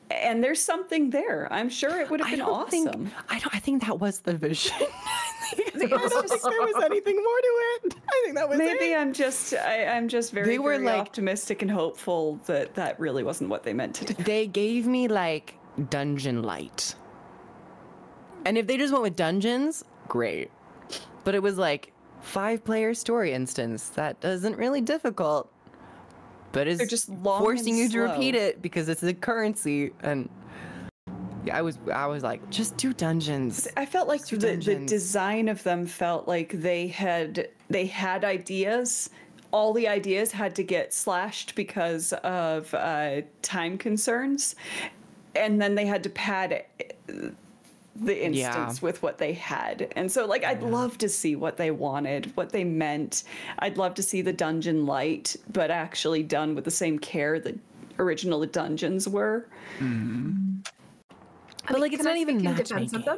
And there's something there. I'm sure it would have been awesome. I think that was the vision. I don't think there was anything more to it. I think that was maybe it. I'm just very optimistic and hopeful that that really wasn't what they meant to do. They gave me like dungeon light. And if they just went with dungeons, great. But it was like 5-player story instance. That isn't really difficult. But it's just long forcing and you to slow. repeat it because it's a currency. And yeah, I was like, just do dungeons. I felt like the design of them felt like they had ideas. All the ideas had to get slashed because of time concerns, and then they had to pad the instance with what they had. And so like I'd love to see what they wanted, what they meant. I'd love to see the dungeon light, but actually done with the same care that original dungeons were. Mm-hmm. But like it's not even defense of them.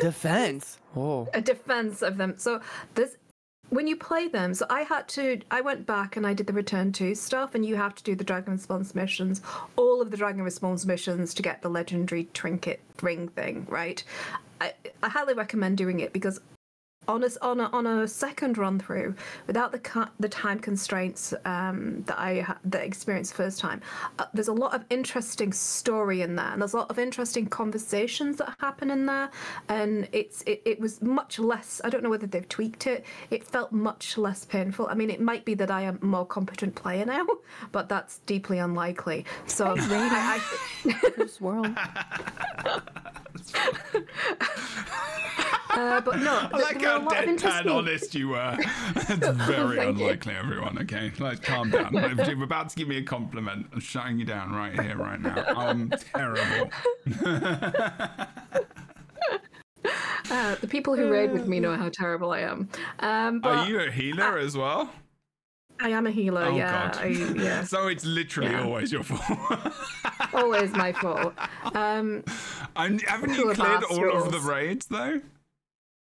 Defense. Oh. A defense of them. So this when you play them, so I went back and I did the Return to stuff, and you have to do the Dragon Response missions, all of the Dragon Response missions to get the legendary trinket ring thing, right? I highly recommend doing it because on a second run through, without the time constraints that I experienced the first time, there's a lot of interesting story in there, and there's a lot of interesting conversations that happen in there, and it was much less. I don't know whether they've tweaked it. It felt much less painful. I mean, it might be that I am a more competent player now, but that's deeply unlikely. So I this world. But no, I like how deadpan honest you were. It's very unlikely, everyone. Okay, like calm down. If you're about to give me a compliment, I'm shutting you down right here, right now. I'm terrible. The people who raid with me know how terrible I am. Are you a healer as well? I am a healer. Oh, yeah. God. Yeah. So it's literally always your fault. Always my fault. Haven't you cleared all of the raids though?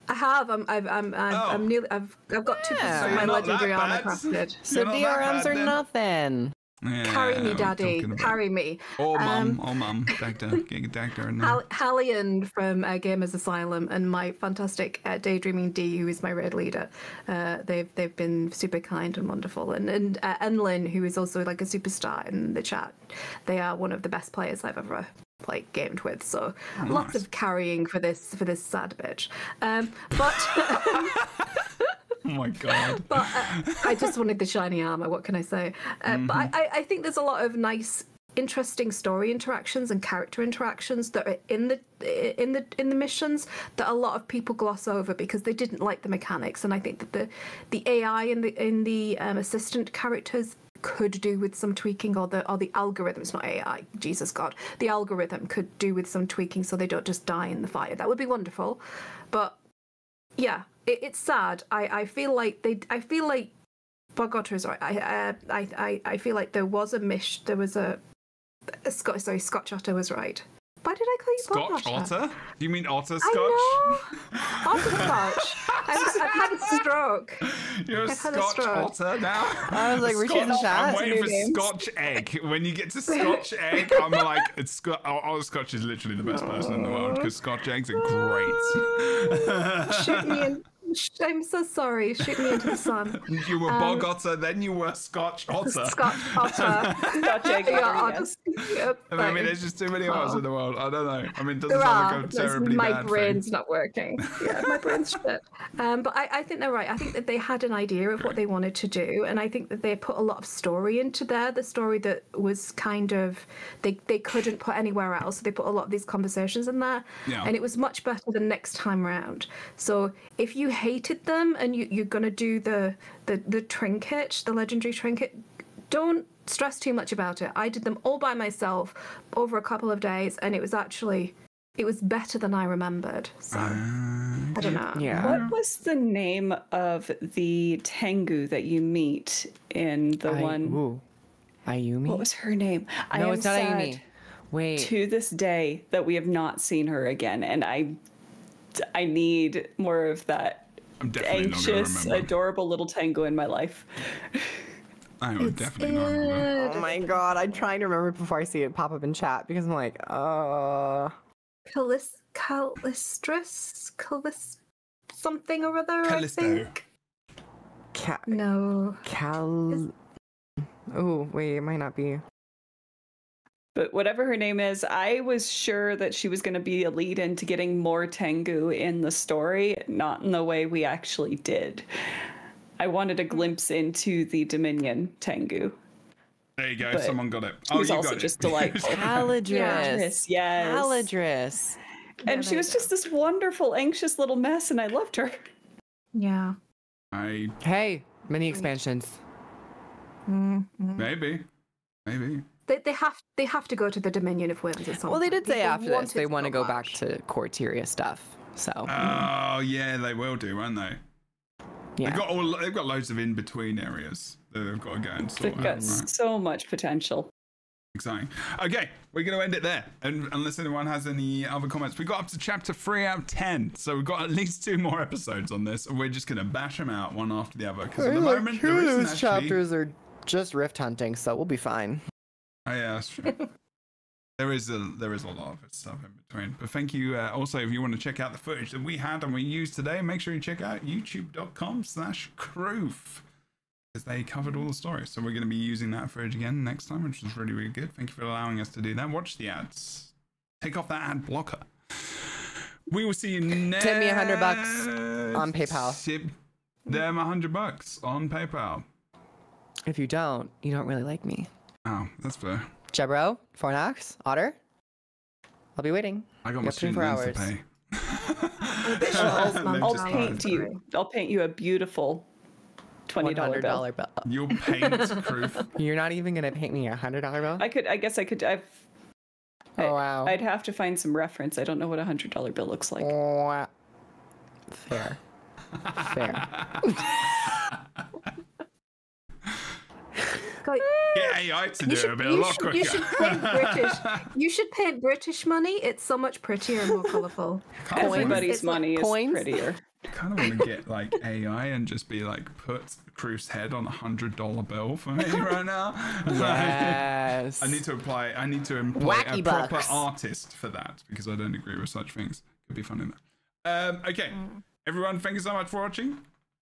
I have. I'm nearly. I've got 2% of my legendary armor crafted. So DRMs are nothing. Yeah, carry me, Daddy. Carry me. Oh, mum. Dagda in there. Hallian from Gamers Asylum and my fantastic Daydreaming D, who is my raid leader. They've been super kind and wonderful. And Enlin, who is also like a superstar in the chat. They are one of the best players I've ever gamed with. So lots of carrying for this sad bitch. But. Oh my God. But I just wanted the shiny armor. What can I say? But I think there's a lot of nice, interesting story interactions and character interactions that are in the missions that a lot of people gloss over because they didn't like the mechanics. And I think that the AI in the assistant characters could do with some tweaking, or the algorithm. It's not AI. Jesus God, the algorithm could do with some tweaking so they don't just die in the fire. That would be wonderful. But yeah. It's sad. I feel like Bog Otter is right. I feel like there was a Scotch Otter was right. Why did I call you Scotch Bog Otter? Otter? Do you mean Otter Scotch? I know. Otter Scotch. I've had a stroke. You're a Scotch Otter now? I was like, we're shooting shots. I'm waiting for Scotch Egg. When you get to Scotch Egg, I'm like, Scotch is literally the best person in the world because Scotch Eggs are great. Shoot me in. I'm so sorry. Shoot me into the sun. You were Bog Otter, then you were Scotch Otter. Scotch Otter. Scotch Egg. Yep. I mean, there's just too many otters in the world. I don't know. I mean, it doesn't sound like a terribly my bad brain's thing. not working. Yeah, my brain's shit. But I think they're right. I think that they had an idea of what they wanted to do, and I think that they put a lot of story into there. The story that was kind of they couldn't put anywhere else. So they put a lot of these conversations in there, and it was much better than next time round. So if you hated them and you're gonna do the trinket, the legendary trinket, don't stress too much about it. I did them all by myself over a couple of days, and it was better than I remembered. So I don't know. Yeah. What was the name of the Tengu that you meet in the one? Ayumi. What was her name? No, it's not Ayumi. Wait. To this day, that we have not seen her again, and I need more of that anxious, adorable little Tengu in my life. I would definitely not remember. Oh my God, I'm trying to remember before I see it pop up in chat because I'm like, Calistris? Something or other, Callisto. I think. No. Oh, wait, it might not be. But whatever her name is, I was sure that she was going to be a lead into getting more Tengu in the story, not in the way we actually did. I wanted a glimpse into the Dominion Tengu. There you go, someone got it. She was also just delightful. Caladris. Yes. Caladris. And she was just this wonderful, anxious little mess, and I loved her. Yeah. Hey, mini expansions. Maybe. They have to go to the Dominion of Winds at some point. Well, they did say after this they want to go back to Corteria stuff. So. Oh yeah, they will do, won't they? Yeah. They've got loads of in between areas that they've got to go and sort They've got so much potential. Exciting. Okay, we're going to end it there. And unless anyone has any other comments, we got up to chapter 3 out of 10. So we've got at least 2 more episodes on this. And we're just going to bash them out one after the other. Because at the moment, two of those chapters are just rift hunting, so we'll be fine. Oh, yeah, that's true. There is a lot of stuff in between. But thank you. Also, if you want to check out the footage that we had and we used today, make sure you check out youtube.com/Kroof. Because they covered all the stories. So we're going to be using that footage again next time, which is really, really good. Thank you for allowing us to do that. Watch the ads. Take off that ad blocker. We will see you next. Tip me $100 on PayPal. Tip them $100 on PayPal. If you don't really like me. Oh, that's fair. Jebro, Fornax, Otter. I'll be waiting. I got my student loans to pay. I'll paint you a beautiful $20 bill. You'll paint Kroof. You're not even gonna paint me a $100 bill? I guess I could. Oh wow. I'd have to find some reference. I don't know what a $100 bill looks like. Fair. Fair. Get AI to do it a bit a lot quicker. You should paint British money. It's so much prettier and more colourful. Everybody's money is prettier. I kind of want to get like AI and just be like, put Kroof's head on a $100 bill for me right now. Yes. I need to employ Wacky a proper bucks. artist for that because I don't agree with such things. Could be fun in that. Okay, everyone, thank you so much for watching.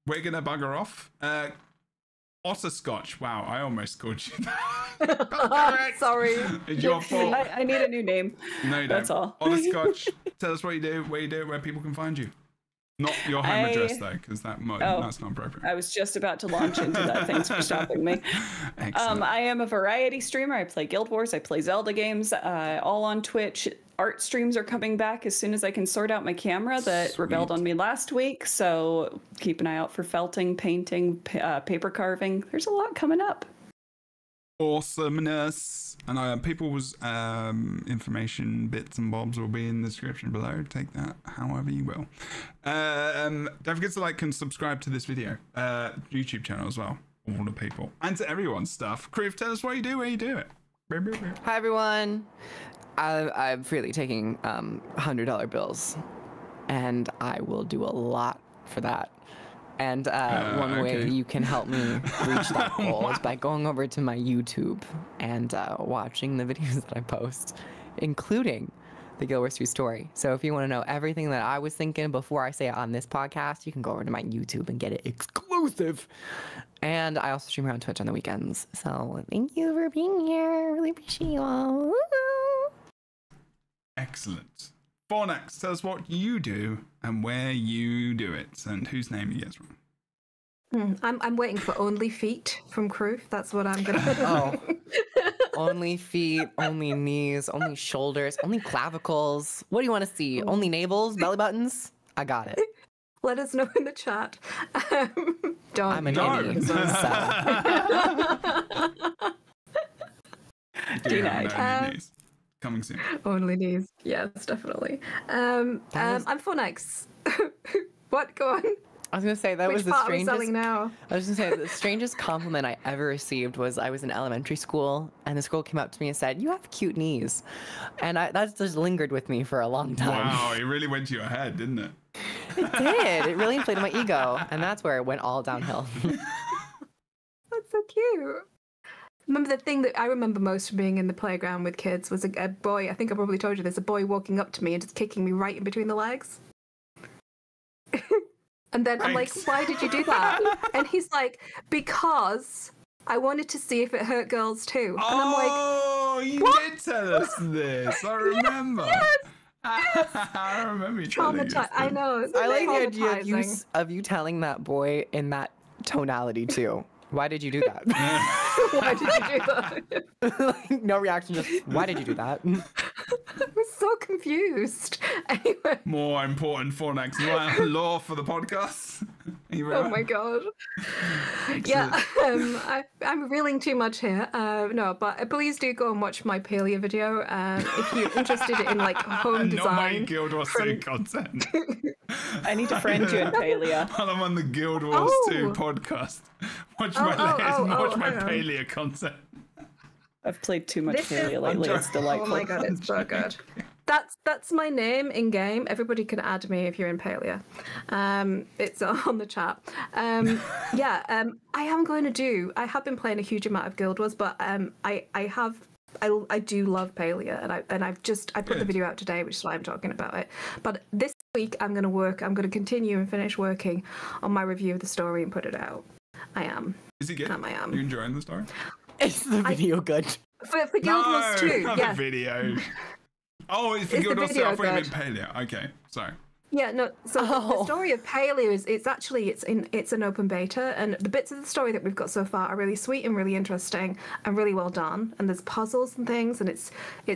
We're gonna bugger off. Otterscotch. Wow, I almost called you that. Sorry. It's your fault. I need a new name. No, you don't. That's all. Otterscotch. Tell us what you do, where you do it, where people can find you. Not your home address though, because that's not appropriate. I was just about to launch into that. Thanks for stopping me. I am a variety streamer. I play Guild Wars. I play Zelda games, all on Twitch. Art streams are coming back as soon as I can sort out my camera that rebelled on me last week. So keep an eye out for felting, painting, paper carving. There's a lot coming up. Awesomeness. And people's information, bits and bobs will be in the description below. Take that however you will. Don't forget to like and subscribe to this video. YouTube channel as well. All the people. And to everyone's stuff. Kroof, tell us what you do, where you do it. Hi everyone. I'm freely taking $100 bills. And I will do a lot for that. And one way you can help me reach that goal is by going over to my YouTube and watching the videos that I post, including the Guild Wars 2 story. So if you want to know everything that I was thinking before I say it on this podcast, you can go over to my YouTube and get it exclusive. And I also stream around Twitch on the weekends. So thank you for being here. Really appreciate you all. Woo! Excellent. Fornax, tell us what you do and where you do it and whose name you get wrong. I'm waiting for only feet from Kroof. That's what I'm gonna put. Only feet, only knees, only shoulders, only clavicles. What do you want to see? Only navels, belly buttons? I got it. Let us know in the chat. Don't. I'm an idiot. Denied. Coming soon. Only knees. Yes, definitely. I'm Fornax. What? Go on. I was gonna say that Which was the part strangest. Are we selling now? I was gonna say the strangest compliment I ever received was I was in elementary school and this girl came up to me and said, "You have cute knees," and that just lingered with me for a long time. Wow, it really went to your head, didn't it? It did. It really inflated my ego, and that's where it went all downhill. That's so cute. Remember the thing that I remember most from being in the playground with kids was a boy, I think I probably told you this, a boy walking up to me and just kicking me right in between the legs. And then I'm like, why did you do that? And he's like, because I wanted to see if it hurt girls too. And I'm like, oh, you did tell us this. I remember. Yes. I remember you telling us this. I know. I like the idea of you telling that boy in that tonality too. Why did you do that? Why did you do that? No reaction, just, why did you do that? I was so confused. Anyway. More important Fornax law for the podcast. Oh my god. Yeah, I'm reeling too much here. No, but please do go and watch my Palea video if you're interested in like home design. Not my Guild Wars 2 content. I need to friend you in Palea. While I'm on the Guild Wars 2 podcast. Watch my Palea content. I've played too much Palia lately. It's delightful. Oh my god, it's so good. That's my name in game. Everybody can add me if you're in Palia. It's on the chat. I have been playing a huge amount of Guild Wars, but I do love Palia, and I put the video out today, which is why I'm talking about it. But this week I'm going to continue and finish working on my review of the story and put it out. I am. Is it good? I am. You enjoying the story? Is the video good? For Guild Wars 2, not yeah. the video. Oh, it's for Guild Wars 2. I thought you meant Palia. Okay, sorry. Yeah, no. So the story of Palia is it's an open beta, and the bits of the story that we've got so far are really sweet and really interesting and really well done. And there's puzzles and things, and it's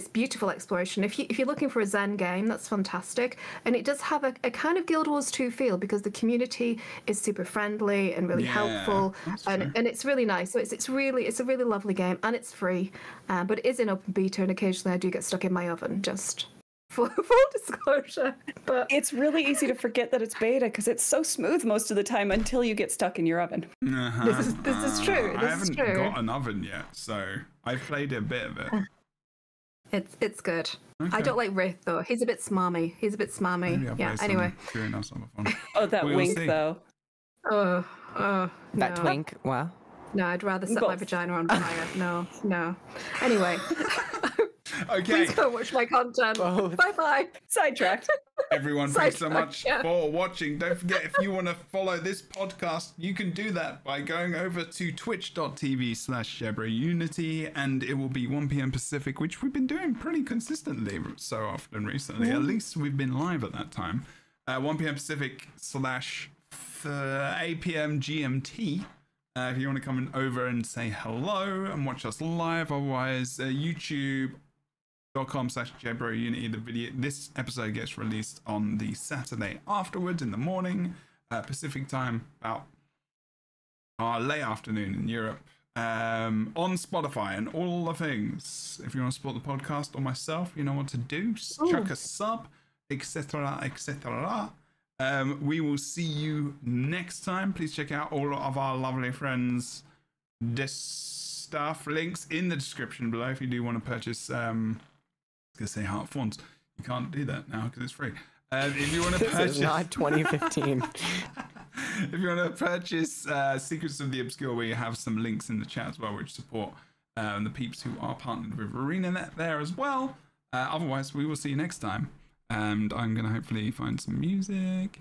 beautiful exploration. If you're looking for a Zen game, that's fantastic. And it does have a kind of Guild Wars 2 feel because the community is super friendly and really helpful, and it's really nice. So it's a really lovely game, and it's free, but it is in open beta, and occasionally I do get stuck in my oven. Just full disclosure, but it's really easy to forget that it's beta because it's so smooth most of the time until you get stuck in your oven. This is true. I haven't got an oven yet, so I've played a bit of it. It's good. Okay. I don't like Wraith though. He's a bit smarmy. Yeah. Anyway. Oh, that wink though. Oh, that no. twink. Wow. No, I'd rather set my vagina on fire. No. Anyway. Okay. Please go watch my content. Bye. Sidetracked. Everyone, thanks so much for watching. Don't forget, if you want to follow this podcast, you can do that by going over to twitch.tv/JebroUnity, and it will be 1 p.m. Pacific, which we've been doing pretty consistently so often recently. At least we've been live at that time. 1 p.m. Pacific / 8 p.m. GMT. If you want to come over and say hello and watch us live, otherwise youtube.com/JebroUnity. This episode gets released on the Saturday afterwards in the morning, Pacific time, about late afternoon in Europe, on Spotify and all the things. If you want to support the podcast or myself, you know what to do. Chuck a sub, etc. We will see you next time. Please check out all of our lovely friends' stuff. Links in the description below if you do want to purchase. I was gonna say heart fonts. You can't do that now because it's free. If you want to purchase, this is not 2015. If you want to purchase Secrets of the Obscure, we have some links in the chat as well, which support the peeps who are partnered with ArenaNet there as well. Otherwise, we will see you next time. And I'm going to hopefully find some music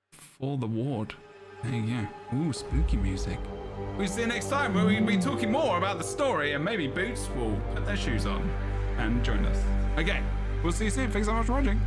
for the ward. There you go. Ooh, spooky music. We'll see you next time where we'll be talking more about the story, and maybe Boots will put their shoes on and join us. Okay, we'll see you soon. Thanks so much for watching.